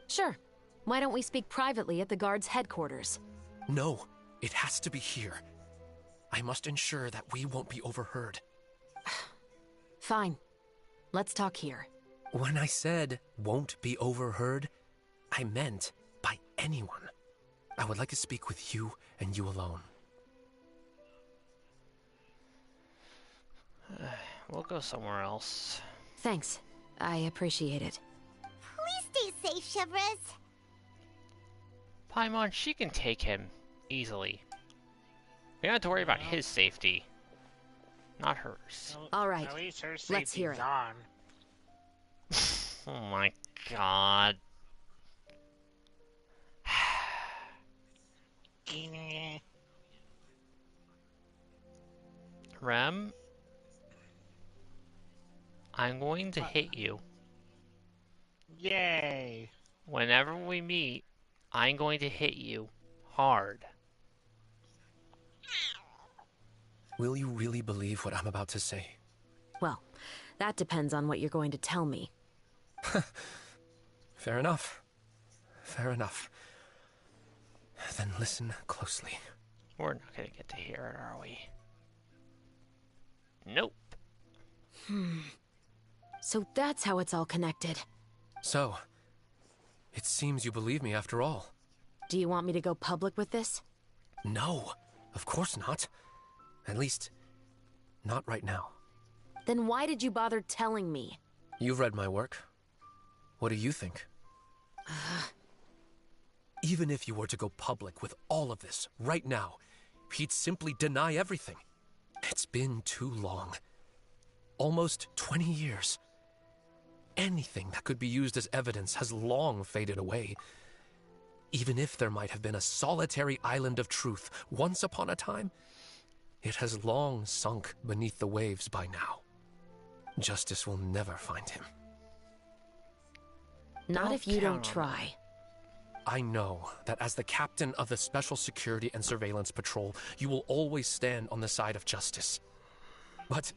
Sure. Why don't we speak privately at the guard's headquarters? No, it has to be here. I must ensure that we won't be overheard. Fine. Let's talk here. When I said won't be overheard, I meant by anyone. I would like to speak with you and you alone. We'll go somewhere else. Thanks. I appreciate it. Please stay safe, Chevres. Paimon, she can take him easily. We don't have to worry about his safety. Not hers. All right. At least her Let's hear safety's it. on. Oh my god. Rem, I'm going to hit you. Yay. Whenever we meet, I'm going to hit you hard. Will you really believe what I'm about to say? Well, that depends on what you're going to tell me. Fair enough. Fair enough. Then listen closely. We're not going to get to hear it, are we? Nope. So that's how it's all connected. So, it seems you believe me after all. Do you want me to go public with this? No, of course not. At least, not right now. Then why did you bother telling me? You've read my work. What do you think? Even if you were to go public with all of this right now, he'd simply deny everything. It's been too long. Almost 20 years. anything that could be used as evidence has long faded away. Even if there might have been a solitary island of truth once upon a time, it has long sunk beneath the waves by now. Justice will never find him. Not if you don't try. I know that as the captain of the Special Security and Surveillance Patrol, you will always stand on the side of justice. But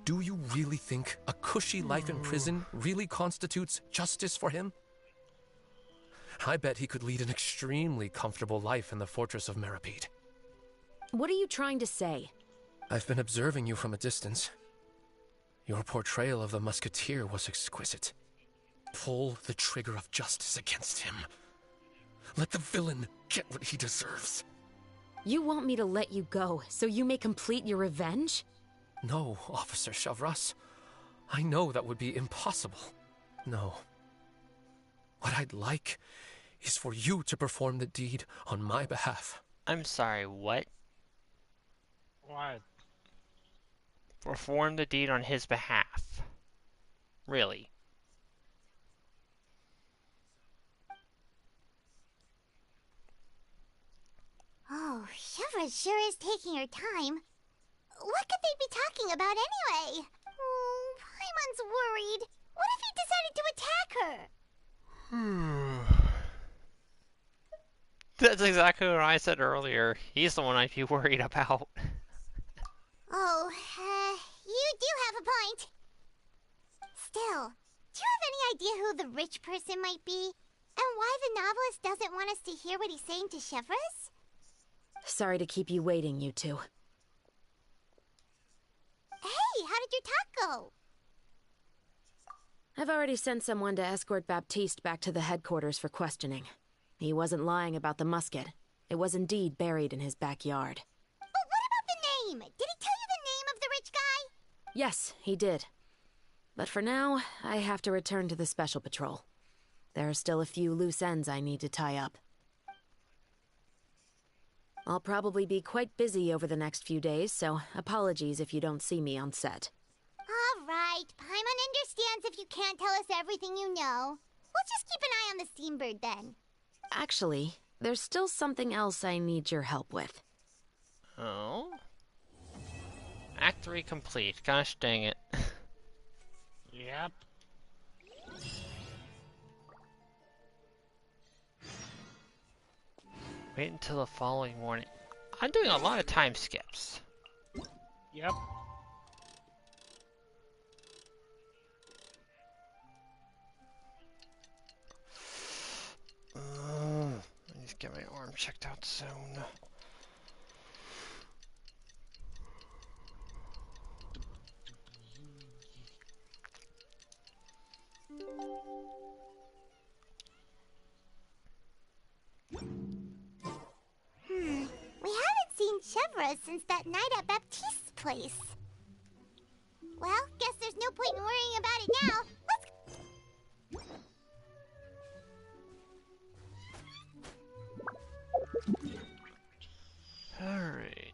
do you really think a cushy life in prison really constitutes justice for him? I bet he could lead an extremely comfortable life in the fortress of Meripede. What are you trying to say? I've been observing you from a distance. Your portrayal of the musketeer was exquisite. Pull the trigger of justice against him. Let the villain get what he deserves. You want me to let you go so you may complete your revenge? No, Officer Shavras. I know that would be impossible. No. What I'd like is for you to perform the deed on my behalf. I'm sorry, what? What? Perform the deed on his behalf. Really? Oh, Shiva sure is taking her time. What could they be talking about anyway? Oh, Paimon's worried. What if he decided to attack her? That's exactly what I said earlier. He's the one I'd be worried about. Oh, you do have a point. Still, do you have any idea who the rich person might be? And why the novelist doesn't want us to hear what he's saying to Chevres? Sorry to keep you waiting, you two. Hey, how did your talk go? I've already sent someone to escort Baptiste back to the headquarters for questioning. He wasn't lying about the musket. It was indeed buried in his backyard. But what about the name? Did he tell you the name of the rich guy? Yes, he did. But for now, I have to return to the Special Patrol. There are still a few loose ends I need to tie up. I'll probably be quite busy over the next few days, so apologies if you don't see me on set. All right, Paimon understands if you can't tell us everything you know. We'll just keep an eye on the Steambird then. Actually, there's still something else I need your help with. Oh? Act 3 complete. Gosh dang it. Yep. Wait until the following morning. I'm doing a lot of time skips. Yep. I need to get my arm checked out soon. We haven't seen Chevra since that night at Baptiste's place. Well, guess there's no point in worrying about it now. Alright.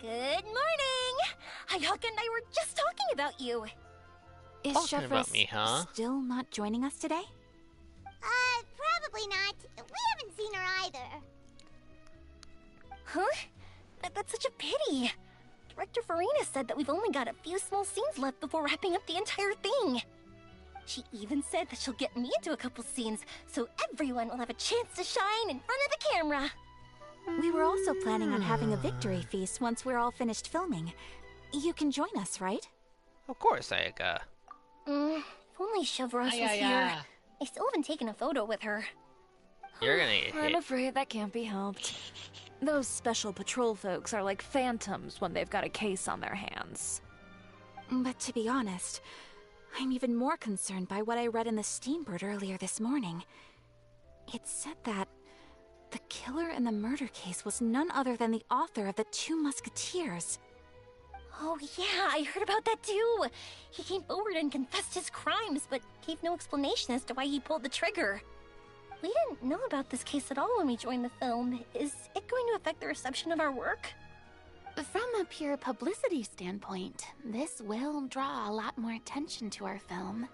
Good morning! Hayaka and I were just talking about you. Is Talking about Chevres me, huh? still not joining us today? Probably not. We haven't seen her either. Huh? That's such a pity. Director Farina said that we've only got a few small scenes left before wrapping up the entire thing. She even said that she'll get me into a couple scenes, so everyone will have a chance to shine in front of the camera. We were also planning on having a victory feast once we're all finished filming. You can join us, right? Of course, Ayaka. If only Chevros was here. I still haven't taken a photo with her. You're gonna get I'm hit. afraid that can't be helped. Those special patrol folks are like phantoms when they've got a case on their hands. But to be honest, I'm even more concerned by what I read in the Steambird earlier this morning. It said that the killer in the murder case was none other than the author of the Two Musketeers. Oh yeah, I heard about that too. He came forward and confessed his crimes, but gave no explanation as to why he pulled the trigger. We didn't know about this case at all when we joined the film. Is it going to affect the reception of our work? From a pure publicity standpoint, this will draw a lot more attention to our film.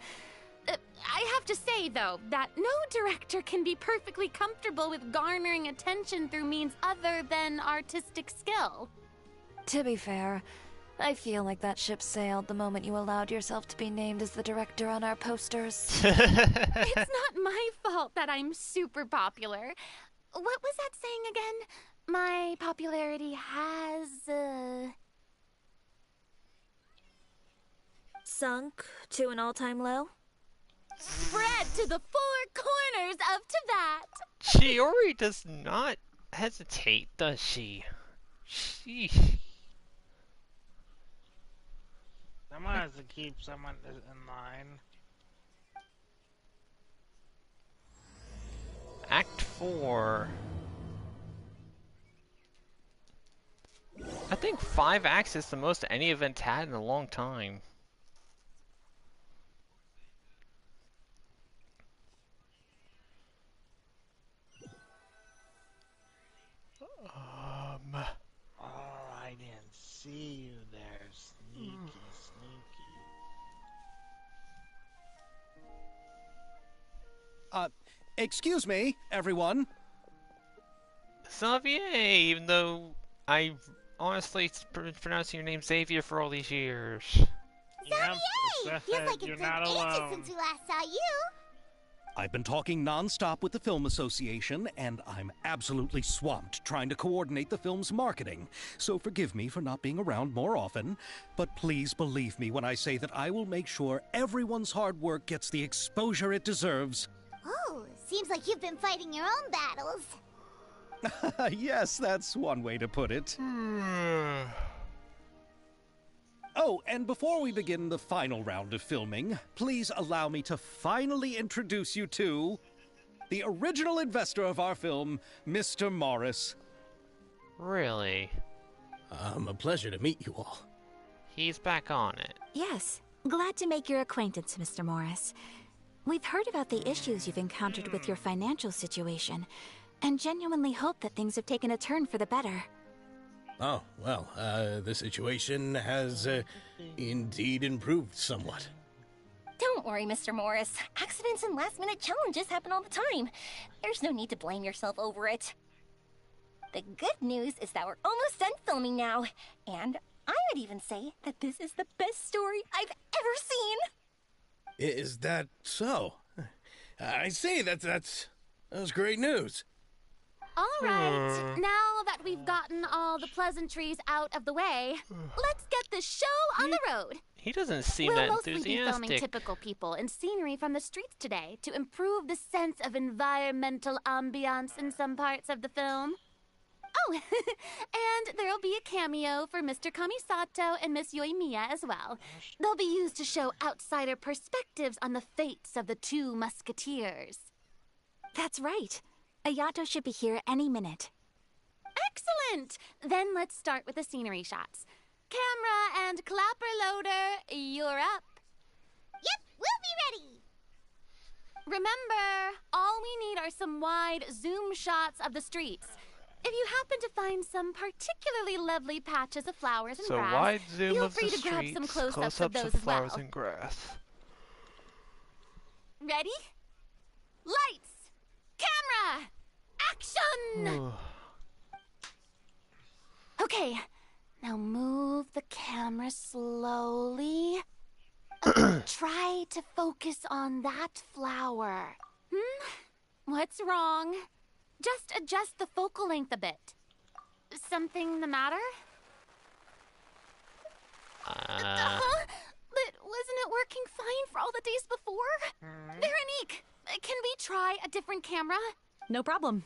I have to say, though, that no director can be perfectly comfortable with garnering attention through means other than artistic skill. To be fair, I feel like that ship sailed the moment you allowed yourself to be named as the director on our posters. It's not my fault that I'm super popular. What was that saying again? My popularity has, Sunk to an all-time low? spread to the four corners of Teyvat. Chiori does not hesitate, does she? Sheesh. Someone has to keep someone in line. Act 4. I think 5 acts is the most any event had in a long time. Oh, I didn't see you there, sneaky, sneaky. Excuse me, everyone. Xavier, even though I honestly pronouncing your name Xavier for all these years. Xavier! Feels like it's You're been not ages alone. since we last saw you. I've been talking non-stop with the Film Association, and I'm absolutely swamped trying to coordinate the film's marketing. So forgive me for not being around more often, but please believe me when I say that I will make sure everyone's hard work gets the exposure it deserves. Oh, seems like you've been fighting your own battles. Yes, that's one way to put it. Oh, and before we begin the final round of filming, please allow me to finally introduce you to the original investor of our film, Mr. Morris. Really? A pleasure to meet you all. He's back on it. Yes, glad to make your acquaintance, Mr. Morris. We've heard about the issues you've encountered with your financial situation, and genuinely hope that things have taken a turn for the better. Oh, well, the situation has indeed improved somewhat. Don't worry, Mr. Morris. Accidents and last-minute challenges happen all the time. There's no need to blame yourself over it. The good news is that we're almost done filming now, and I would even say that this is the best story I've ever seen. Is that so? I say that's great news. All right, now that we've gotten all the pleasantries out of the way, let's get this show on the road. He doesn't seem We'll that mostly be filming enthusiastic. typical people and scenery from the streets today to improve the sense of environmental ambiance in some parts of the film. Oh, and there'll be a cameo for Mr. Kamisato and Miss Yoimiya as well. They'll be used to show outsider perspectives on the fates of the two musketeers. That's right. Ayato should be here any minute. Excellent! Then let's start with the scenery shots. Camera and clapper loader, you're up. Yep, we'll be ready. Remember, all we need are some wide zoom shots of the streets. If you happen to find some particularly lovely patches of flowers and So grass, wide zoom feel of free the to grab some streets, close-ups of those of as flowers well. and grass. Ready? Lights! Camera! Action! Okay, now move the camera slowly. Try to focus on that flower. What's wrong? Just adjust the focal length a bit. Something the matter? But wasn't it working fine for all the days before? Veronique, can we try a different camera? No problem.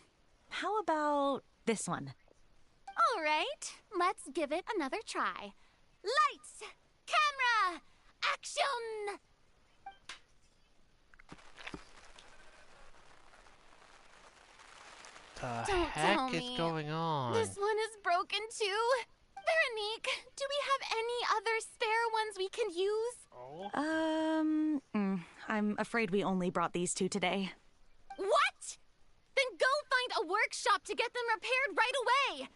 How about this one? All right, let's give it another try. Lights, camera, action! The Don't tell heck is me. going on? This one is broken too. Veronique, do we have any other spare ones we can use? I'm afraid we only brought these two today. What? Then go find a workshop to get them repaired right away.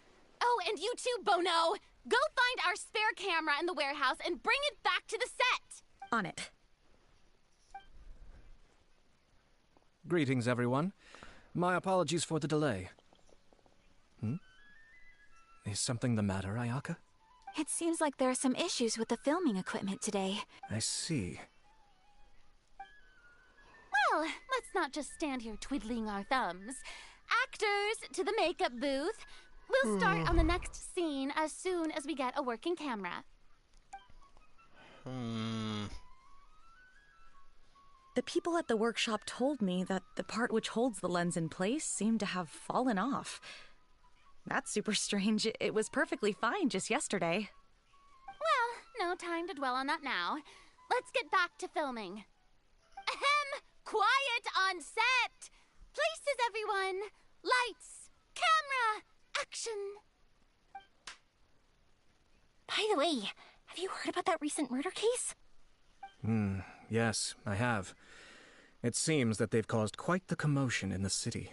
Oh, and you too, Bono. Go find our spare camera in the warehouse and bring it back to the set. On it. Greetings, everyone. My apologies for the delay. Is something the matter, Ayaka? It seems like there are some issues with the filming equipment today. I see. Well, let's not just stand here twiddling our thumbs. Actors, to the makeup booth. We'll start on the next scene as soon as we get a working camera. The people at the workshop told me that the part which holds the lens in place seemed to have fallen off. That's super strange. It was perfectly fine just yesterday. Well, no time to dwell on that now. Let's get back to filming. Ahem! Quiet on set! Places, everyone! Lights! Camera! Action! By the way, have you heard about that recent murder case? Yes, I have. It seems that they've caused quite the commotion in the city.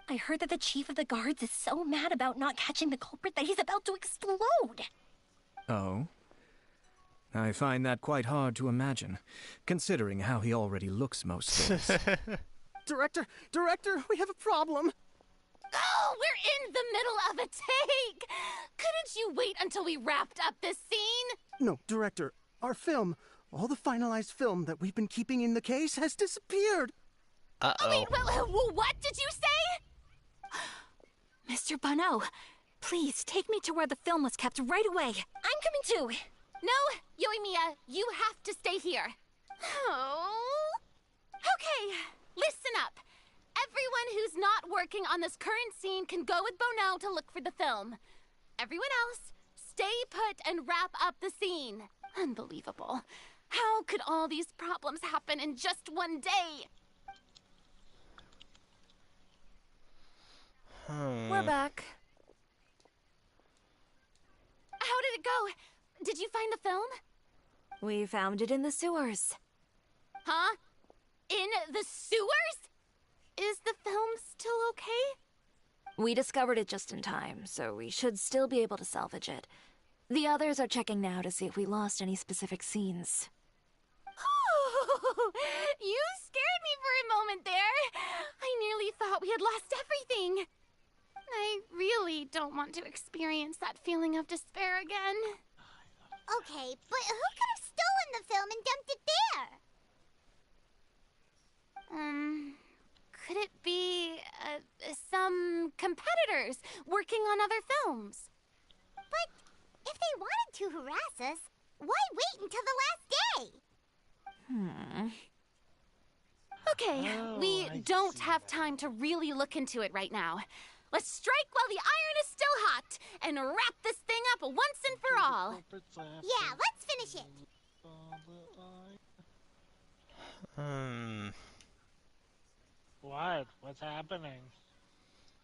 I heard that the chief of the guards is so mad about not catching the culprit that he's about to explode. Oh? I find that quite hard to imagine, considering how he already looks most days. Director, we have a problem. Oh, we're in the middle of a take! Couldn't you wait until we wrapped up this scene? No, Director, our film, all the finalized film that we've been keeping in the case has disappeared. Uh-oh. Wait, what did you say? Mr. Bono, please take me to where the film was kept right away. I'm coming too. No, Yoimiya, you have to stay here. Oh. Okay, listen up. Everyone who's not working on this current scene can go with Bono to look for the film. Everyone else, stay put and wrap up the scene. Unbelievable. How could all these problems happen in just one day? We're back. How did it go? Did you find the film? We found it in the sewers. Huh? In the sewers? Is the film still okay? We discovered it just in time, so we should still be able to salvage it. The others are checking now to see if we lost any specific scenes. Oh, you scared me for a moment there. I nearly thought we had lost everything. I really don't want to experience that feeling of despair again. Okay, but who could have stolen the film and dumped it there? Could it be, some competitors working on other films? But if they wanted to harass us, why wait until the last day? Okay, we don't have time to really look into it right now. Let's strike while the iron is still hot and wrap this thing up once and for all. Yeah, let's finish it. What? What's happening?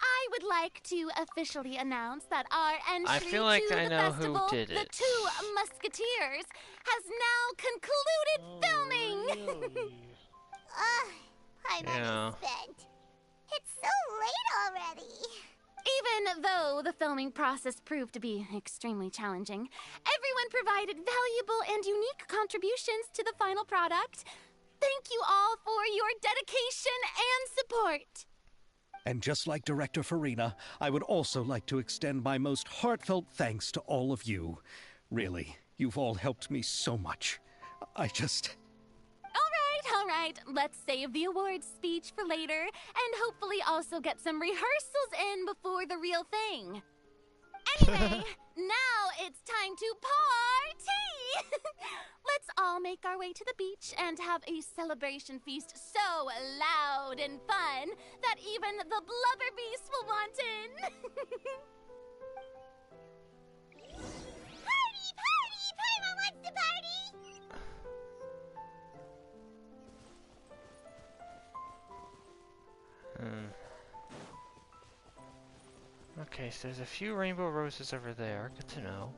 I would like to officially announce that our entry I feel like to I the know festival, who did The it. Two Musketeers, has now concluded filming. I'm Yeah. spent. It's so late already. Even though the filming process proved to be extremely challenging, everyone provided valuable and unique contributions to the final product. Thank you all for your dedication and support. And just like Director Farina, I would also like to extend my most heartfelt thanks to all of you. Really, you've all helped me so much. All right, let's save the awards speech for later, and hopefully also get some rehearsals in before the real thing. Anyway, now it's time to party! Let's all make our way to the beach and have a celebration feast so loud and fun that even the blubber beast will want in. Party! Party! Paimon wants to party! Okay, so there's a few rainbow roses over there. Good to know.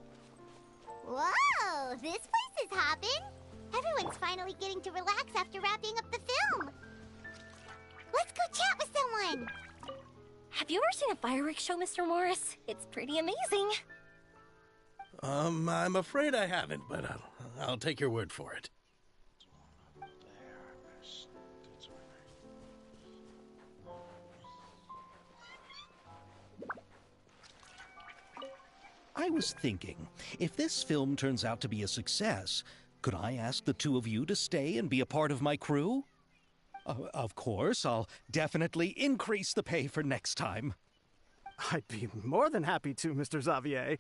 Whoa! This place is hopping! Everyone's finally getting to relax after wrapping up the film! Let's go chat with someone! Have you ever seen a fireworks show, Mr. Morris? It's pretty amazing. I'm afraid I haven't, but I'll take your word for it. I was thinking, if this film turns out to be a success, could I ask the two of you to stay and be a part of my crew? Of course, I'll definitely increase the pay for next time. I'd be more than happy to, Mr. Xavier.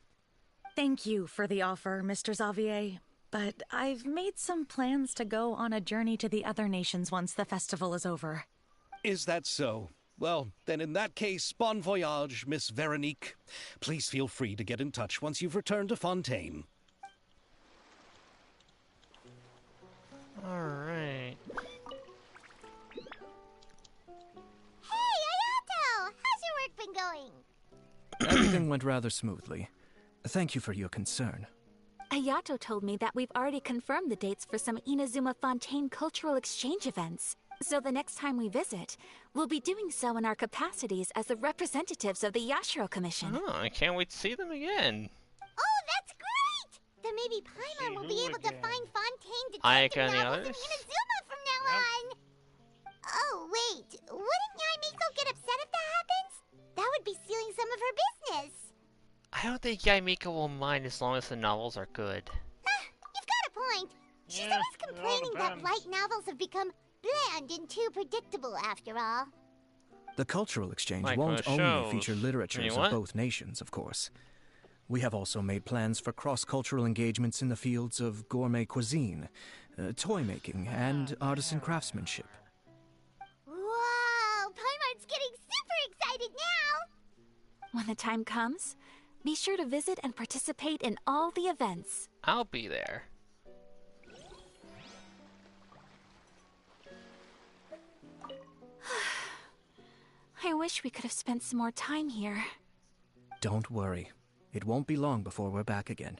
Thank you for the offer, Mr. Xavier. But I've made some plans to go on a journey to the other nations once the festival is over. Is that so? Well, then in that case, bon voyage, Miss Veronique. Please feel free to get in touch once you've returned to Fontaine. Alright. Hey, Ayato! How's your work been going? Everything went rather smoothly. Thank you for your concern. Ayato told me that we've already confirmed the dates for some Inazuma Fontaine cultural exchange events. So the next time we visit, we'll be doing so in our capacities as the representatives of the Yashiro Commission. Oh, I can't wait to see them again. Oh, that's great! Then maybe Paimon will be able to find Fontaine Ayaka detective and the novels in others? Inazuma from now on! Oh, wait. Wouldn't Yaimiko get upset if that happens? That would be stealing some of her business. I don't think Yaimiko will mind as long as the novels are good. You've got a point. She's always complaining that light novels have become bland and too predictable after all. The cultural exchange Like won't most only shows. feature literatures What? of both nations, of course. We have also made plans for cross-cultural engagements in the fields of gourmet cuisine, toy making, and artisan craftsmanship. Whoa! Paimon's getting super excited now! When the time comes, be sure to visit and participate in all the events. I'll be there. I wish we could have spent some more time here. Don't worry. It won't be long before we're back again.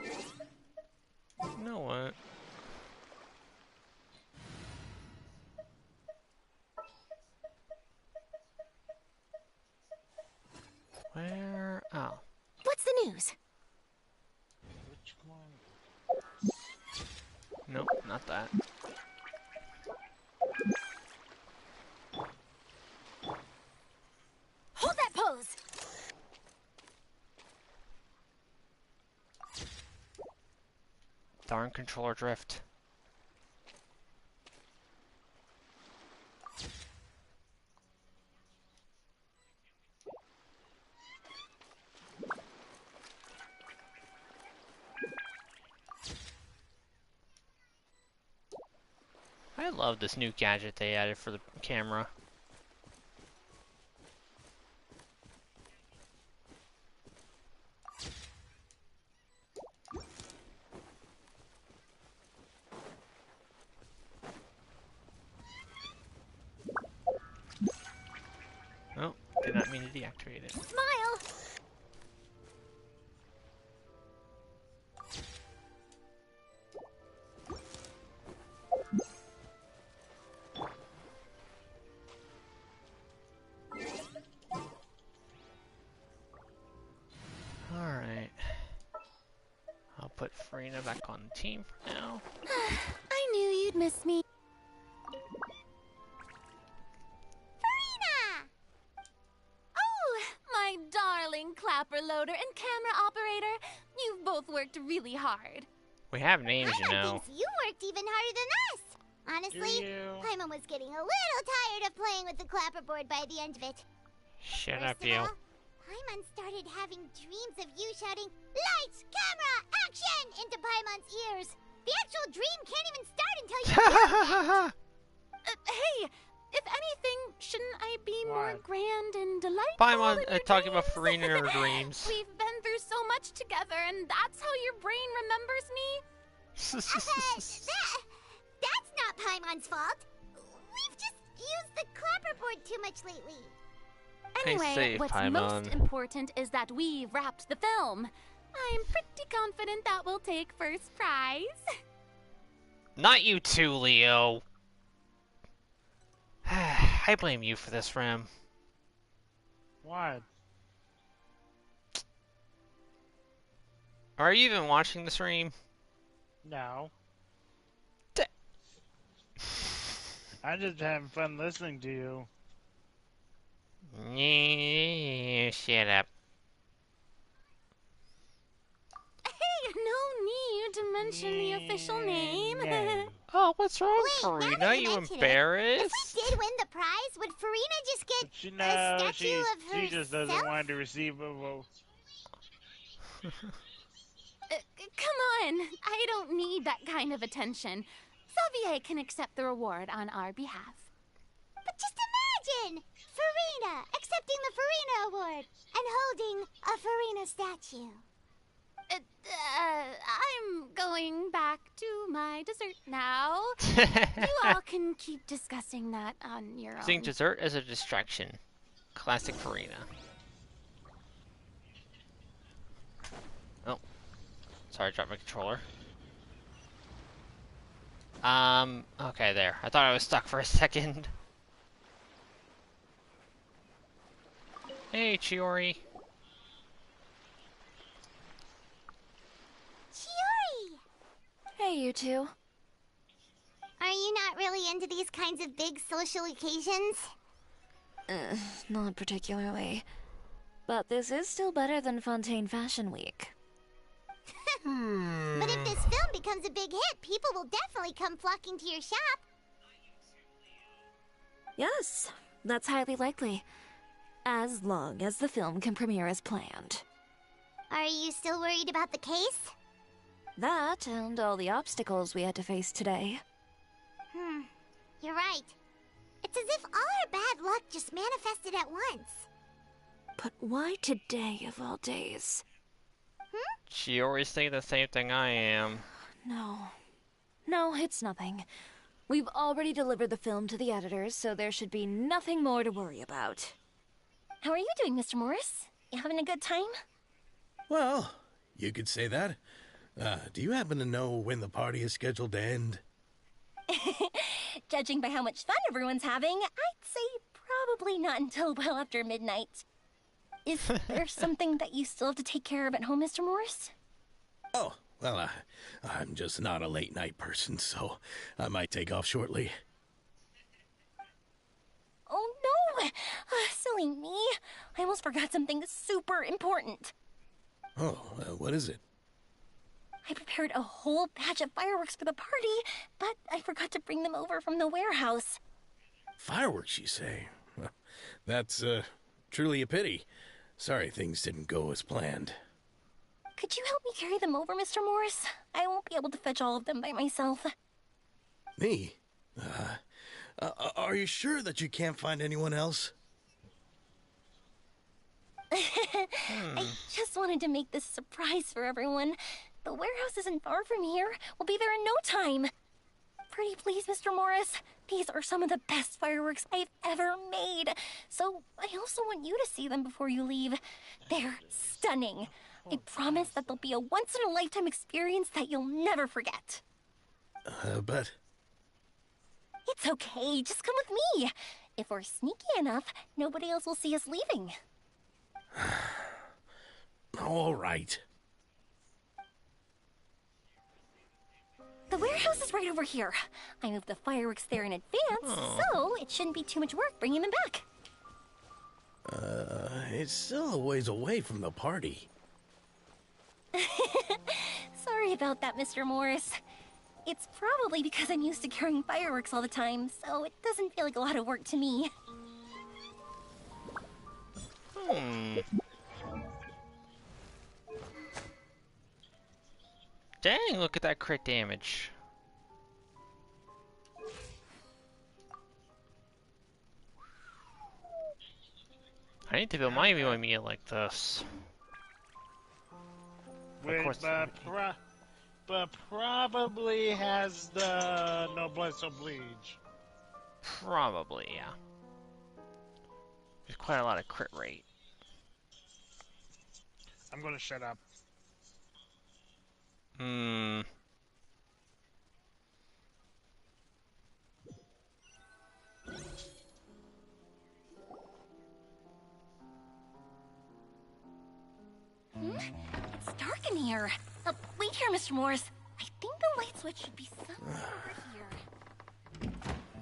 You know what? Where? Oh. What's the news? Nope, not that. Hold that pose! Darn controller drift. I love this new gadget they added for the camera. Oh, did not mean to deactivate it. Smile! Alright. I'll put Farina back on the team for now. I knew you'd miss me. Oh, my darling clapper loader and camera operator. You've both worked really hard. We have names, you Paimon know. thinks you worked even harder than us. Honestly, Paimon was getting a little tired of playing with the clapperboard by the end of it. Shut First up, of you. all, Paimon started having dreams of you shouting, "Lights, camera, action!" into Paimon's ears. The actual dream can't even start until you Hey, if anything, shouldn't I be more grand and delightful? Paimon talking about Farina in her dreams. We've been through so much together, and that's how your brain remembers me? That's not Paimon's fault. We've just used the clapperboard too much lately. Anyway, what's most important is that we've wrapped the film. I'm pretty confident that we'll take first prize. Not you too, Leo. I blame you for this, Ram. What? Are you even watching the stream? No. I'm just having fun listening to you. Shut up. Hey, no need to mention the official name. Oh, what's wrong, Wait, now Farina? that You mention embarrassed? If we did win the prize, would Farina just get No, a statue of herself? she just doesn't want to receive a vote. Come on, I don't need that kind of attention. Xavier can accept the reward on our behalf. But just imagine! Farina accepting the Farina Award and holding a Farina statue. I'm going back to my dessert now. You all can keep discussing that on your own. Using dessert as a distraction. Classic Farina. Oh. Sorry, I dropped my controller. Okay, there. I thought I was stuck for a second. Hey, Chiori. Chiori! Hey, you two. Are you not really into these kinds of big social occasions? Not particularly. But this is still better than Fontaine Fashion Week. But if this film becomes a big hit, people will definitely come flocking to your shop. Yes, that's highly likely. As long as the film can premiere as planned. Are you still worried about the case? That and all the obstacles we had to face today. You're right. It's as if all our bad luck just manifested at once. But why today of all days? Chiori's saying the same thing I am. No, it's nothing. We've already delivered the film to the editors, so there should be nothing more to worry about. How are you doing, Mr. Morris? You having a good time? Well, you could say that. Do you happen to know when the party is scheduled to end? Judging by how much fun everyone's having, I'd say probably not until well after midnight. Is there something that you still have to take care of at home, Mr. Morris? Oh, well, I'm just not a late night person, so I might take off shortly. Oh no! Silly me. I almost forgot something super important. Oh, what is it? I prepared a whole batch of fireworks for the party, but I forgot to bring them over from the warehouse. Fireworks, you say? Well, that's truly a pity. Sorry things didn't go as planned. Could you help me carry them over, Mr. Morris? I won't be able to fetch all of them by myself. Me? Are you sure that you can't find anyone else? I just wanted to make this surprise for everyone. The warehouse isn't far from here. We'll be there in no time. Pretty please, Mr. Morris. These are some of the best fireworks I've ever made. So I also want you to see them before you leave. They're stunning. I promise that they'll be a once-in-a-lifetime experience that you'll never forget. But... It's okay. Just come with me. If we're sneaky enough, nobody else will see us leaving. All right. The warehouse is right over here. I moved the fireworks there in advance, so it shouldn't be too much work bringing them back. It's still a ways away from the party. Sorry about that, Mr. Morris. It's probably because I'm used to carrying fireworks all the time, so it doesn't feel like a lot of work to me. Dang, look at that crit damage. I need to build my Yoimiya like this. Wait, but probably has the Noblesse Oblige. Probably, yeah. There's quite a lot of crit rate. I'm gonna shut up. It's dark in here. Wait here, Mr. Morris. I think the light switch should be somewhere over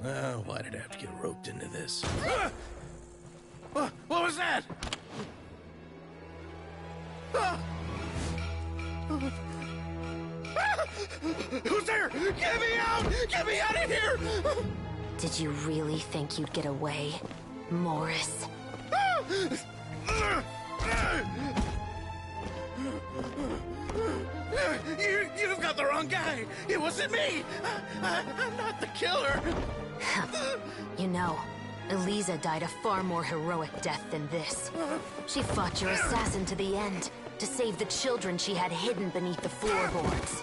here. Why did I have to get roped into this? What was that? Who's there? Get me out! Get me out of here! Did you really think you'd get away, Morris? You've got the wrong guy. It wasn't me. I'm not the killer. You know, Eliza died a far more heroic death than this. She fought your assassin to the end, to save the children she had hidden beneath the floorboards.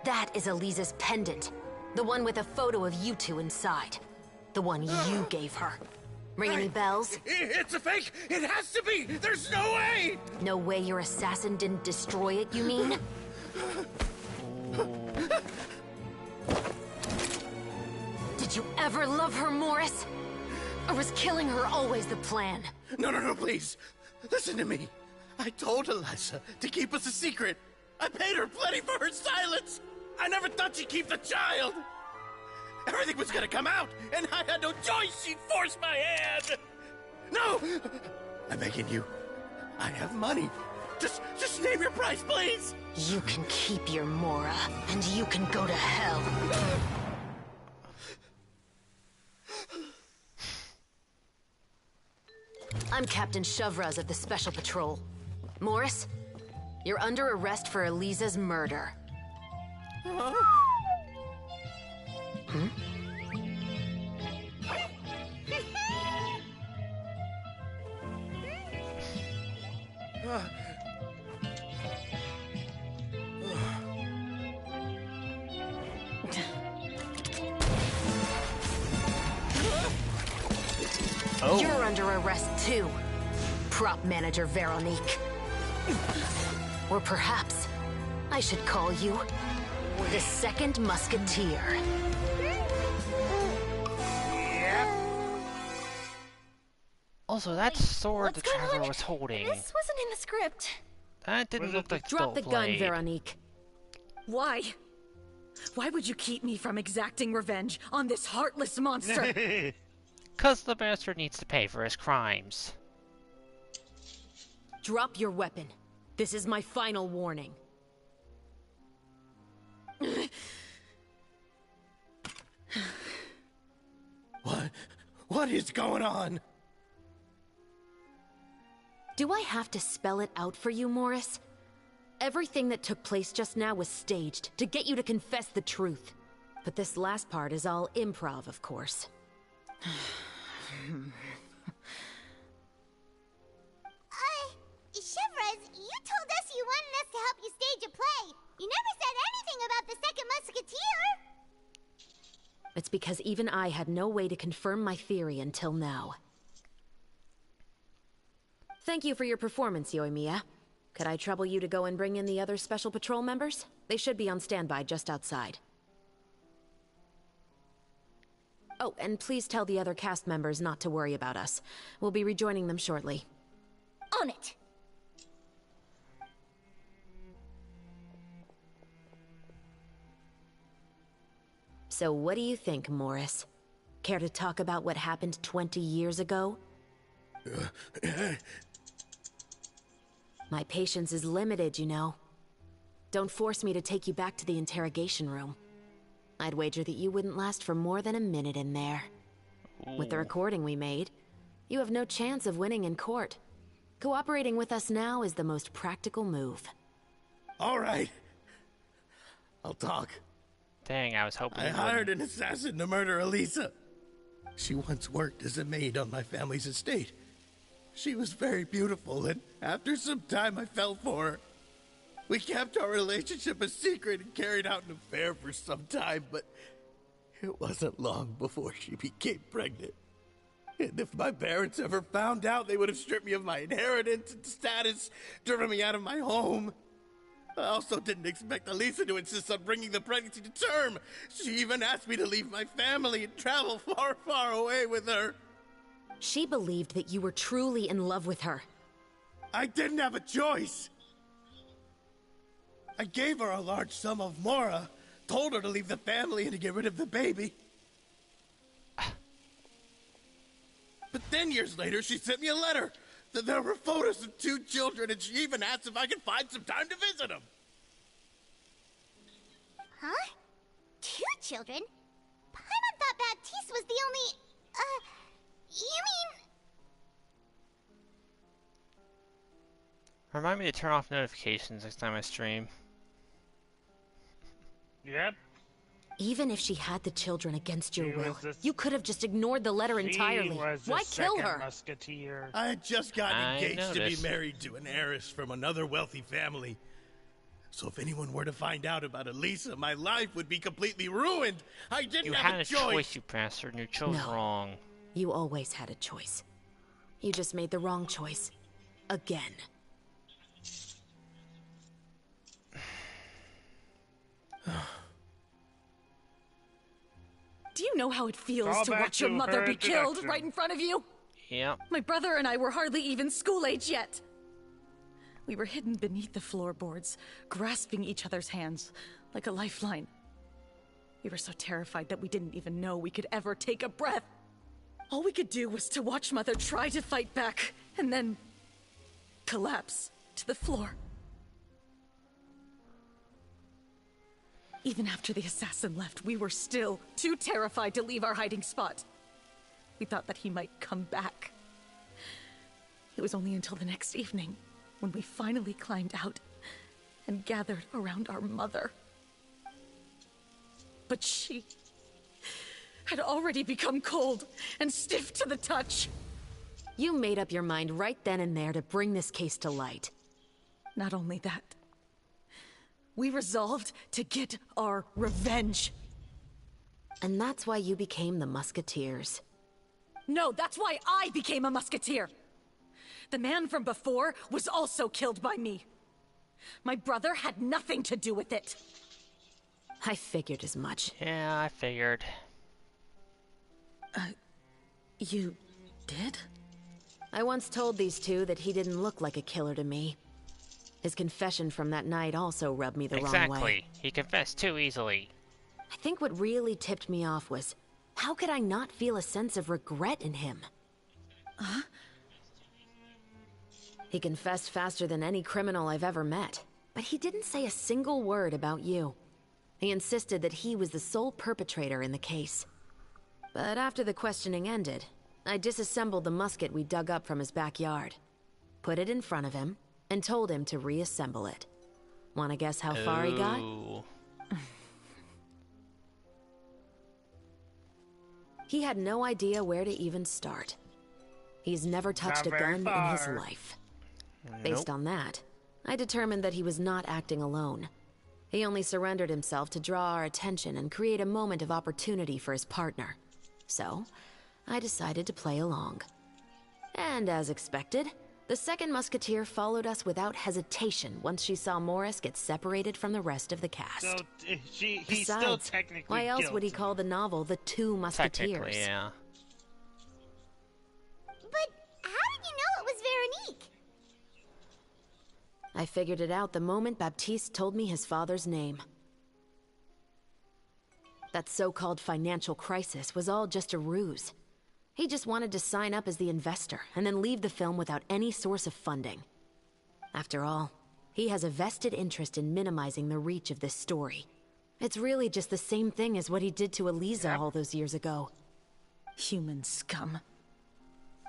That is Eliza's pendant. The one with a photo of you two inside. The one you gave her. Ring any bells? It's a fake! It has to be! There's no way! No way your assassin didn't destroy it, you mean? Did you ever love her, Morris? Or was killing her always the plan? No, please. Listen to me. I told Eliza to keep us a secret. I paid her plenty for her silence. I never thought she'd keep the child. Everything was gonna come out, and I had no choice. She'd force my hand. No! I'm begging you. I have money. Just name your price, please. You can keep your Mora, and you can go to hell. I'm Captain Shovraz of the Special Patrol. Morris, you're under arrest for Eliza's murder. Hmm? Oh. You're under arrest too, prop manager Veronique. Or perhaps I should call you the Second Musketeer. Also, that sword the Traveler was holding. This wasn't in the script. That didn't look like Drop the gun, Veronique. Why? Why would you keep me from exacting revenge on this heartless monster? 'Cause the bastard needs to pay for his crimes. Drop your weapon. This is my final warning. What is going on? Do I have to spell it out for you, Morris? Everything that took place just now was staged to get you to confess the truth. But this last part is all improv, of course. Shivers, you told us you wanted us to help you stage a play. You never said anything about the Second Musketeer. It's because even I had no way to confirm my theory until now. Thank you for your performance, Yoimiya. Could I trouble you to go and bring in the other Special Patrol members? They should be on standby just outside. Oh, and please tell the other cast members not to worry about us. We'll be rejoining them shortly. On it. So what do you think, Morris? Care to talk about what happened 20 years ago? My patience is limited, you know. Don't force me to take you back to the interrogation room. I'd wager that you wouldn't last for more than a minute in there. With the recording we made, you have no chance of winning in court. Cooperating with us now is the most practical move. All right. I'll talk. Dang, I was hoping I hired an assassin to murder Elisa. She once worked as a maid on my family's estate. She was very beautiful, and after some time I fell for her. We kept our relationship a secret and carried out an affair for some time, but it wasn't long before she became pregnant. And if my parents ever found out, they would have stripped me of my inheritance and status, driven me out of my home. I also didn't expect Elisa to insist on bringing the pregnancy to term. She even asked me to leave my family and travel far, far away with her. She believed that you were truly in love with her. I didn't have a choice. I gave her a large sum of mora, told her to leave the family and to get rid of the baby. But then years later, she sent me a letter. There were photos of 2 children, and she even asked if I could find some time to visit them. Huh? 2 children? Paimon thought Baptiste was the only... you mean... Remind me to turn off notifications next time I stream. Yep. Even if she had the children against your She will, was the- you could have just ignored the letter entirely. She was the Why kill second her? Musketeer. I had just gotten I engaged to be noticed. married to an heiress from another wealthy family. So if anyone were to find out about Elisa, my life would be completely ruined. I didn't You have had a a choice. choice, you bastard, and you chose No. wrong. You always had a choice. You just made the wrong choice. Again. Do you know how it feels Call to back watch your to mother her be killed introduction. right in front of you? Yep. My brother and I were hardly even school age yet. We were hidden beneath the floorboards, grasping each other's hands like a lifeline. We were so terrified that we didn't even know we could ever take a breath. All we could do was to watch Mother try to fight back, and then collapse to the floor. Even after the assassin left, we were still too terrified to leave our hiding spot. We thought that he might come back. It was only until the next evening when we finally climbed out and gathered around our mother. But she had already become cold and stiff to the touch. You made up your mind right then and there to bring this case to light. Not only that, we resolved to get our revenge. And that's why you became the Musketeers. No, that's why I became a musketeer. The man from before was also killed by me. My brother had nothing to do with it. I figured as much. Yeah, I figured. You did? I once told these two that he didn't look like a killer to me. His confession from that night also rubbed me the wrong way. Exactly. He confessed too easily. I think what really tipped me off was, how could I not feel a sense of regret in him? Huh? He confessed faster than any criminal I've ever met, but he didn't say a single word about you. He insisted that he was the sole perpetrator in the case. But after the questioning ended, I disassembled the musket we dug up from his backyard, put it in front of him, and told him to reassemble it. Wanna guess how far he got? Ooh. He had no idea where to even start. He's never touched a Not very gun in his far. life. Based on that, I determined that he was not acting alone. He only surrendered himself to draw our attention and create a moment of opportunity for his partner. So, I decided to play along. And as expected, the second musketeer followed us without hesitation once she saw Morris get separated from the rest of the cast. So he's Besides, still technically why else would he guilty. call the novel The Two Musketeers? Technically, yeah. But how did you know it was Veronique? I figured it out the moment Baptiste told me his father's name. That so-called financial crisis was all just a ruse. He just wanted to sign up as the investor and then leave the film without any source of funding. After all, he has a vested interest in minimizing the reach of this story. It's really just the same thing as what he did to Eliza all those years ago. Human scum.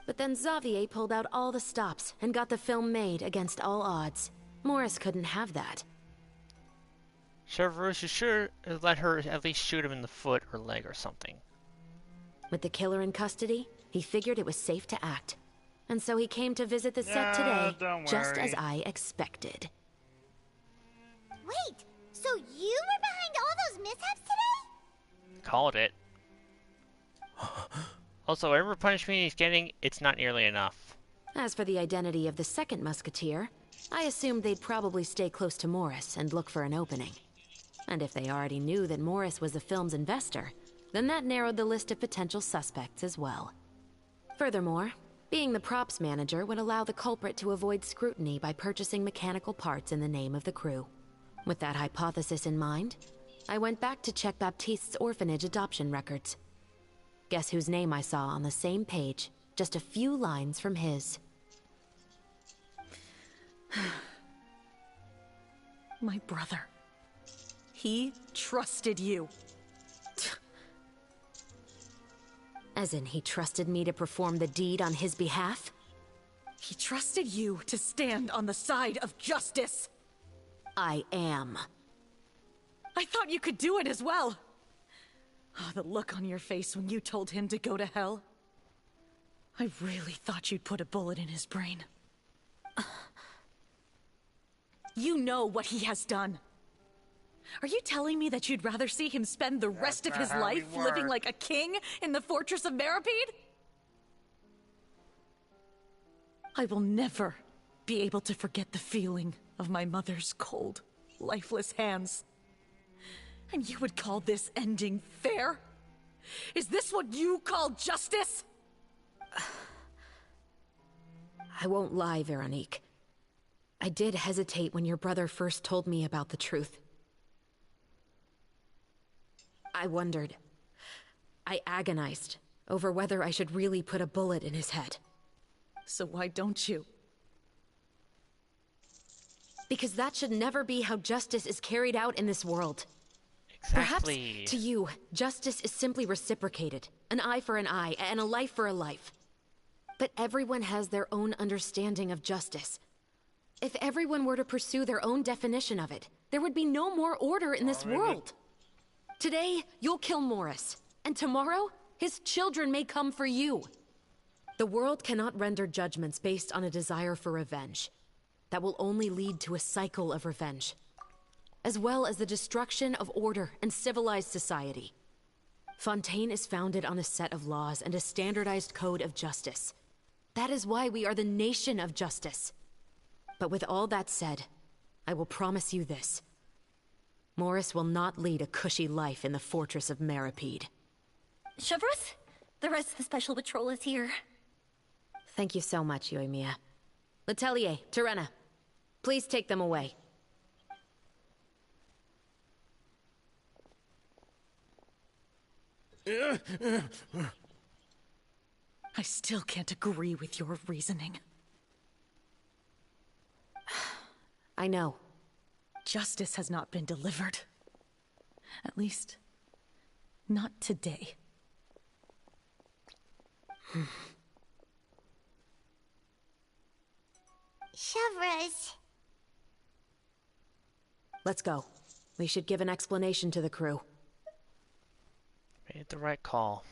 But then Xavier pulled out all the stops and got the film made against all odds. Morris couldn't have that. Chevreuse, you should have let her at least shoot him in the foot or leg or something. With the killer in custody, he figured it was safe to act. And so he came to visit the set today, just as I expected. Wait, so you were behind all those mishaps today? Called it. Also, whatever punishment he's getting, it's not nearly enough. As for the identity of the second musketeer, I assumed they'd probably stay close to Morris and look for an opening. And if they already knew that Morris was the film's investor, then that narrowed the list of potential suspects as well. Furthermore, being the props manager would allow the culprit to avoid scrutiny by purchasing mechanical parts in the name of the crew. With that hypothesis in mind, I went back to check Baptiste's orphanage adoption records. Guess whose name I saw on the same page, just a few lines from his. My brother. He trusted you. As in, he trusted me to perform the deed on his behalf? He trusted you to stand on the side of justice. I am. I thought you could do it as well. Oh, the look on your face when you told him to go to hell. I really thought you'd put a bullet in his brain. You know what he has done. Are you telling me that you'd rather see him spend the rest of his life living like a king in the fortress of Meripede? I will never be able to forget the feeling of my mother's cold, lifeless hands. And you would call this ending fair? Is this what you call justice? I won't lie, Veronique. I did hesitate when your brother first told me about the truth. I wondered. I agonized over whether I should really put a bullet in his head. So why don't you? Because that should never be how justice is carried out in this world. Exactly. Perhaps, to you, justice is simply reciprocated. An eye for an eye, and a life for a life. But everyone has their own understanding of justice. If everyone were to pursue their own definition of it, there would be no more order in this world. Today, you'll kill Morris, and tomorrow, his children may come for you. The world cannot render judgments based on a desire for revenge. That will only lead to a cycle of revenge, as well as the destruction of order and civilized society. Fontaine is founded on a set of laws and a standardized code of justice. That is why we are the nation of justice. But with all that said, I will promise you this. Morris will not lead a cushy life in the fortress of Meripede. Chevreuse, the rest of the special patrol is here. Thank you so much, Yoimiya. Letelier, Terena, please take them away. I still can't agree with your reasoning. I know. Justice has not been delivered. At least, not today. Chevreuse. Let's go. We should give an explanation to the crew. Made the right call.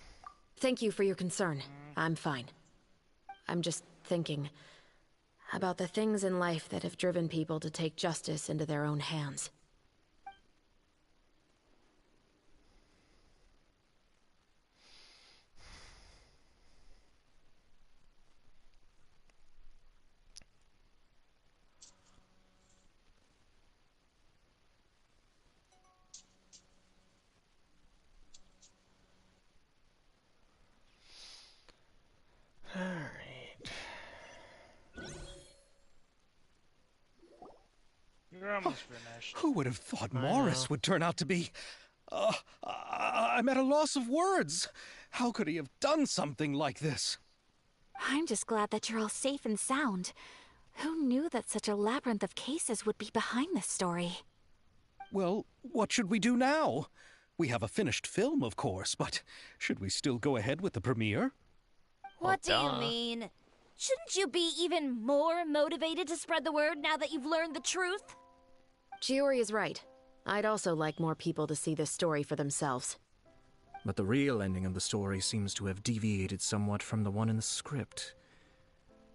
Thank you for your concern. I'm fine. I'm just thinking about the things in life that have driven people to take justice into their own hands. You're almost finished. Who would have thought Morris would turn out to be... I'm at a loss of words. How could he have done something like this? I'm just glad that you're all safe and sound. Who knew that such a labyrinth of cases would be behind this story? Well, what should we do now? We have a finished film, of course, but should we still go ahead with the premiere? What do you duh. mean? Shouldn't you be even more motivated to spread the word now that you've learned the truth? Chiori is right. I'd also like more people to see this story for themselves. But the real ending of the story seems to have deviated somewhat from the one in the script.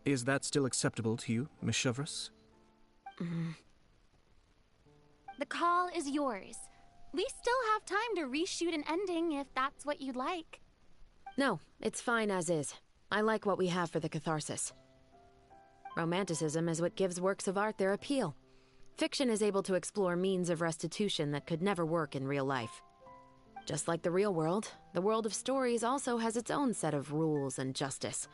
Is that still acceptable to you, Miss Chevreuse? The call is yours. We still have time to reshoot an ending if that's what you'd like. No, it's fine as is. I like what we have for the catharsis. Romanticism is what gives works of art their appeal. Fiction is able to explore means of restitution that could never work in real life. Just like the real world, the world of stories also has its own set of rules and justice.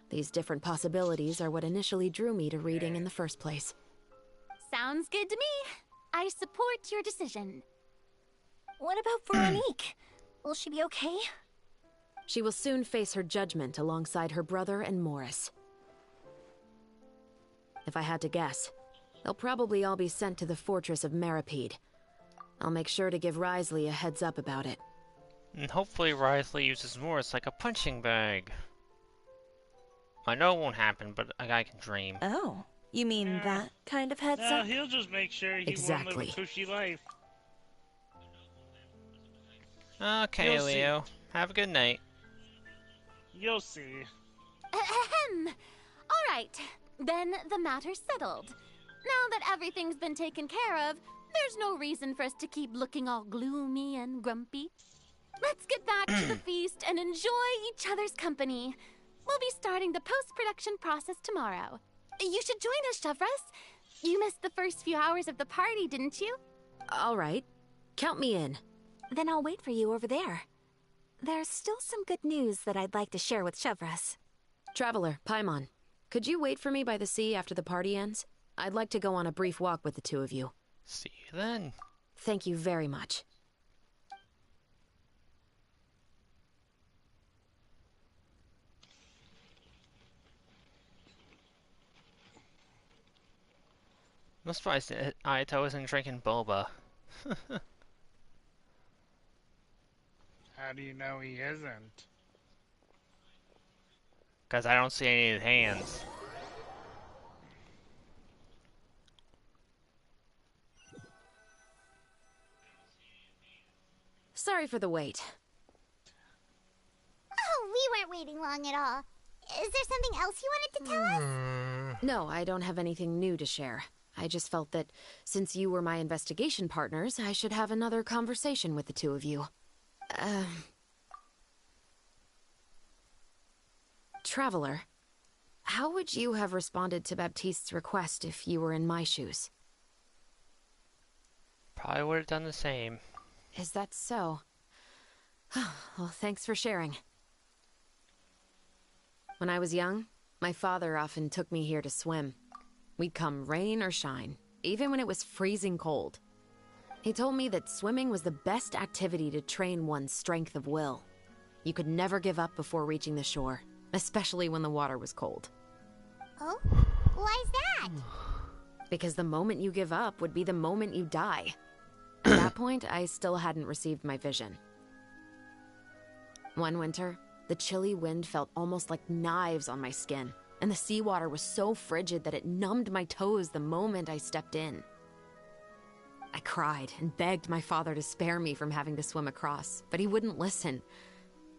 These different possibilities are what initially drew me to reading in the first place. Sounds good to me. I support your decision. What about Veronique? Will she be okay? She will soon face her judgment alongside her brother and Morris. If I had to guess, they'll probably all be sent to the fortress of Meripede. I'll make sure to give Risley a heads up about it. And hopefully Risley uses Morris like a punching bag. I know it won't happen, but a guy can dream. Oh, you mean that kind of heads up? He'll just make sure he won't live a cushy life. Okay, You'll Leo. Have a good night. You'll see. Ahem. All right, then the matter's settled. Now that everything's been taken care of, there's no reason for us to keep looking all gloomy and grumpy. Let's get back to the feast and enjoy each other's company. We'll be starting the post-production process tomorrow. You should join us, Chevreuse. You missed the first few hours of the party, didn't you? All right. Count me in. Then I'll wait for you over there. There's still some good news that I'd like to share with Chevreuse. Traveler, Paimon, could you wait for me by the sea after the party ends? I'd like to go on a brief walk with the two of you. See you then. Thank you very much. I'm surprised that Ayato isn't drinking boba. How do you know he isn't? Because I don't see any of his hands. Sorry for the wait. Oh, we weren't waiting long at all. Is there something else you wanted to tell us? No, I don't have anything new to share. I just felt that since you were my investigation partners, I should have another conversation with the two of you. Traveler, how would you have responded to Baptiste's request if you were in my shoes? Probably would have done the same. Is that so? Well, thanks for sharing. When I was young, my father often took me here to swim. We'd come rain or shine, even when it was freezing cold. He told me that swimming was the best activity to train one's strength of will. You could never give up before reaching the shore, especially when the water was cold. Oh? Why's that? Because the moment you give up would be the moment you die. At that point, I still hadn't received my vision. One winter, the chilly wind felt almost like knives on my skin, and the seawater was so frigid that it numbed my toes the moment I stepped in. I cried and begged my father to spare me from having to swim across, but he wouldn't listen.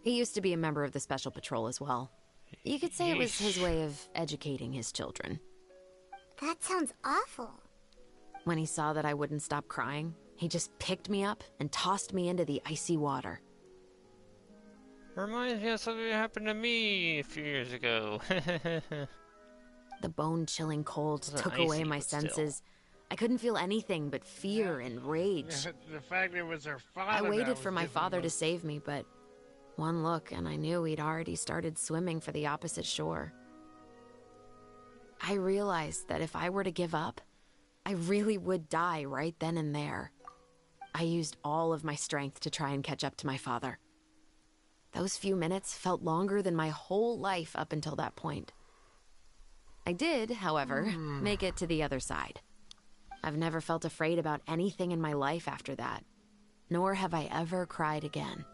He used to be a member of the Special Patrol as well. You could say it was his way of educating his children. That sounds awful. When he saw that I wouldn't stop crying, he just picked me up and tossed me into the icy water. Reminds me of something that happened to me a few years ago. The bone-chilling cold took icy, away my but still. senses. I couldn't feel anything but fear and rage. The fact it was her father. I that waited was for my giving father to us- save me, but one look and I knew he'd already started swimming for the opposite shore. I realized that if I were to give up, I really would die right then and there. I used all of my strength to try and catch up to my father. Those few minutes felt longer than my whole life up until that point. I did, however, make it to the other side. I've never felt afraid about anything in my life after that, nor have I ever cried again.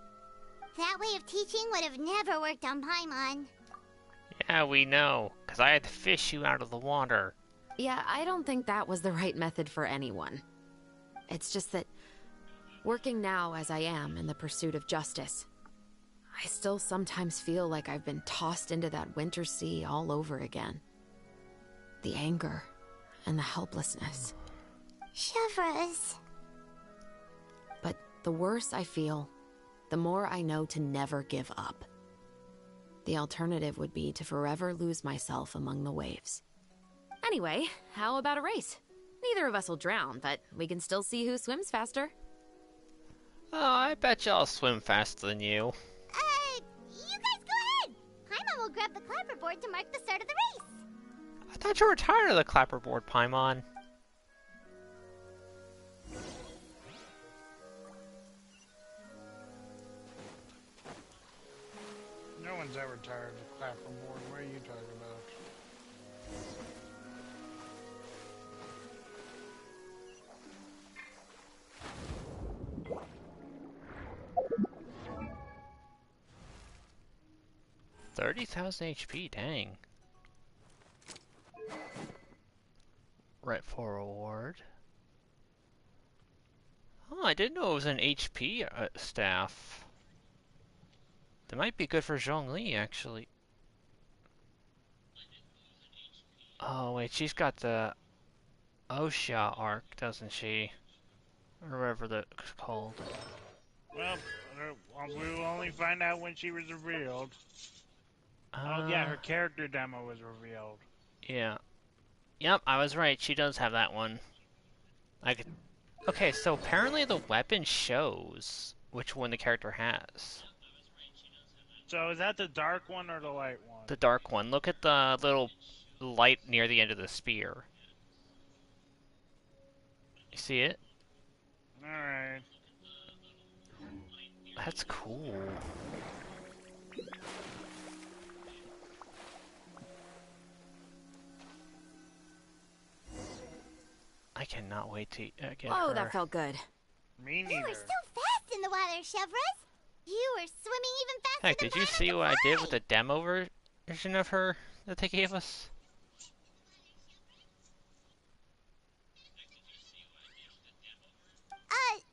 That way of teaching would have never worked on Paimon. How we know? 'Cause I had to fish you out of the water. Yeah, I don't think that was the right method for anyone. It's just that, working now as I am in the pursuit of justice, I still sometimes feel like I've been tossed into that winter sea all over again. The anger and the helplessness. Chevros. But the worse I feel, the more I know to never give up. The alternative would be to forever lose myself among the waves. Anyway, how about a race? Neither of us will drown, but we can still see who swims faster. Oh, I bet you I'll swim faster than you. You guys go ahead. Paimon will grab the clapperboard to mark the start of the race. I thought you were tired of the clapperboard, Paimon. No one's ever tired of the clapperboard. What are you talking about? $30,000 HP, dang. Right for reward. Oh, I didn't know it was an HP staff. That might be good for Zhongli, actually. Oh, wait, she's got the Oxia arc, doesn't she? Or whatever that's called. Well, we will only find out when she was revealed. Oh yeah, her character demo was revealed. Yeah. Yep, I was right. She does have that one. I could... Okay, so apparently the weapon shows which one the character has. So is that the dark one or the light one? The dark one. Look at the little light near the end of the spear. You see it? Alright. That's cool. I cannot wait to get Whoa, her. that felt good. Me neither. You were so fast in the water, Chevros. You were swimming even faster Heck, than did you Paimon see could what I fly. did with the demo version of her that they gave us?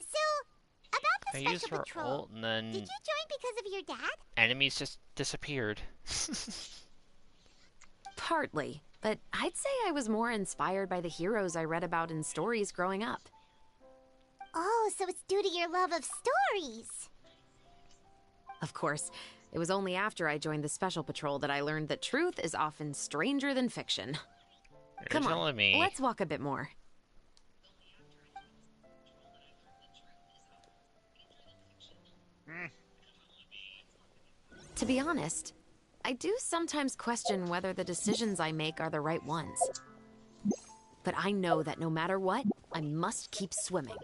So, about I the used special her patrol, ult and then did you join because of your dad? enemies just disappeared. Partly, but I'd say I was more inspired by the heroes I read about in stories growing up. Oh, so it's due to your love of stories. Of course, it was only after I joined the Special Patrol that I learned that truth is often stranger than fiction. You're Come on, telling me. let's walk a bit more. To be honest, I do sometimes question whether the decisions I make are the right ones. But I know that no matter what, I must keep swimming.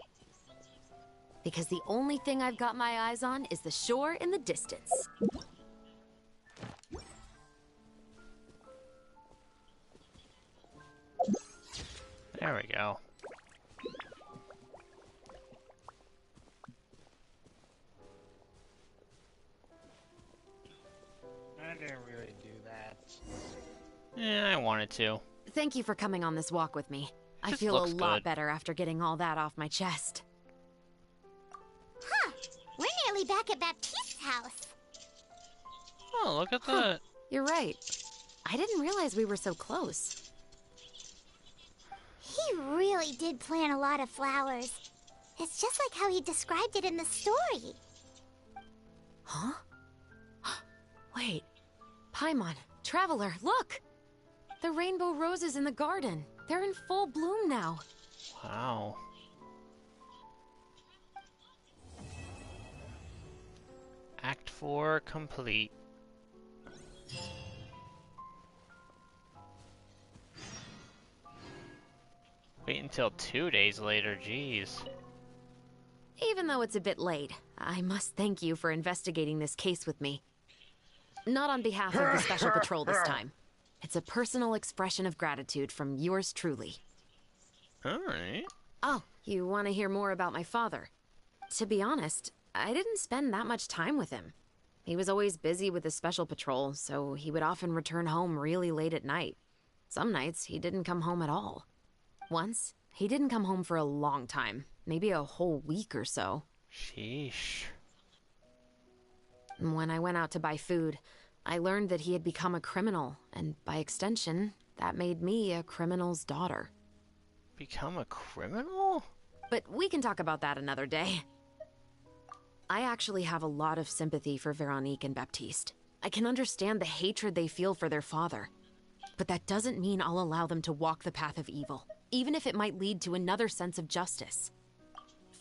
Because the only thing I've got my eyes on is the shore in the distance. There we go. I didn't really do that. Yeah, I wanted to. Thank you for coming on this walk with me. I Just feel a looks lot good. better after getting all that off my chest. Huh. We're nearly back at Baptiste's house. Oh, look at that. You're right. I didn't realize we were so close. He really did plant a lot of flowers. It's just like how he described it in the story. Huh? Wait. Paimon, Traveler, look! The rainbow roses in the garden. They're in full bloom now. Wow. Act 4 complete. Wait until 2 days later, jeez. Even though it's a bit late, I must thank you for investigating this case with me. Not on behalf of the Special Patrol this time. It's a personal expression of gratitude from yours truly. Alright. Oh, you want to hear more about my father? To be honest, I didn't spend that much time with him. He was always busy with his special patrol, so he would often return home really late at night. Some nights, he didn't come home at all. Once, he didn't come home for a long time, maybe a whole week or so. Sheesh. When I went out to buy food, I learned that he had become a criminal, and by extension, that made me a criminal's daughter. Become a criminal? But we can talk about that another day. I actually have a lot of sympathy for Veronique and Baptiste. I can understand the hatred they feel for their father. But that doesn't mean I'll allow them to walk the path of evil, even if it might lead to another sense of justice.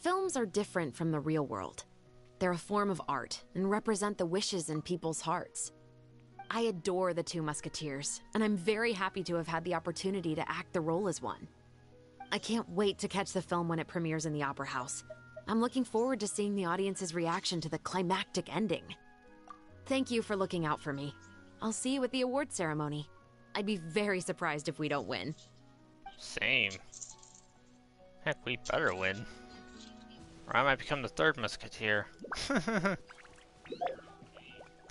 Films are different from the real world. They're a form of art and represent the wishes in people's hearts. I adore the two Musketeers, and I'm very happy to have had the opportunity to act the role as one. I can't wait to catch the film when it premieres in the Opera House. I'm looking forward to seeing the audience's reaction to the climactic ending. Thank you for looking out for me. I'll see you at the award ceremony. I'd be very surprised if we don't win. Same. Heck, we better win. Or I might become the third Musketeer.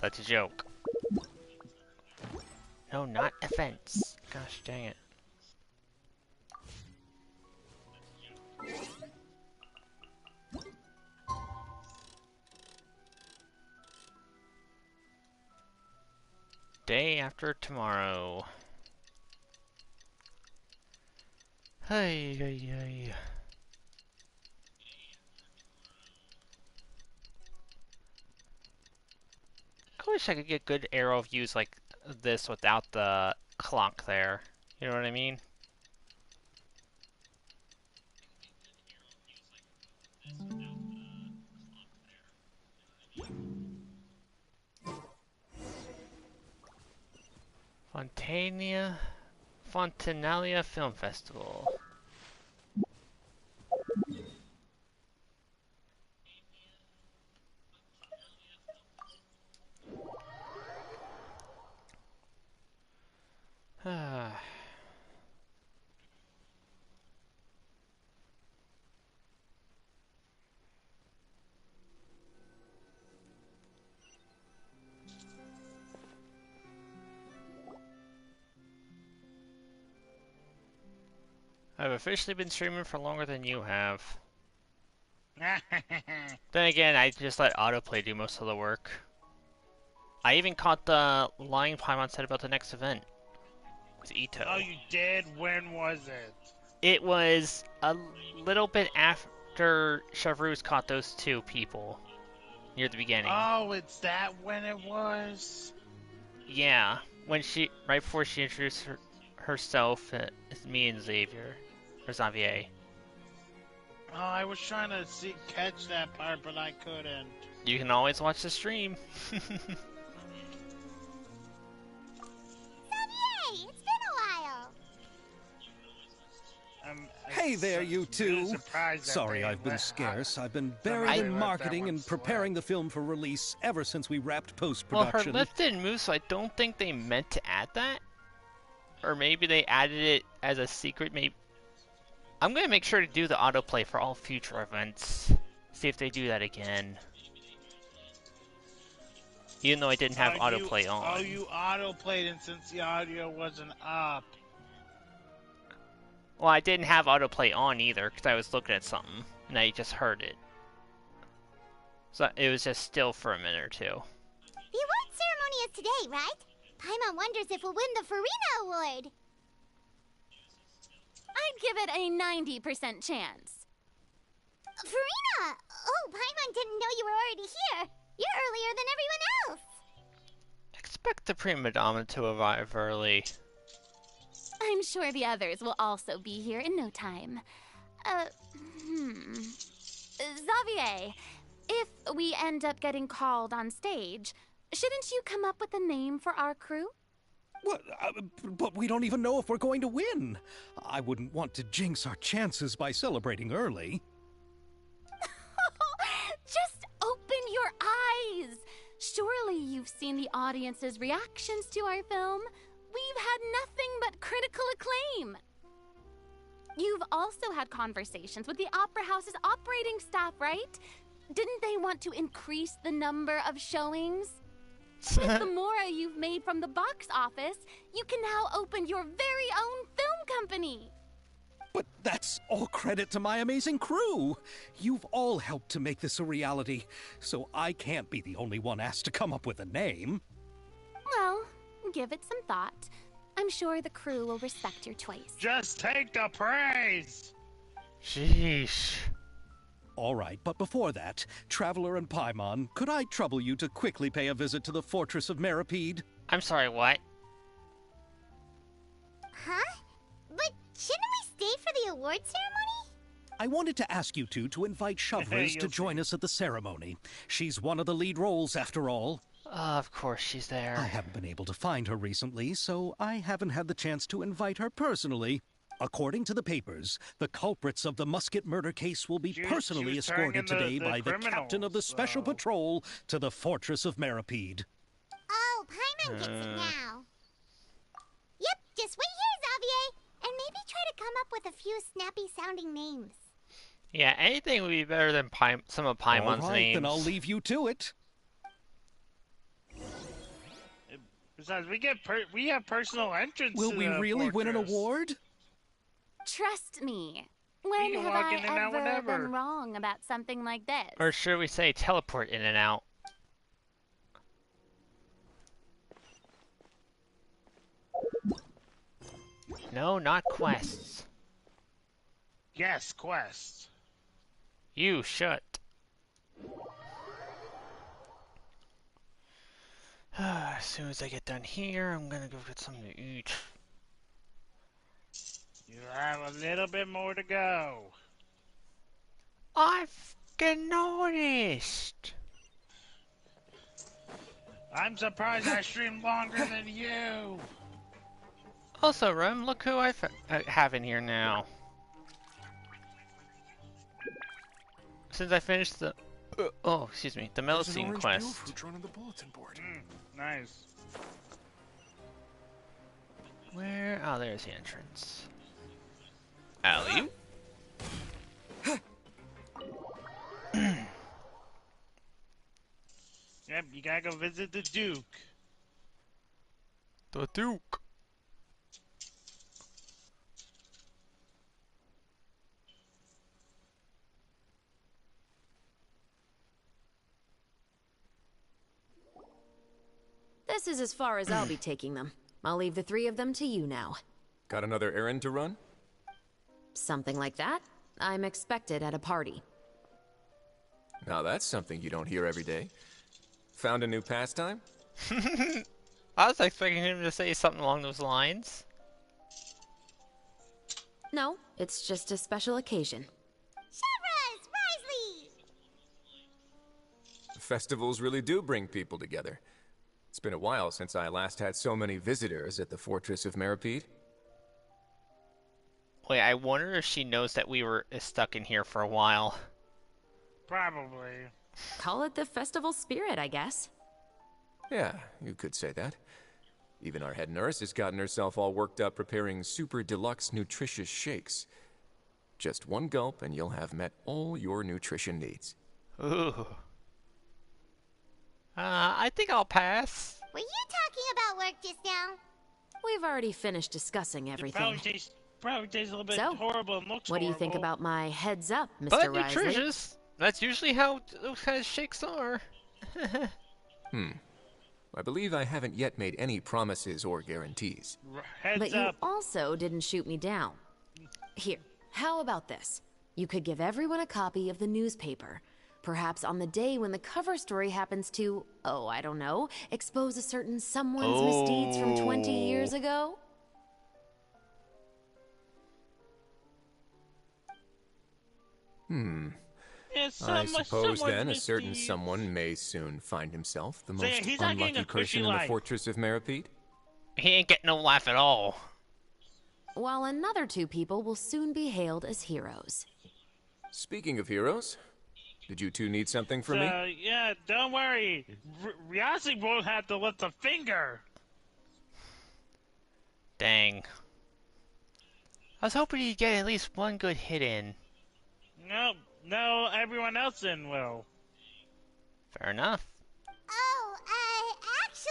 That's a joke. No, not offense. Gosh dang it. Day after tomorrow. Hey, hey, hey. I wish I could get good arrow views like this without the clock there. You know what I mean? Fontanalia Film Festival. I've officially been streaming for longer than you have. Then again, I just let autoplay do most of the work. I even caught the line Paimon said about the next event with Ito. Oh, you did? When was it? It was a little bit after Chevreuse caught those two people near the beginning. Oh, it's that when it was? Yeah, when right before she introduced herself as me and Xavier, or Xavier. Oh, I was trying to catch that part, but I couldn't. You can always watch the stream. Xavier, it's been a while. Hey there, you two. Surprised that Sorry I've been scarce. I've been buried in marketing and preparing the film for release ever since we wrapped Well, post-production. her lip didn't move, so I don't think they meant to add that. Or maybe they added it as a secret. Maybe I'm gonna make sure to do the autoplay for all future events. See if they do that again. Even though I didn't have autoplay on. Oh, you autoplayed it since the audio wasn't up. Well, I didn't have autoplay on either because I was looking at something and I just heard it. So it was just still for a minute or two. The award ceremony is today, right? Paimon wonders if we'll win the Farina Award. I'd give it a 90% chance. Farina! Oh, Paimon didn't know you were already here. You're earlier than everyone else. Expect the prima donna to arrive early. I'm sure the others will also be here in no time. Xavier, if we end up getting called on stage, shouldn't you come up with a name for our crew? What? But we don't even know if we're going to win. I wouldn't want to jinx our chances by celebrating early. Just open your eyes! Surely you've seen the audience's reactions to our film. We've had nothing but critical acclaim. You've also had conversations with the Opera House's operating staff, right? Didn't they want to increase the number of showings? With the Mora you've made from the box office, you can now open your very own film company. But that's all credit to my amazing crew. You've all helped to make this a reality, so I can't be the only one asked to come up with a name. Well, give it some thought. I'm sure the crew will respect your choice. Just take the praise! Sheesh. All right, but before that, Traveler and Paimon, could I trouble you to quickly pay a visit to the Fortress of Meripede? I'm sorry, what? Huh? But shouldn't we stay for the award ceremony? I wanted to ask you two to invite Shovras to join us at the ceremony. She's one of the lead roles, after all. Of course she's there. I haven't been able to find her recently, so I haven't had the chance to invite her personally. According to the papers, the culprits of the Musket murder case will be personally escorted today by the captain of the Special Patrol to the Fortress of Meripede. Oh, Paimon gets it now. Yep, just wait here, Xavier, and maybe try to come up with a few snappy-sounding names. Yeah, anything would be better than some of Paimon's All right, names. then I'll leave you to it. Besides, we have personal entrance. Will we really win an award? Trust me. When have I ever been wrong about something like this? Or should we say teleport in and out? No, not quests. Yes, quests. You shut. As soon as I get done here, I'm gonna go get something to eat. You have a little bit more to go. I've noticed. I'm surprised I streamed longer than you. Also, Rem, look who I have in here now. Since I finished the excuse me, the Melusine quest. Drawn on the bulletin board. Nice. Where? Oh, there's the entrance. Alley. Yep, you gotta go visit the Duke. The Duke. This is as far as I'll be taking them. I'll leave the three of them to you now. Got another errand to run? Something like that. I'm expected at a party. Now that's something you don't hear every day. Found a new pastime? I was expecting him to say something along those lines. No, it's just a special occasion. Shavras! Risley! Festivals really do bring people together. It's been a while since I last had so many visitors at the Fortress of Meripede. Wait, I wonder if she knows that we were stuck in here for a while. Probably. Call it the festival spirit, I guess. Yeah, you could say that. Even our head nurse has gotten herself all worked up preparing super deluxe nutritious shakes. Just one gulp and you'll have met all your nutrition needs. Ooh. I think I'll pass. Were you talking about work just now? We've already finished discussing everything. Probably tastes a little bit So, horrible and looks what do you think horrible. about my heads up, Mr. But Risley? nutritious. That's usually how those kind of shakes are. I believe I haven't yet made any promises or guarantees. Heads But you up. also didn't shoot me down. Here, how about this? You could give everyone a copy of the newspaper. Perhaps on the day when the cover story happens to, oh, I don't know, expose a certain someone's misdeeds from 20 years ago? Yeah, I suppose then a misdeeds. certain someone may soon find himself the So, yeah, most he's not getting unlucky a cushy person in the life. Fortress of Meripede. He ain't getting no laugh at all. While another two people will soon be hailed as heroes. Speaking of heroes, did you two need something from me? Yeah, don't worry. Ryasi won't have to lift a finger. Dang. I was hoping he'd get at least one good hit in. No, everyone else in will. Fair enough. Oh, actually,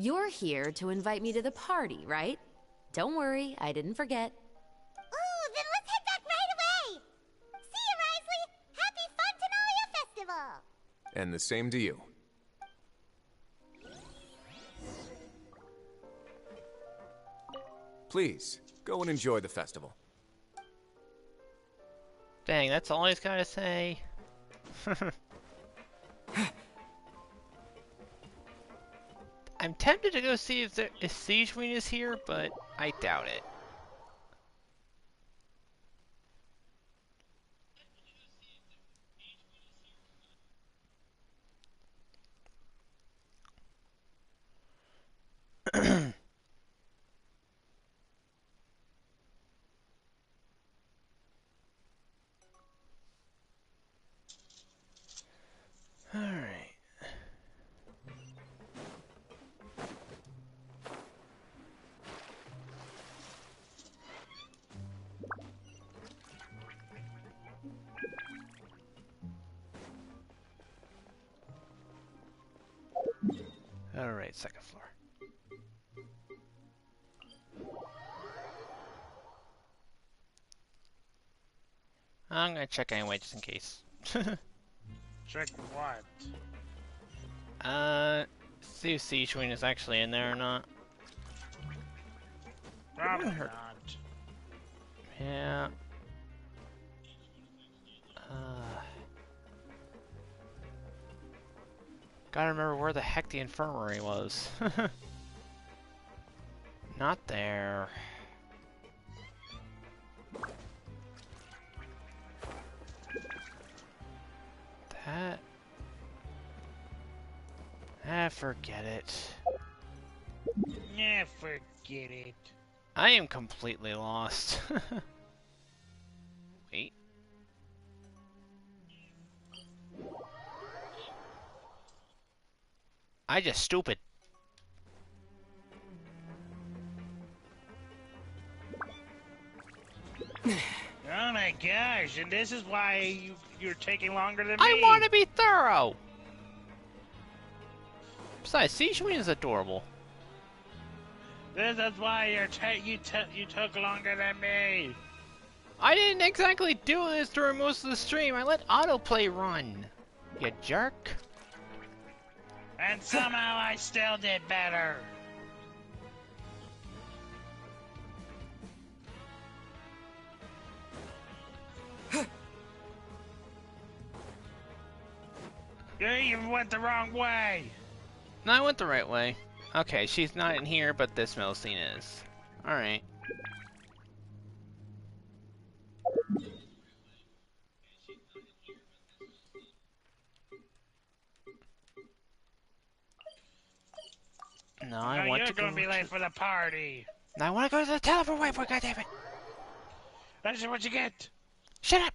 You're here to invite me to the party, right? Don't worry, I didn't forget. Ooh, then let's head back right away! See you, Risley! Happy Funtenalia Festival! And the same to you. Please, go and enjoy the festival. Dang, that's all he's gotta say. I'm tempted to go see if Siege Queen is here, but I doubt it. Alright. Alright, second floor. I'm gonna check anyway, just in case. Check what? See if Siege Queen is actually in there or not. Probably not. Yeah. Gotta remember where the heck the infirmary was. Not there. That... forget it. Nah, forget it. I am completely lost. Wait. I just stupid. Oh my gosh, and this is why you're taking longer than me. I want to be thorough. Besides, Siege Queen is adorable. This is why you took longer than me. I didn't exactly do this during most of the stream. I let autoplay run. You jerk. And somehow I still did better. You even went the wrong way. No, I went the right way. Okay, she's not in here, but this Melcene is. Alright. No, I want to go. You're gonna be late for the party. No, I want to go to the telephone way, goddammit. That's what you get. Shut up.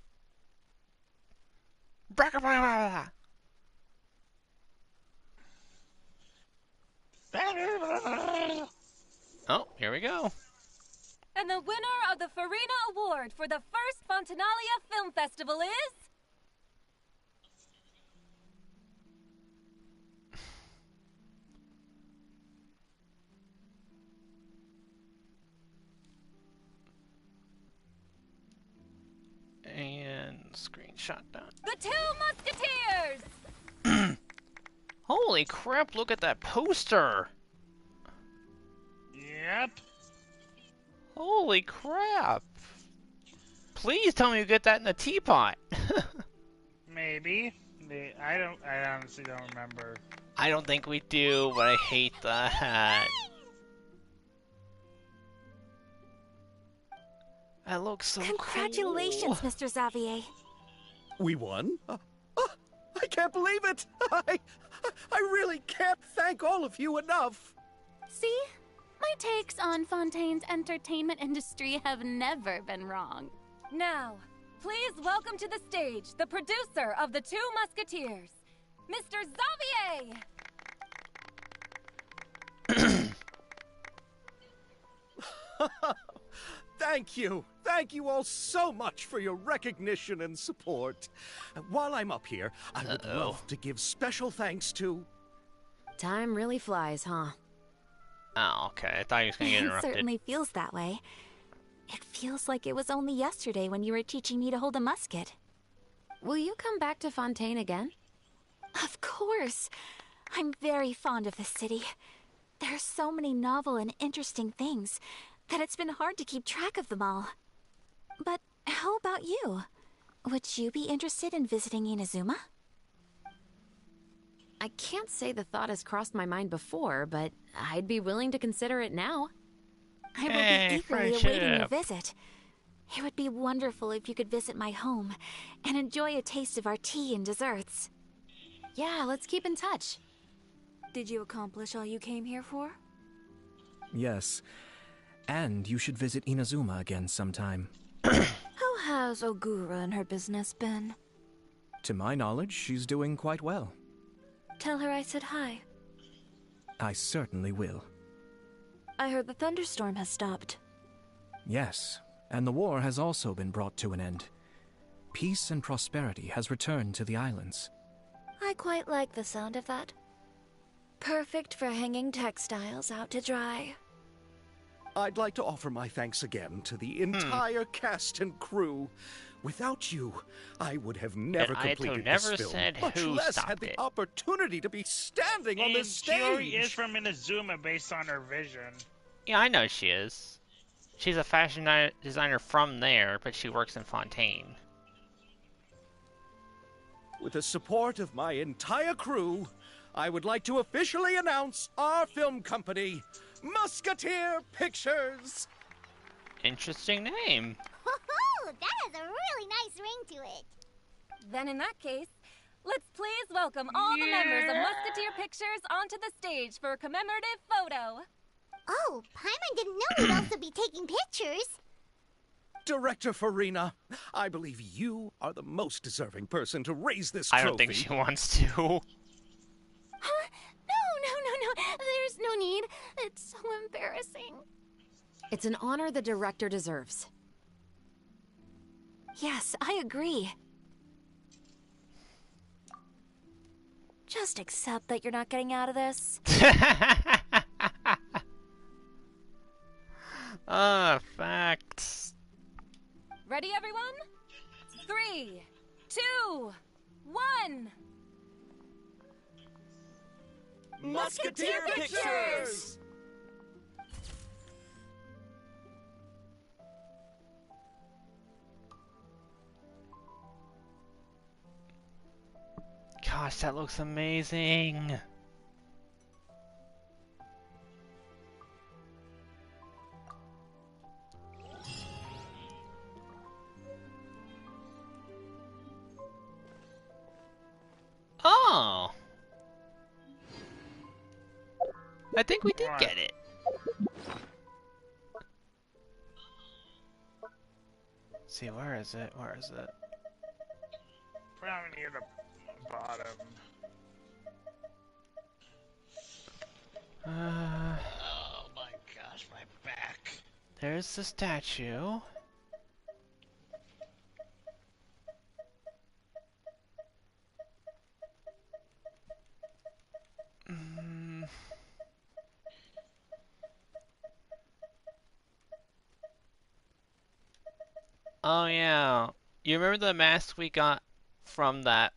Blah, blah, blah, blah. Oh, here we go. And the winner of the Farina Award for the first Fontenalia Film Festival is... And screenshot that. The Two Musketeers! Holy crap, look at that poster! Yep. Holy crap! Please tell me you get that in the teapot! Maybe. I honestly don't remember. I don't think we do, but I hate that. That looks so Congratulations, cool. Mr. Xavier. We won? I can't believe it! I really can't thank all of you enough! See? My takes on Fontaine's entertainment industry have never been wrong. Now, please welcome to the stage the producer of The Two Musketeers, Mr. Xavier! Thank you. Thank you all so much for your recognition and support. While I'm up here, I would love to give special thanks to... Time really flies, huh? Oh, okay. I thought he was gonna get It interrupted. certainly feels that way. It feels like it was only yesterday when you were teaching me to hold a musket. Will you come back to Fontaine again? Of course. I'm very fond of this city. There are so many novel and interesting things that it's been hard to keep track of them all. But how about you? Would you be interested in visiting Inazuma? I can't say the thought has crossed my mind before, but I'd be willing to consider it now. I will be eagerly awaiting your visit. It would be wonderful if you could visit my home and enjoy a taste of our tea and desserts. Yeah, let's keep in touch. Did you accomplish all you came here for? Yes. And you should visit Inazuma again sometime. How has Ogura and her business been? To my knowledge, she's doing quite well. Tell her I said hi. I certainly will. I heard the thunderstorm has stopped. Yes, and the war has also been brought to an end. Peace and prosperity has returned to the islands. I quite like the sound of that. Perfect for hanging textiles out to dry. I'd like to offer my thanks again to the entire cast and crew. Without you, I would have never completed this never film, said much who less stopped had the it. opportunity to be standing on And this she already stage. is from Inazuma based on her vision. Yeah, I know she is. She's a fashion designer from there, but she works in Fontaine. With the support of my entire crew, I would like to officially announce our film company, Musketeer Pictures. Interesting name. Woohoo! That has a really nice ring to it. Then in that case, let's please welcome all the members of Musketeer Pictures onto the stage for a commemorative photo. Oh, Paimon didn't know we'd also be taking pictures. Director Farina, I believe you are the most deserving person to raise this I trophy. don't think she wants to. Huh? No. There's no need. It's so embarrassing. It's an honor the director deserves. Yes, I agree. Just accept that you're not getting out of this. Facts. Ready, everyone? 3, 2, 1. Musketeer Pictures! Gosh, that looks amazing. Oh! I think we did get it. Let's see, where is it? Where is it? Probably near the bottom. Oh my gosh, my back. There's the statue. Oh yeah, you remember the mask we got from that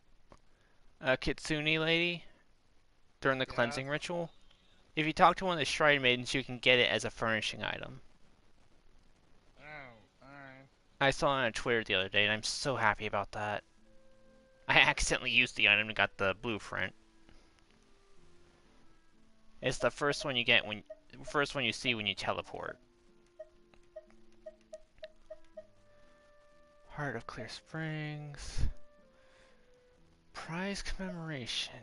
Kitsune lady during the cleansing ritual? If you talk to one of the Shrine Maidens, you can get it as a furnishing item. Oh, alright. I saw it on Twitter the other day, and I'm so happy about that. I accidentally used the item and got the blueprint. It's the first one you get first one you see when you teleport. Heart of Clear Springs. Prize commemoration.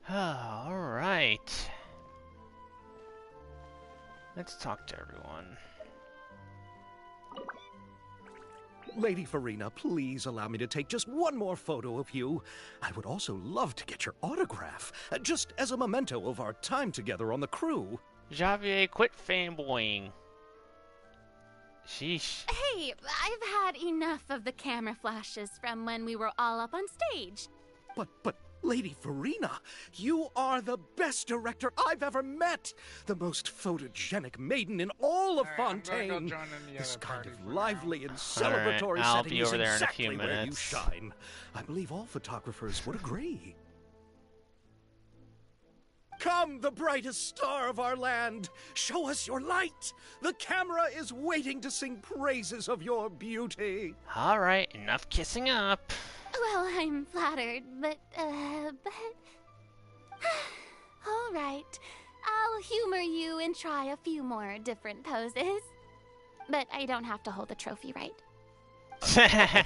Oh, alright. Let's talk to everyone. Lady Farina, please allow me to take just one more photo of you. I would also love to get your autograph, just as a memento of our time together on the crew. Javier, quit fanboying. Sheesh. Hey, I've had enough of the camera flashes from when we were all up on stage. But Lady Farina, you are the best director I've ever met! The most photogenic maiden in all of Fontaine! This kind of lively and celebratory I'll setting be is over there in a exactly few where you minutes. shine. I believe all photographers would agree. Come, the brightest star of our land! Show us your light! The camera is waiting to sing praises of your beauty! Alright, enough kissing up. Well, I'm flattered, but... All right. I'll humor you and try a few more different poses. But I don't have to hold the trophy, right?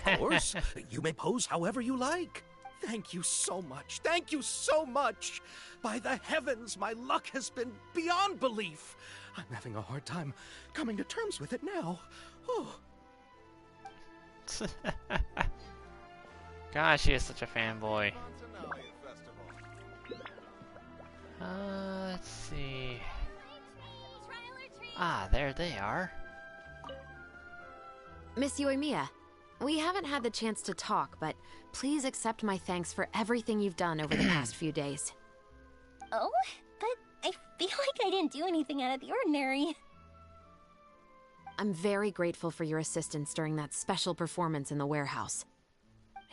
Of course. You may pose however you like. Thank you so much. Thank you so much. By the heavens, my luck has been beyond belief. I'm having a hard time coming to terms with it now. Oh. Gosh, she is such a fanboy. Let's see. Ah, there they are. Miss Yoimiya, we haven't had the chance to talk, but please accept my thanks for everything you've done over the past few days. Oh, but I feel like I didn't do anything out of the ordinary. I'm very grateful for your assistance during that special performance in the warehouse.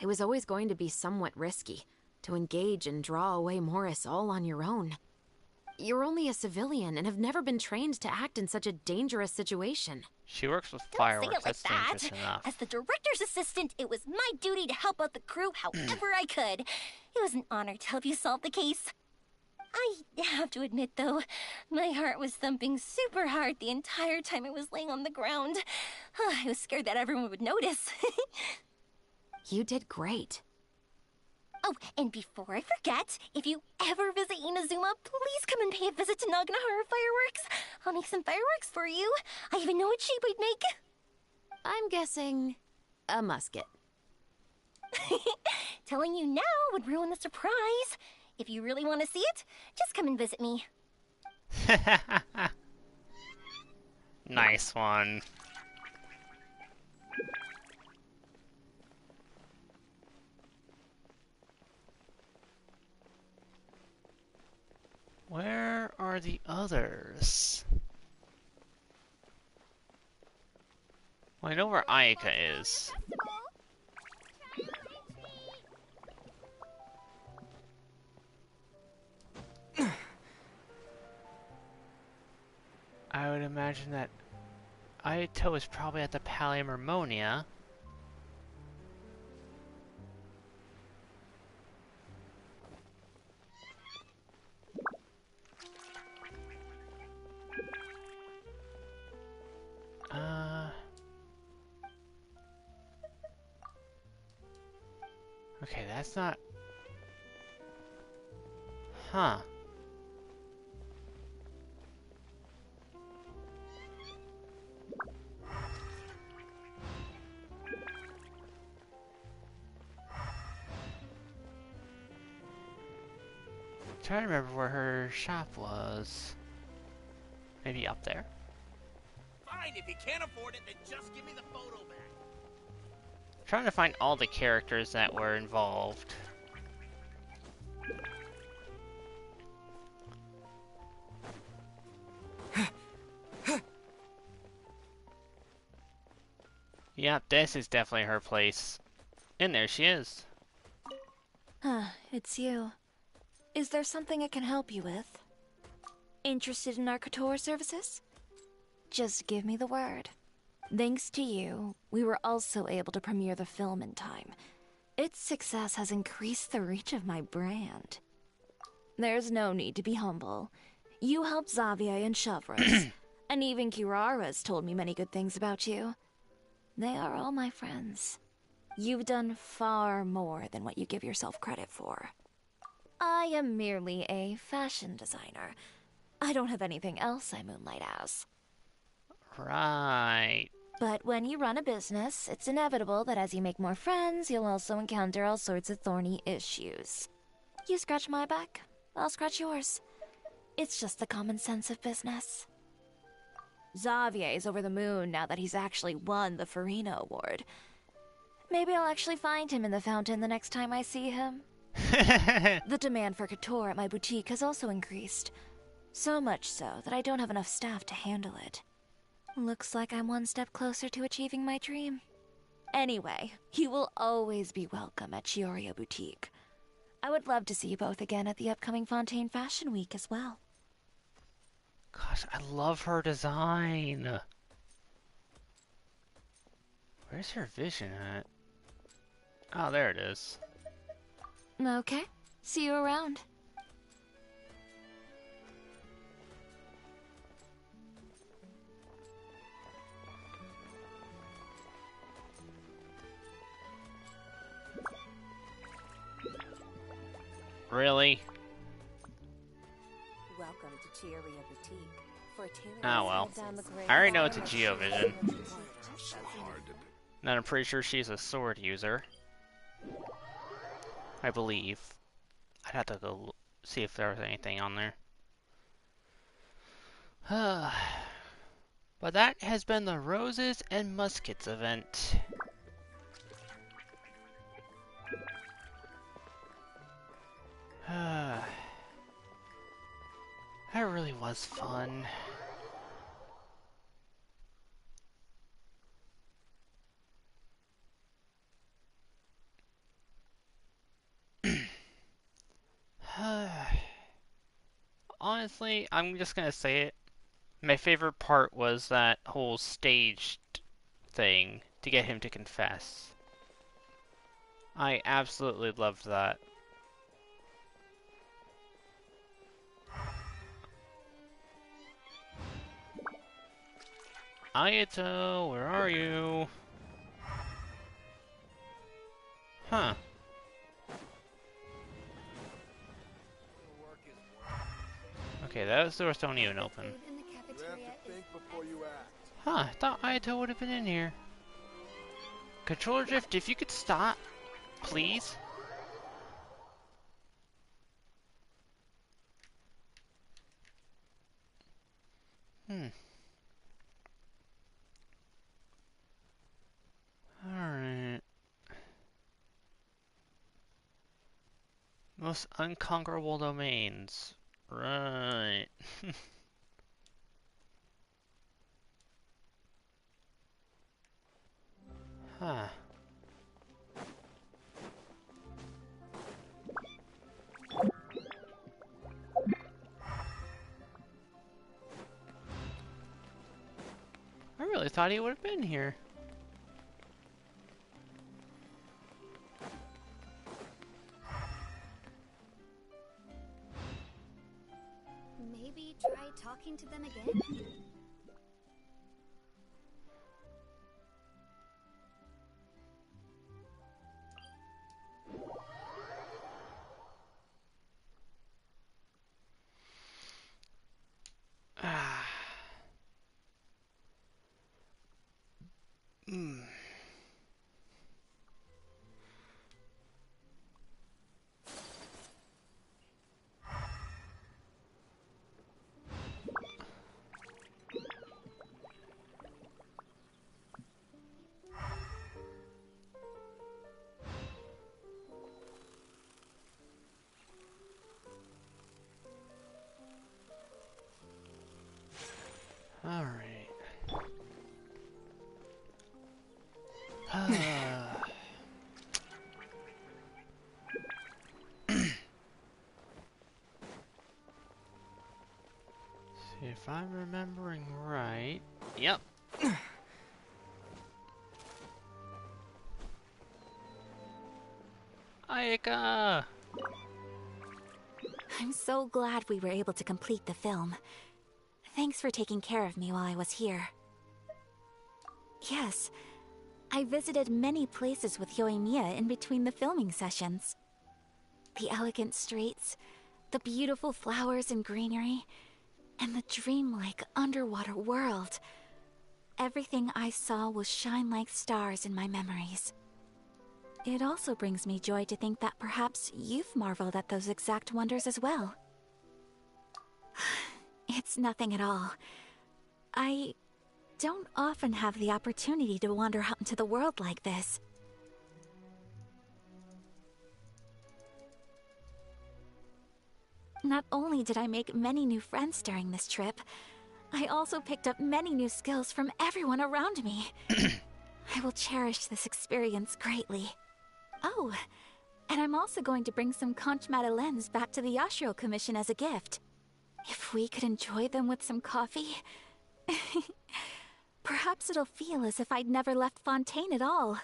It was always going to be somewhat risky, to engage and draw away Morris all on your own. You're only a civilian and have never been trained to act in such a dangerous situation. She works with Don't fireworks, say it like that's that. dangerous enough. As the director's assistant, it was my duty to help out the crew however I could. It was an honor to help you solve the case. I have to admit, though, my heart was thumping super hard the entire time I was laying on the ground. I was scared that everyone would notice. You did great. Oh, and before I forget, if you ever visit Inazuma, please come and pay a visit to Naganohara Fireworks. I'll make some fireworks for you. I even know what shape I'd make. I'm guessing a musket. Telling you now would ruin the surprise. If you really want to see it, just come and visit me. Nice one. Where are the others? Well, I know where Ayaka is. I would imagine that Ayato is probably at the Palaemermonia. Okay, that's not... Huh. Trying to remember where her shop was. Maybe up there? Fine, if you can't afford it, then just give me the photo back. Trying to find all the characters that were involved. Yep, this is definitely her place. And there she is. It's you. Is there something I can help you with? Interested in our couture services? Just give me the word. Thanks to you, we were also able to premiere the film in time. Its success has increased the reach of my brand. There's no need to be humble. You helped Xavier and Shavras, and even Kirara's told me many good things about you. They are all my friends. You've done far more than what you give yourself credit for. I am merely a fashion designer. I don't have anything else I moonlight as. Right. But when you run a business, it's inevitable that as you make more friends, you'll also encounter all sorts of thorny issues. You scratch my back, I'll scratch yours. It's just the common sense of business. Xavier's over the moon now that he's actually won the Farina Award. Maybe I'll actually find him in the fountain the next time I see him. The demand for couture at my boutique has also increased. So much so that I don't have enough staff to handle it. Looks like I'm one step closer to achieving my dream. Anyway, you will always be welcome at Chioria Boutique. I would love to see you both again at the upcoming Fontaine Fashion Week as well. Gosh, I love her design. Where's her vision at? Oh, there it is. Okay, see you around. Really? Welcome to Chioria Boutique. For Oh well. I already know it's a Geovision. And I'm pretty sure she's a sword user. I believe. I'd have to go see if there was anything on there. But that has been the Roses and Muskets event. That really was fun. Honestly, I'm just gonna say it. My favorite part was that whole staged thing to get him to confess. I absolutely loved that. Ayato, where are you? Huh. Okay, those doors don't even open. Huh, I thought Ayato would have been in here. Controller Drift, if you could stop, please. Alright. Most unconquerable domains. Right. Huh. I really thought he would have been here. Maybe try talking to them again? Alright. See if I'm remembering right. Yep. Ayaka! I'm so glad we were able to complete the film. Thanks for taking care of me while I was here. Yes, I visited many places with Yoimiya in between the filming sessions. The elegant streets, the beautiful flowers and greenery, and the dreamlike underwater world. Everything I saw will shine like stars in my memories. It also brings me joy to think that perhaps you've marveled at those exact wonders as well. It's nothing at all. I don't often have the opportunity to wander out into the world like this. Not only did I make many new friends during this trip, I also picked up many new skills from everyone around me. I will cherish this experience greatly. Oh, and I'm also going to bring some conch madeleines back to the Yashiro Commission as a gift. If we could enjoy them with some coffee, perhaps it'll feel as if I'd never left Fontaine at all.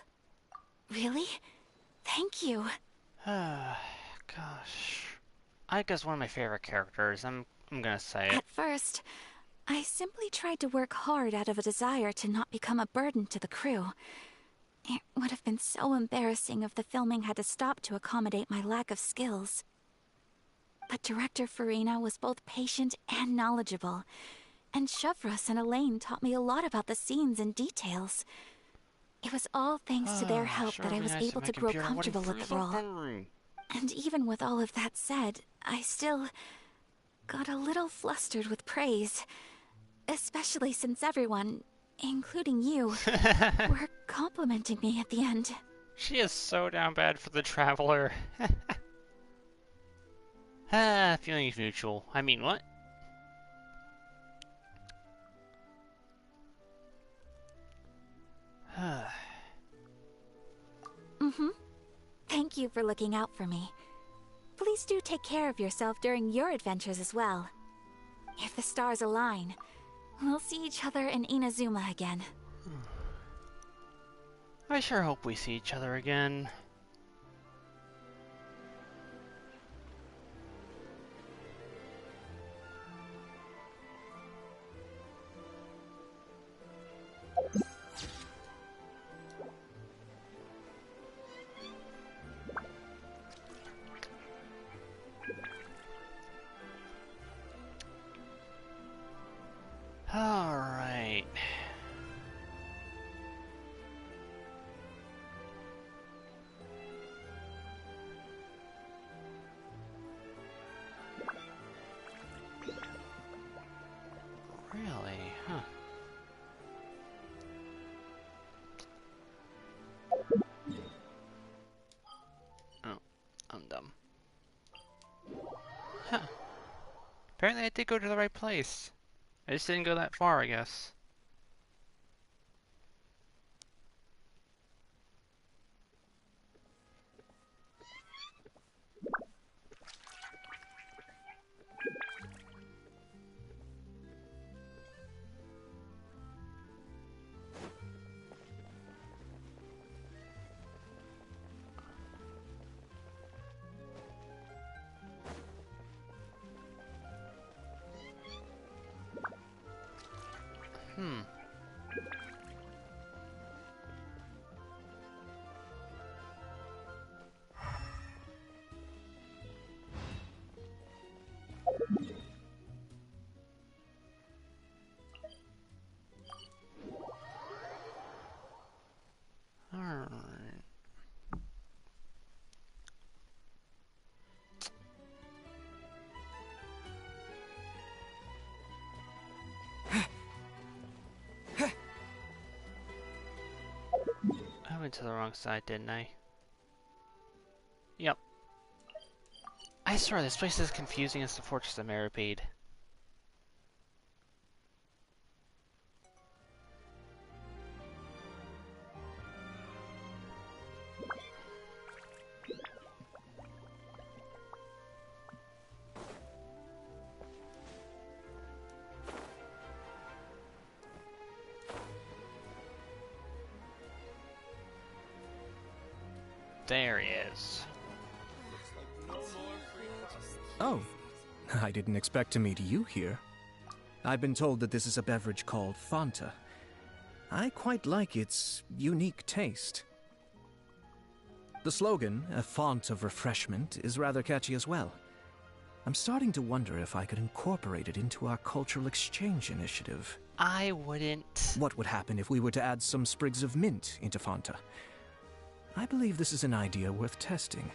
Really? Thank you. Gosh. Aika's one of my favorite characters. I'm gonna say it. At first, I simply tried to work hard out of a desire to not become a burden to the crew. It would have been so embarrassing if the filming had to stop to accommodate my lack of skills. But Director Farina was both patient and knowledgeable, and Shavras and Elaine taught me a lot about the scenes and details. It was all thanks to their help that I was able to grow comfortable with the role. And even with all of that said, I still got a little flustered with praise. Especially since everyone, including you, were complimenting me at the end. She is so down bad for the Traveler. Feelings mutual. I mean, what? Thank you for looking out for me. Please do take care of yourself during your adventures as well. If the stars align, we'll see each other in Inazuma again. I sure hope we see each other again. All right. Really? Huh. Oh, I'm dumb. Huh. Apparently I did go to the right place. I just didn't go that far, I guess. Alright. I went to the wrong side, didn't I? Yep. I swear, this place is confusing as the Fortress of Meripede. There he is. Oh, I didn't expect to meet you here. I've been told that this is a beverage called Fanta. I quite like its unique taste. The slogan, a font of refreshment, is rather catchy as well. I'm starting to wonder if I could incorporate it into our cultural exchange initiative. I wouldn't. What would happen if we were to add some sprigs of mint into Fanta? I believe this is an idea worth testing.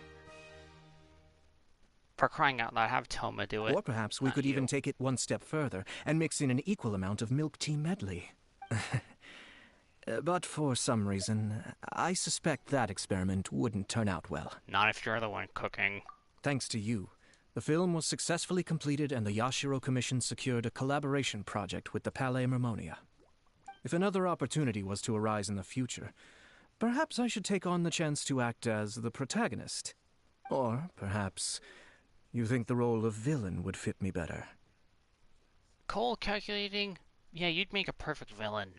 For crying out loud, have Toma do it. Or perhaps we could even take it one step further and mix in an equal amount of milk tea medley. But for some reason, I suspect that experiment wouldn't turn out well. Not if you're the one cooking. Thanks to you, The film was successfully completed and the Yashiro Commission secured a collaboration project with the Palais Mermonia. If another opportunity was to arise in the future, perhaps I should take on the chance to act as the protagonist. Or perhaps you think the role of villain would fit me better. Cole calculating? Yeah, you'd make a perfect villain.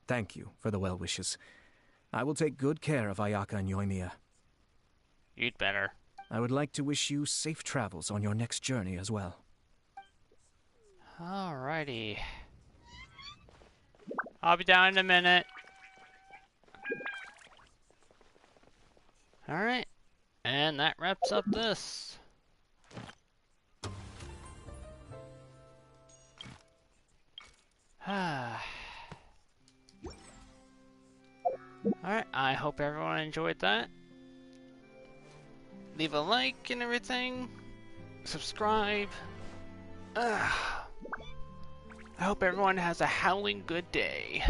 Thank you for the well wishes. I will take good care of Ayaka and Yoimiya. You'd better. I would like to wish you safe travels on your next journey as well. Alrighty. I'll be down in a minute. Alright. And that wraps up this. Alright, I hope everyone enjoyed that. Leave a like and everything. Subscribe. I hope everyone has a howling good day.